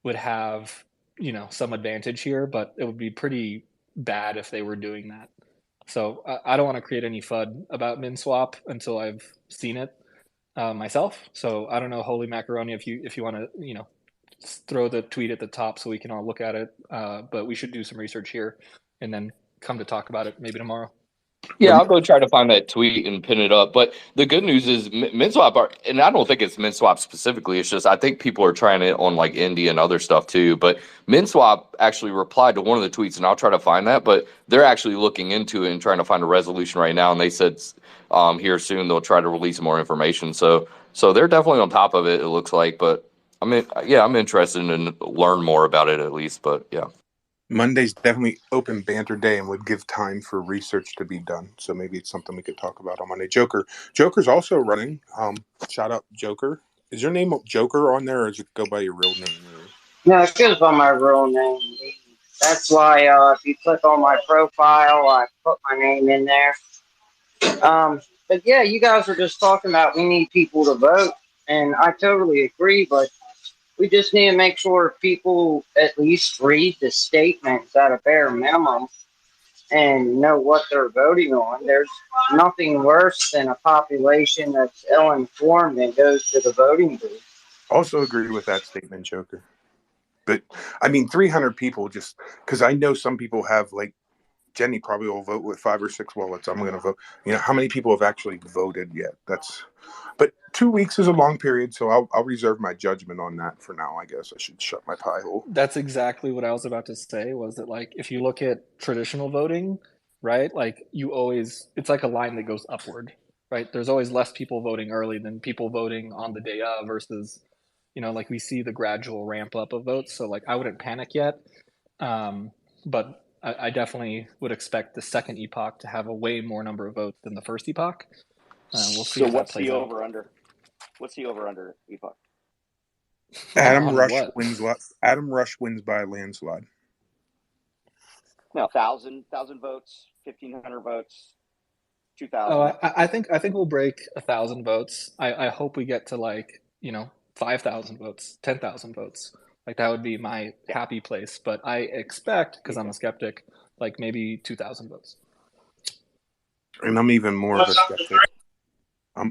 would have, you know, some advantage here, but it would be pretty bad if they were doing that. So I don't want to create any FUD about MinSwap until I've seen it myself. So I don't know, Holy Macaroni, if you want to, you know, throw the tweet at the top so we can all look at it. But we should do some research here and then come to talk about it maybe tomorrow. Yeah, I'll go try to find that tweet and pin it up. But the good news is MinSwap and I don't think it's MinSwap specifically. It's just I think people are trying it on like Indie and other stuff too. But MinSwap actually replied to one of the tweets, and I'll try to find that. But they're actually looking into it and trying to find a resolution right now. And they said here soon they'll try to release more information. So they're definitely on top of it. It looks like. But I mean, yeah, I'm interested in learn more about it at least. But yeah. Monday's definitely open banter day and would give time for research to be done. So maybe it's something we could talk about on Monday. Joker's also running. Shout out Joker. Is your name Joker on there, or does it go by your real name? No, it goes by my real name. That's why if you click on my profile, I put my name in there. But yeah, you guys were just talking about we need people to vote, and I totally agree, but we just need to make sure people at least read the statements at a bare minimum and know what they're voting on. There's nothing worse than a population that's ill-informed and goes to the voting booth. Also agree with that statement, Joker. But, I mean, 300 people just... Because I know some people have, like, Jenny probably will vote with 5 or 6 wallets. I'm going to vote. How many people have actually voted yet? But 2 weeks is a long period, so I'll reserve my judgment on that for now. I guess I should shut my pie hole. That's exactly what I was about to say, was that, like, if you look at traditional voting, right, like, it's like a line that goes upward, right? There's always less people voting early than people voting on the day of versus, like, we see the gradual ramp up of votes. So, like, I wouldn't panic yet. But I definitely would expect the second epoch to have a way more number of votes than the first epoch. We'll see So if that what's plays the out. over under? What's the over under, Epoch? Adam Rush what? wins. Adam Rush wins by a landslide. No, 1,000 votes, 1,500 votes, 2,000. Oh, I think we'll break 1,000 votes. I hope we get to, like, 5,000 votes, 10,000 votes. Like, that would be my happy place. But I expect, because I'm a skeptic, like, maybe 2,000 votes. And I'm even more of a skeptic.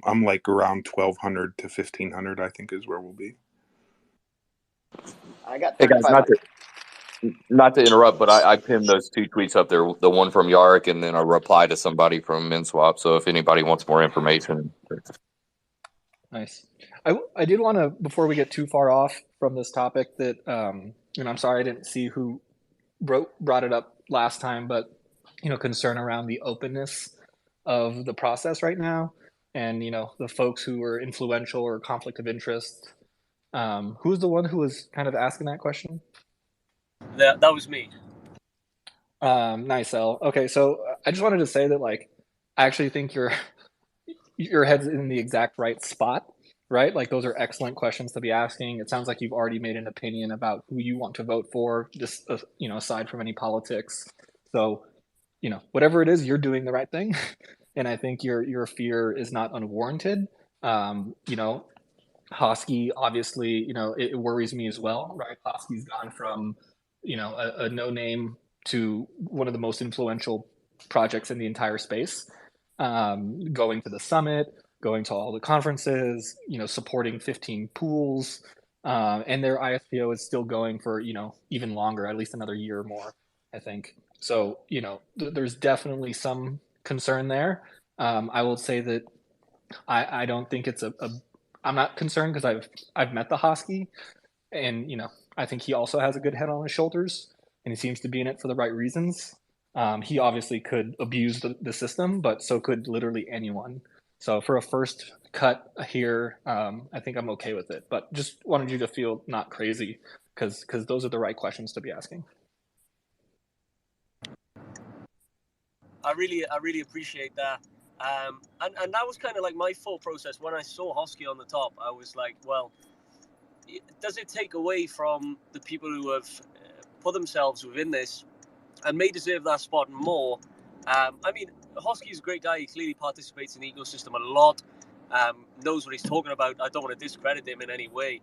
I'm like around 1,200 to 1,500. I think is where we'll be. I got Hey guys, 3,500. not to interrupt, but I pinned those 2 tweets up there, the one from Yarrick and then a reply to somebody from MinSwap. So if anybody wants more information. Nice. I did want to, before we get too far off from this topic, that, I'm sorry I didn't see who brought it up last time, but, concern around the openness of the process right now. And, the folks who were influential or conflict of interest. Who was the one who was kind of asking that question? That was me. Nice, El. Okay, so I just wanted to say that, like, I actually think your head's in the exact right spot, right? Like, those are excellent questions to be asking. It sounds like you've already made an opinion about who you want to vote for, just, aside from any politics. So, whatever it is, you're doing the right thing. And I think your fear is not unwarranted. Hosky, obviously, it worries me as well, right? Hosky's gone from, a no name to one of the most influential projects in the entire space, going to the summit, going to all the conferences, supporting 15 pools, and their ISPO is still going for, even longer, at least another year or more, I think. So, there's definitely some concern there. I will say that I don't think it's I'm not concerned because I've met the Hosky, and I think he also has a good head on his shoulders, and he seems to be in it for the right reasons. He obviously could abuse the system, but so could literally anyone. So for a first cut here, I think I'm okay with it. But just wanted you to feel not crazy, because those are the right questions to be asking. I really appreciate that. And that was kind of like my thought process when I saw Hosky on the top. I was like, well, does it take away from the people who have put themselves within this and may deserve that spot more? I mean, Hosky's a great guy. He clearly participates in the ecosystem a lot, knows what he's talking about. I don't want to discredit him in any way.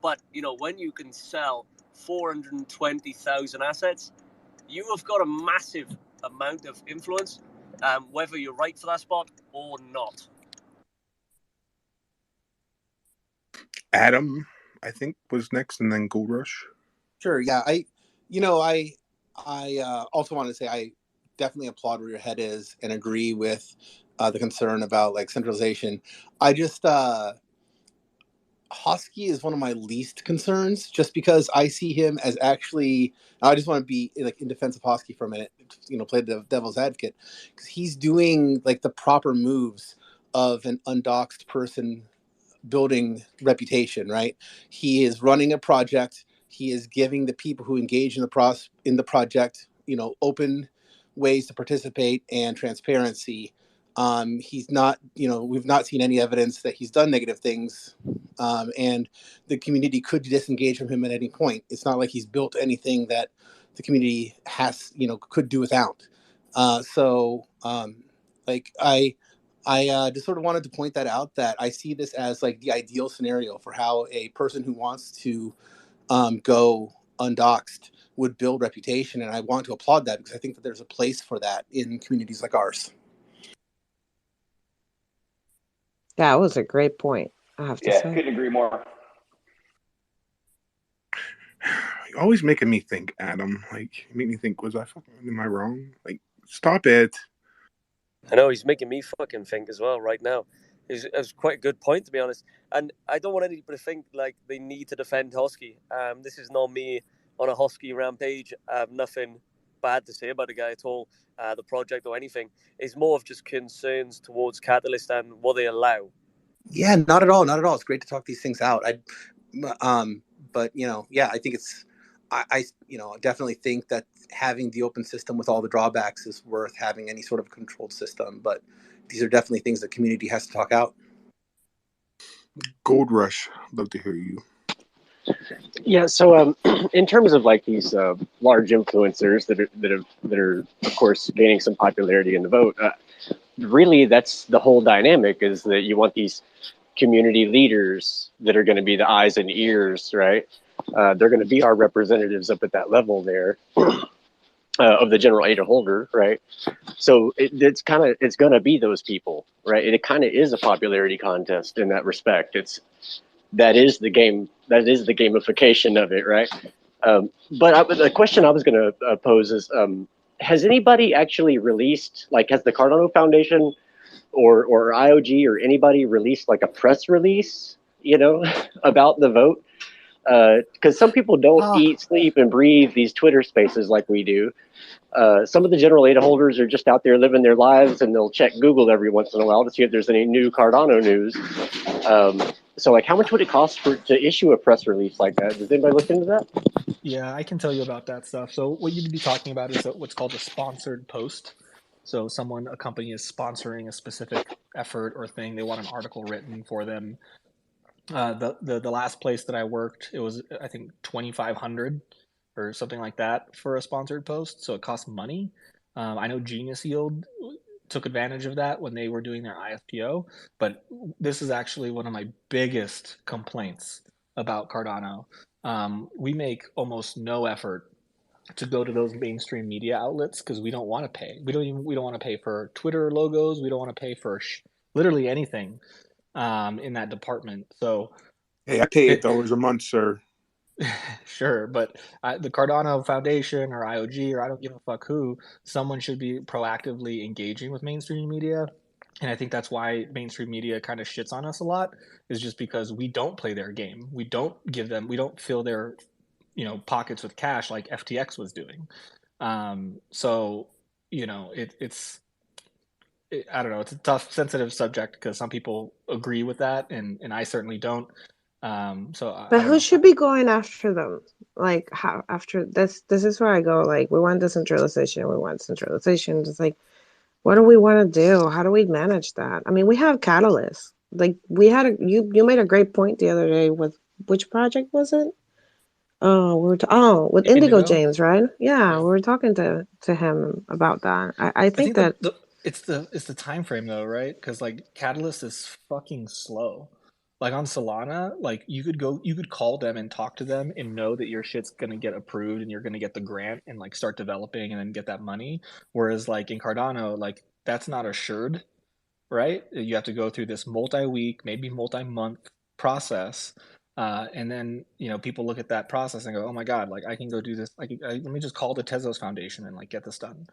But, when you can sell 420,000 assets, you have got a massive amount of influence, whether you're right for that spot or not. Adam, I think, was next, and then Gold Rush. Sure. Yeah. I also want to say I definitely applaud where your head is and agree with the concern about, like, centralization. I just Hosky is one of my least concerns, just because I see him as actually. I just want to be, like, in defense of Hosky for a minute, play the devil's advocate, because he's doing, like, the proper moves of an undoxed person building reputation, right? He is running a project. He is giving the people who engage in the project, open ways to participate and transparency. He's not, we've not seen any evidence that he's done negative things, and the community could disengage from him at any point. It's not like he's built anything that the community could do without. I just sort of wanted to point that out, that I see this as, like, the ideal scenario for how a person who wants to go undoxed would build reputation. And I want to applaud that, because I think that there's a place for that in communities like ours. That was a great point, I have to say. Couldn't agree more. You're always making me think, Adam. Like, you make me think, am I wrong? Like, stop it. I know he's making me fucking think as well right now. It's quite a good point, to be honest. And I don't want anybody to think like they need to defend Hosky. This is not me on a Hosky rampage. I have nothing bad to say about the guy at all, the project or anything. It's more of just concerns towards Catalyst and what they allow. Yeah, not at all. Not at all. It's great to talk these things out. But yeah, I think I definitely think that having the open system with all the drawbacks is worth having any sort of controlled system. But these are definitely things the community has to talk out. Gold Rush, love to hear you. Yeah, so in terms of like these large influencers that are of course gaining some popularity in the vote, really that's the whole dynamic, is that you want these community leaders that are going to be the eyes and ears, right? They're going to be our representatives up at that level there of the general ADA holder, right? So it's going to be those people, right? And it kind of is a popularity contest in that respect. That is the game. That is the gamification of it, right? But the question I was going to pose is, has anybody actually released, like, has the Cardano Foundation or IOG or anybody released like a press release, about the vote? Because some people don't eat, sleep, and breathe these Twitter spaces like we do. Some of the general ADA holders are just out there living their lives, and they'll check Google every once in a while to see if there's any new Cardano news. So, like, how much would it cost to issue a press release like that? Does anybody look into that? Yeah, I can tell you about that stuff. So what you'd be talking about is what's called a sponsored post. So a company is sponsoring a specific effort or thing. They want an article written for them. The last place that I worked, it was, I think, 2,500 or something like that for a sponsored post. So it costs money. I know Genius Yield took advantage of that when they were doing their IFPO, but this is actually one of my biggest complaints about Cardano. We make almost no effort to go to those mainstream media outlets because we don't want to pay. We don't want to pay for Twitter logos. We don't want to pay for literally anything in that department. So, hey, I pay $8 a month, sir. Sure, but the Cardano Foundation or IOG, or I don't give a fuck who, someone should be proactively engaging with mainstream media. And I think that's why mainstream media kind of shits on us a lot, is just because we don't play their game. We don't fill their, pockets with cash like FTX was doing. So, I don't know, it's a tough, sensitive subject because some people agree with that, and I certainly don't. But who should be going after them? Like, how after this is where I go, like, we want decentralization, It's like, what do we want to do? How do we manage that? I mean, we have catalysts. Like, we had you made a great point the other day with, which project was it? Oh, with Indigo James, right? Yeah, we were talking to him about that. I think that it's the time frame though, right? Because like Catalyst is fucking slow. Like on Solana, like you could call them and talk to them and know that your shit's gonna get approved and you're gonna get the grant and like start developing and then get that money. Whereas like in Cardano, like that's not assured, right? You have to go through this multi-week, maybe multi-month process. And then, people look at that process and go, oh my God, like I can go do this. Let me just call the Tezos Foundation and like get this done.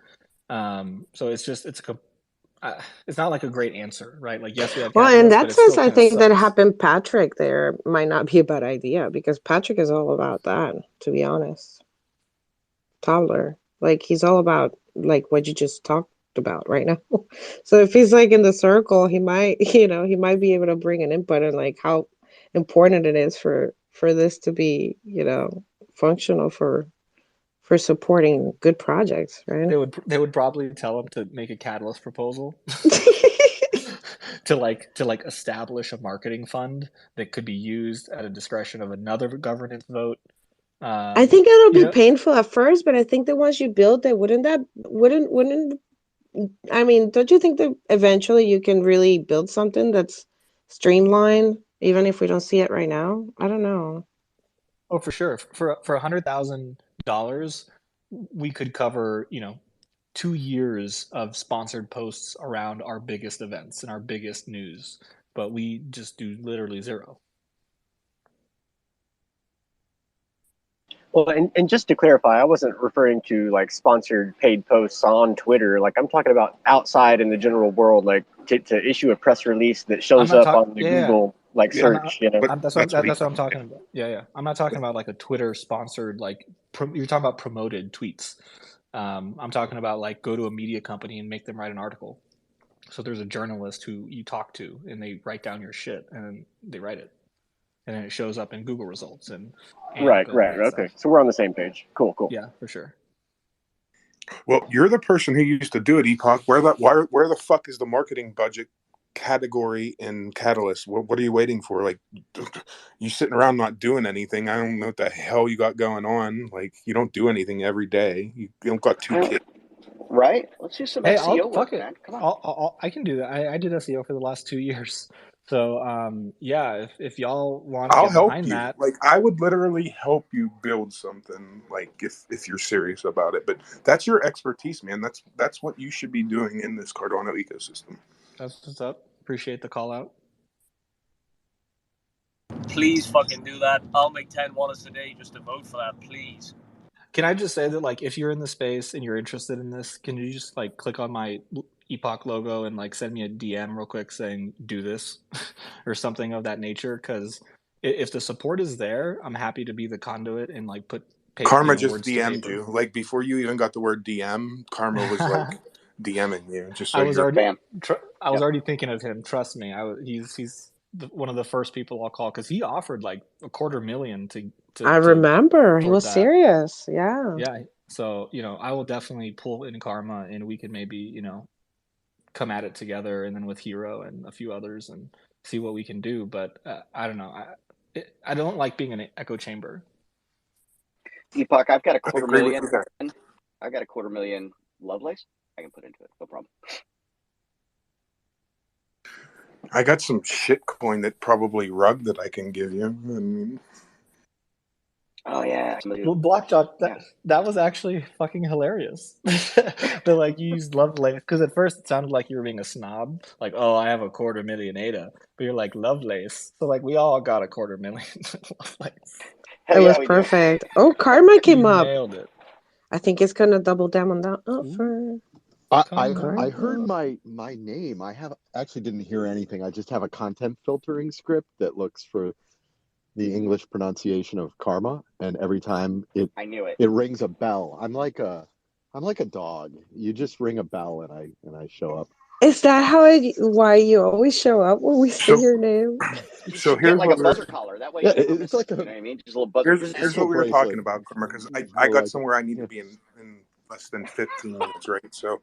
So it's not like a great answer, right? Like, yes, we have well, in catalysts, that but it sense, still I kind of think that sucks. having Patrick there might not be a bad idea, because Patrick is all about that, to be honest. Toddler, like, he's all about like what you just talked about right now. So if he's like in the circle, he might, he might be able to bring an input on like how important it is for this to be, functional for supporting good projects, right? They would probably tell him to make a catalyst proposal to establish a marketing fund that could be used at a discretion of another governance vote. I think it'll be painful at first, but I think that once you build it, wouldn't I mean, don't you think that eventually you can really build something that's streamlined, even if we don't see it right now? I don't know. Oh, for sure. For $100,000, we could cover, 2 years of sponsored posts around our biggest events and our biggest news, but we just do literally zero. Well, and just to clarify, I wasn't referring to like sponsored paid posts on Twitter. Like I'm talking about outside in the general world, like to issue a press release that I'm shows not up talking. on the Yeah, Google like Yeah, search. You know. but that's that's what what I'm Epoch talking did. about. Yeah. I'm not talking about like a Twitter sponsored like you're talking about promoted tweets. I'm talking about like go to a media company and make them write an article. So there's a journalist who you talk to and they write down your shit and they write it, and then it shows up in Google results and Right. all that Okay. stuff. So we're on the same page. Cool. Yeah, for sure. Well, you're the person who used to do it, Epoch. Where the fuck is the marketing budget category in Catalyst? What are you waiting for? Like, you sitting around not doing anything. I don't know what the hell you got going on. Like, you don't do anything every day. You don't got 2 kids. Right? Let's do some Hey, SEO fuck work, it. man. Come on. I can do that. I did SEO for the last 2 years. So yeah, if y'all want to I'll get help behind you. that, Like, I would literally help you build something. Like, if you're serious about it. But that's your expertise, man. That's what you should be doing in this Cardano ecosystem. that's what's up. Appreciate the call out. Please fucking do that. I'll make 10 wallets a day just to vote for that, please. Can I just say that like if you're in the space and you're interested in this, can you just like click on my Epoch logo and like send me a DM real quick saying do this or something of that nature? Because if the support is there, I'm happy to be the conduit and like put Karma just words to DM'd paper. you. Like, before you even got the word DM, Karma was like DMing you. Just so I was you're. already Bam. I was already thinking of him. Trust me, he's one of the first people I'll call because he offered like $250,000 I remember he towards was that. serious. Yeah. Yeah. So, I will definitely pull in Karma and we can maybe, come at it together and then with Hero and a few others and see what we can do. But I don't know. I don't like being an echo chamber. Epoch, I've got a I quarter agree with million. you there. I've got a $250,000 Lovelace. I can put into it. No problem. I got some shit coin that probably rug that I can give you. And Oh, yeah. Well, BlockJock, that was actually fucking hilarious. But like you used Lovelace because at first it sounded like you were being a snob, like, oh, I have a $250,000 ADA, but you're like Lovelace, so like we all got a $250,000 Lovelace. It was perfect. Oh, Karma came up. Nailed it. I think it's gonna double down on that offer. I heard my name. I actually didn't hear anything. I just have a content filtering script that looks for the English pronunciation of karma, and every time I knew it. It rings a bell. I'm like a dog. You just ring a bell and I show up. Is that why you always show up when we say your name? You So should get like a buzzer collar. That way, it's like you know what I mean. Just a little buzzer. Here's what we were talking about, Karma, because I got somewhere I need to be in less than 15 minutes, right? So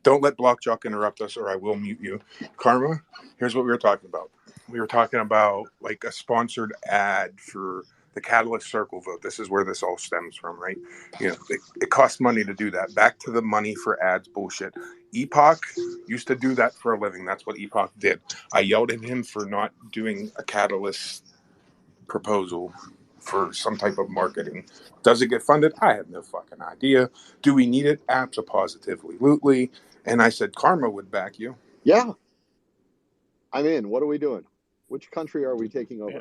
don't let BlockJock interrupt us, or I will mute you. Karma, here's what we were talking about. We were talking about like a sponsored ad for the Catalyst Circle vote. This is where this all stems from, right? It costs money to do that. Back to the money for ads bullshit. Epoch used to do that for a living. That's what Epoch did. I yelled at him for not doing a Catalyst proposal for some type of marketing. Does it get funded? I have no fucking idea. Do we need it? Absolutely. And I said Karma would back you. Yeah. I'm in. What are we doing? Which country are we taking over?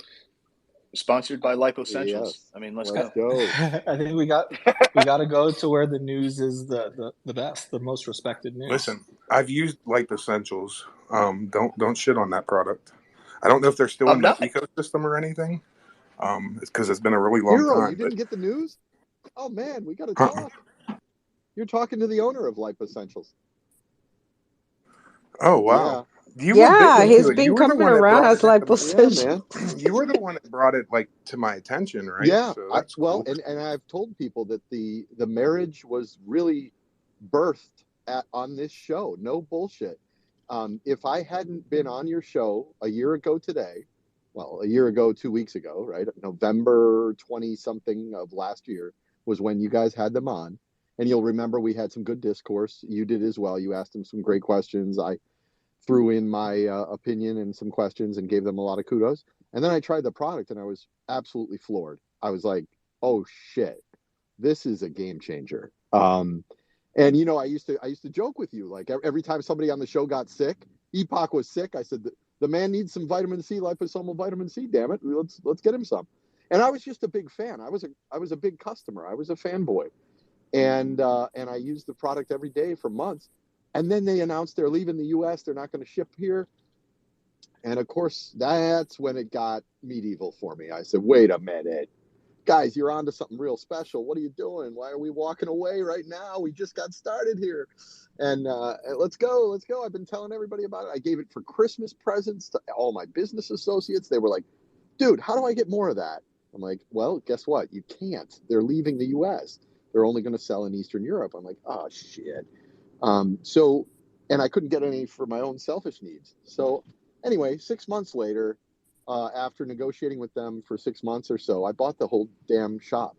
Sponsored by Lipo Essentials. Yes. I mean, let's go. I think we got to go to where the news is the best, the most respected news. Listen, I've used Lipo Essentials. Don't shit on that product. I don't know if they're still in the ecosystem or anything. It's because it's been a really long time. You didn't get the news? Oh man, we got to talk. You're talking to the owner of Lipo Essentials. Oh wow. Yeah. He's been coming around as Lipo Essentials. You were the one that brought it like to my attention, right? Yeah. So that's cool. And I've told people that the marriage was really birthed on this show. No bullshit. If I hadn't been on your show a year ago today, well, a year ago, 2 weeks ago, right? November 20-something of last year was when you guys had them on. And you'll remember we had some good discourse. You did as well. You asked them some great questions. I threw in my opinion and some questions and gave them a lot of kudos. And then I tried the product and I was absolutely floored. I was like, oh shit, this is a game changer. And I used to joke with you, like every time somebody on the show got sick, Epoch was sick, I said the man needs some vitamin C, liposomal vitamin C, damn it. Let's get him some. And I was just a big fan. I was a big customer. I was a fanboy, and I used the product every day for months. And then they announced they're leaving the U.S. They're not going to ship here. And of course, that's when it got medieval for me. I said, wait a minute, guys, you're onto something real special. What are you doing? Why are we walking away right now? We just got started here. And let's go. I've been telling everybody about it. I gave it for Christmas presents to all my business associates. They were like, dude, how do I get more of that? I'm like, well, guess what? You can't. They're leaving the U.S. They're only going to sell in Eastern Europe. I'm like, oh, shit. And I couldn't get any for my own selfish needs. So anyway, 6 months later, after negotiating with them for 6 months or so, I bought the whole damn shop.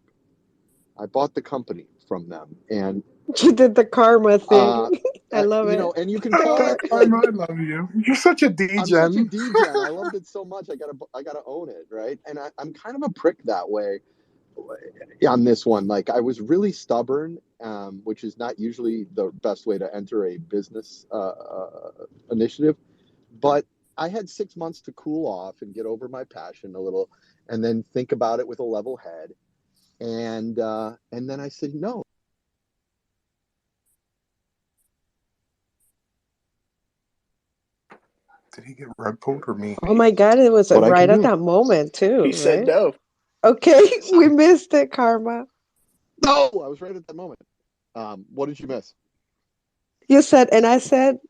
I bought the company from them, and You did the karma thing. I love you it. know, and you can call it. I love you. You're such a I'm such a degen. degen. I loved it so much. I gotta own it, right? And I'm kind of a prick that way on this one. Like, I was really stubborn, which is not usually the best way to enter a business initiative. But I had 6 months to cool off and get over my passion a little, and then think about it with a level head. And then I said no. Did he get rug pulled or me? Oh my God, it was What I right can at do. that moment too, He said right? no. Okay, we missed it, Karma. No, I was right at that moment. What did you miss? You said, and I said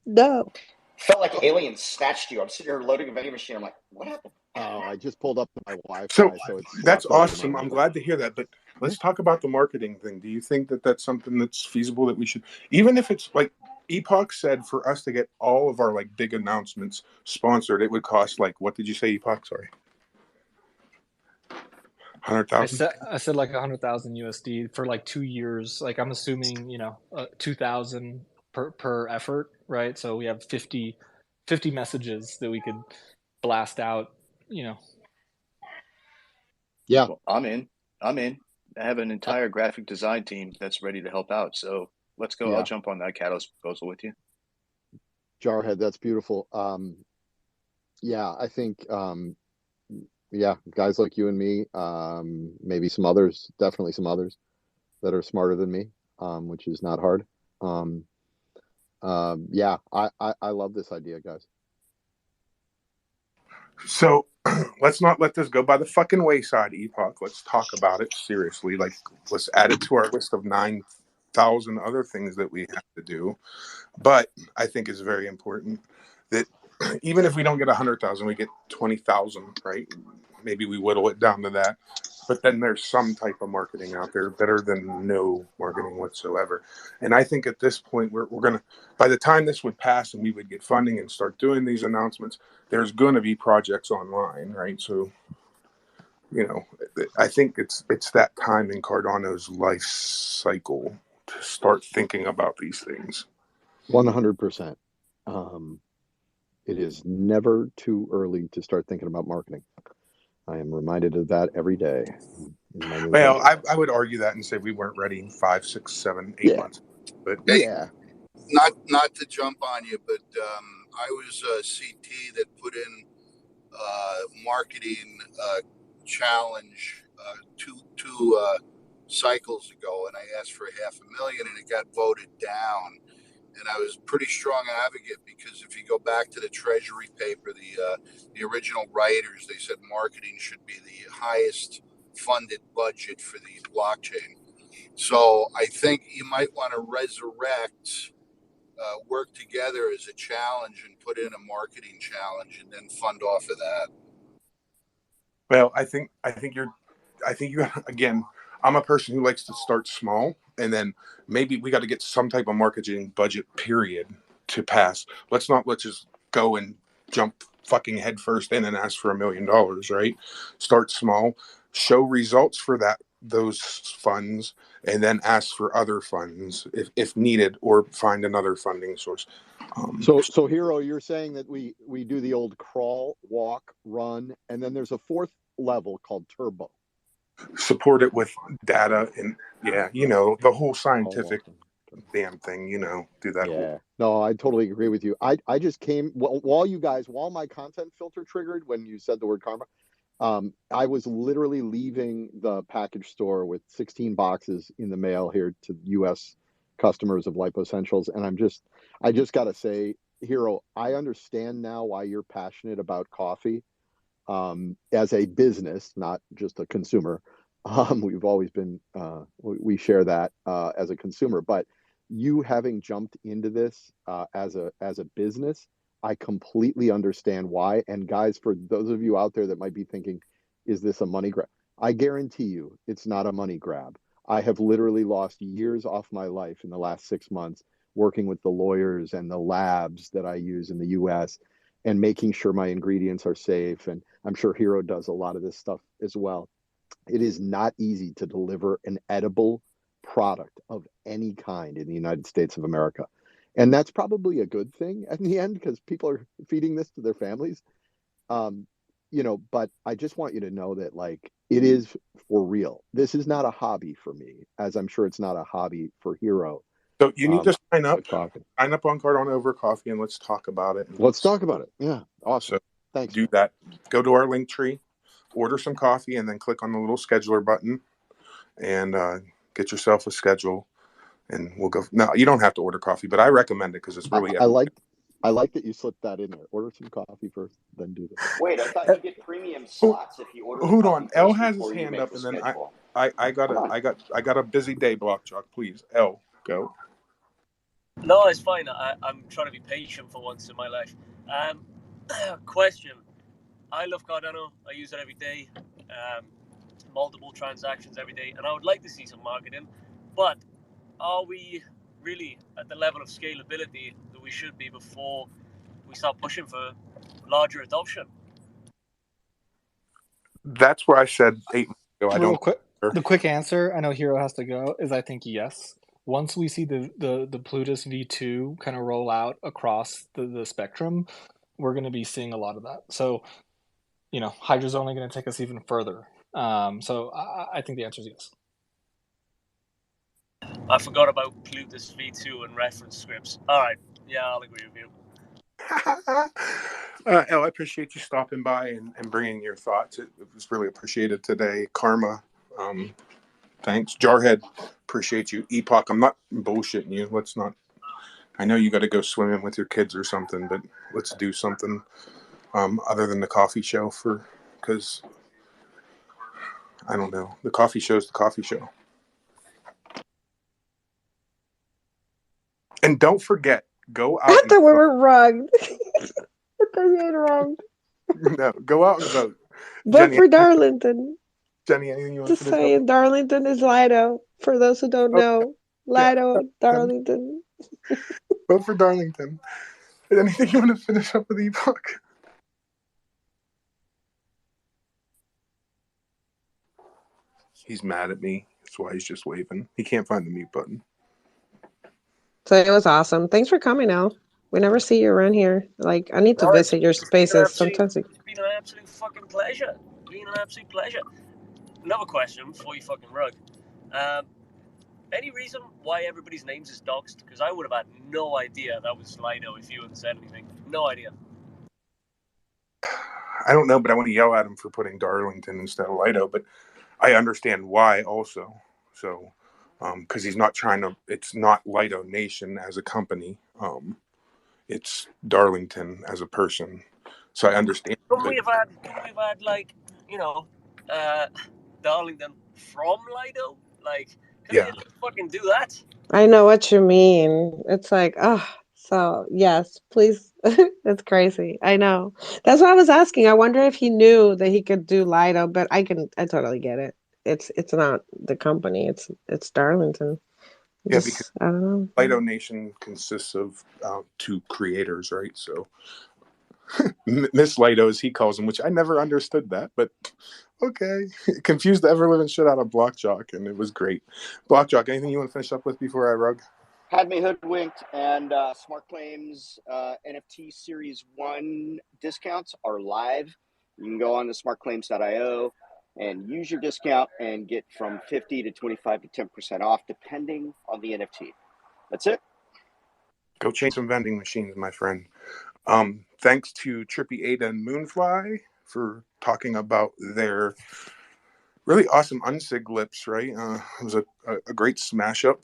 no. Felt like aliens snatched you. I'm sitting here loading a vending machine. I'm like, what happened? Oh, I just pulled up my Wi-Fi, So so it that's stopped awesome. overnight. I'm glad to hear that. But let's talk about the marketing thing. Do you think that that's something that's feasible that we should, even if it's like Epoch said, for us to get all of our like big announcements sponsored, it would cost like, what did you say, Epoch? Sorry, I 100,000. said like 100,000 USD for like 2 years. Like I'm assuming 2,000 per effort, right? So we have 50 messages that we could blast out. Yeah. Well, I'm in. I have an entire graphic design team that's ready to help out. So let's go. Yeah. I'll jump on that catalyst proposal with you. Jarhead, that's beautiful. Yeah, I think guys like you and me, maybe some others, definitely some others that are smarter than me, which is not hard. Yeah, I love this idea, guys. So let's not let this go by the fucking wayside, Epoch. Let's talk about it seriously. Like, let's add it to our list of 9,000 other things that we have to do. But I think it's very important that even if we don't get 100,000, we get 20,000, right? Maybe we whittle it down to that. But then there's some type of marketing out there, better than no marketing whatsoever. And I think at this point, we're going to, by the time this would pass and we would get funding and start doing these announcements, there's going to be projects online, right? So, I think it's that time in Cardano's life cycle to start thinking about these things. 100%. It is never too early to start thinking about marketing. I am reminded of that every day. Well, I would argue that and say we weren't ready in 5, 6, 7, 8 months. But yeah, not to jump on you, but I was a CT that put in marketing challenge two cycles ago, and I asked for $500,000, and it got voted down. And I was pretty strong advocate because if you go back to the Treasury paper, the original writers, they said marketing should be the highest funded budget for the blockchain. So I think you might want to resurrect, work together as a challenge and put in a marketing challenge and then fund off of that. Well, I think you again, I'm a person who likes to start small, and then maybe we got to get some type of marketing budget period to pass. Let's just go and jump fucking head first in and ask for $1 million, right? Start small, show results for those funds, and then ask for other funds if needed, or find another funding source. So Hero, you're saying that we do the old crawl, walk, run, and then there's a fourth level called turbo. Support it with data and the whole scientific damn thing, do that. Yeah. No, I totally agree with you. I just came while my content filter triggered when you said the word karma. I was literally leaving the package store with 16 boxes in the mail here to U.S. customers of Lipo Essentials, and I just got to say, Hero, I understand now why you're passionate about coffee as a business, not just a consumer. We've always been, we share that as a consumer, but you having jumped into this as a business, I completely understand why. And guys, for those of you out there that might be thinking, is this a money grab? I guarantee you it's not a money grab. I have literally lost years off my life in the last 6 months working with the lawyers and the labs that I use in the US and making sure my ingredients are safe. And I'm sure Hero does a lot of this stuff as well. It is not easy to deliver an edible product of any kind in the United States of America. And that's probably a good thing in the end because people are feeding this to their families. But I just want you to know that like it is for real. This is not a hobby for me, as I'm sure it's not a hobby for Hero. So you need to sign up. Coffee. Sign up on Cardano over coffee, and let's talk about it. Let's talk about it. Yeah, awesome. So thanks. Do that. Go to our link tree, order some coffee, and then click on the little scheduler button, and get yourself a schedule. And we'll go. No, you don't have to order coffee, but I recommend it because it's really. I like that you slipped that in there. Order some coffee first, then do this. Wait, I thought you get premium slots if you order. Hold on, L has his hand up, and then I got a busy day, BlockJock. Please, L, go. No, it's fine. I'm trying to be patient for once in my life. Question. I love Cardano. I use it every day. Multiple transactions every day. And I would like to see some marketing. But are we really at the level of scalability that we should be before we start pushing for larger adoption? That's where I said 8 months ago. The quick answer, I know Hero has to go, is I think yes. Once we see the Plutus V2 kind of roll out across the spectrum, we're going to be seeing a lot of that. So, Hydra's only going to take us even further. So I think the answer is yes. I forgot about Plutus V2 and reference scripts. All right. Yeah, I'll agree with you. El, I appreciate you stopping by and bringing your thoughts. It was really appreciated today. Karma, thanks. Jarhead, appreciate you. Epoch, I'm not bullshitting you. Let's not. I know you got to go swimming with your kids or something, but let's do something other than the coffee show because I don't know. The coffee show's the coffee show. And don't forget, go out. I thought we were rugged. I thought you had rugged. No, go out and vote. Vote Jenny, for Darlington. Jenny, anything you want Just to finish saying, Darlington is Lido. For those who don't know, Lido, Darlington. Vote for Darlington. Anything you want to finish up with Epoch? He's mad at me. That's why he's just waving. He can't find the mute button. So it was awesome. Thanks for coming, Al. We never see you around here. Like, I need to visit your spaces sometimes. It's been an absolute fucking pleasure. Another question before you fucking rug. Any reason why everybody's names is doxed? Because I would have had no idea that was Lido if you hadn't said anything. No idea. I don't know, but I want to yell at him for putting Darlington instead of Lido. But I understand why also. So, because he's not trying to. It's not Lido Nation as a company. It's Darlington as a person. So I understand. Couldn't we have had like Darlington from Lido? Like, can they fucking do that? I know what you mean. It's like, so yes, please. It's crazy. I know. That's why I was asking. I wonder if he knew that he could do Lido, but I totally get it. It's not the company. It's Darlington. Because I don't know. Lido Nation consists of 2 creators, right? So Miss Lido, as he calls him, which I never understood that, but okay. It confused the ever-living shit out of BlockJock, and it was great. BlockJock, anything you want to finish up with before I rug? Had me hoodwinked, and Smart Claims NFT Series 1 discounts are live. You can go on to smartclaims.io and use your discount and get from 50 to 25 to 10% off, depending on the NFT. That's it. Go change some vending machines, my friend. Thanks to Trippy ADA and Moonfly for talking about their really awesome unsig lips, right? It was a great smash up,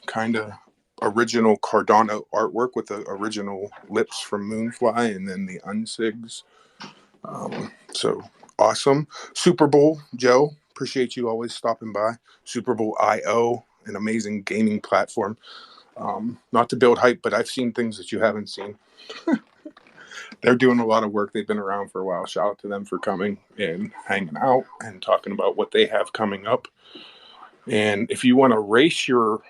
kind of original Cardano artwork with the original lips from Moonfly and then the unsigs. So awesome. Super Bowl, Joe, appreciate you always stopping by. Super Bowl IO, an amazing gaming platform. Not to build hype, but I've seen things that you haven't seen. They're doing a lot of work. They've been around for a while. Shout out to them for coming and hanging out and talking about what they have coming up. And if you want to race your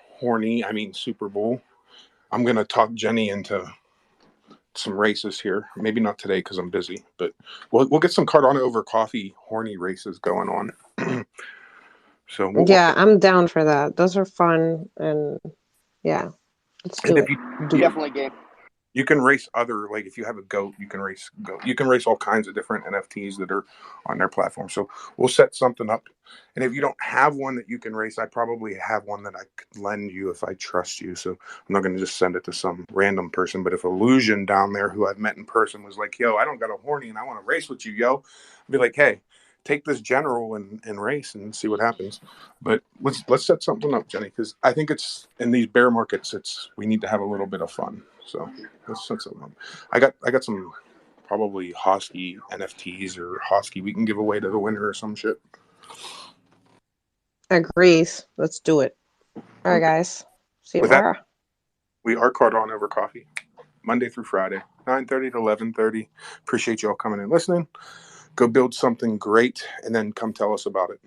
Super Bowl, I'm going to talk Jenny into some races here. Maybe not today because I'm busy, but we'll get some Cardano over coffee horny races going on. So Yeah, I'm down for that. Those are fun, and yeah, let's do it. Definitely game. You can race other, like if you have a goat, you can race goat. You can race all kinds of different NFTs that are on their platform. So we'll set something up. And if you don't have one that you can race, I probably have one that I could lend you if I trust you. So I'm not going to just send it to some random person. But if Illusion down there, who I've met in person, was like, yo, I don't got a horny and I want to race with you, yo, I'd be like, hey, take this general and race and see what happens. But let's set something up, Jenny, because I think it's in these bear markets, we need to have a little bit of fun. So let's set something up. I got some probably Hosky NFTs or Hosky we can give away to the winner or some shit. Agrees. Let's do it. All right, guys. See you With tomorrow. that, we are Cardano over coffee, Monday through Friday, 9:30 to 11:30. Appreciate y'all coming and listening. Go build something great, and then come tell us about it.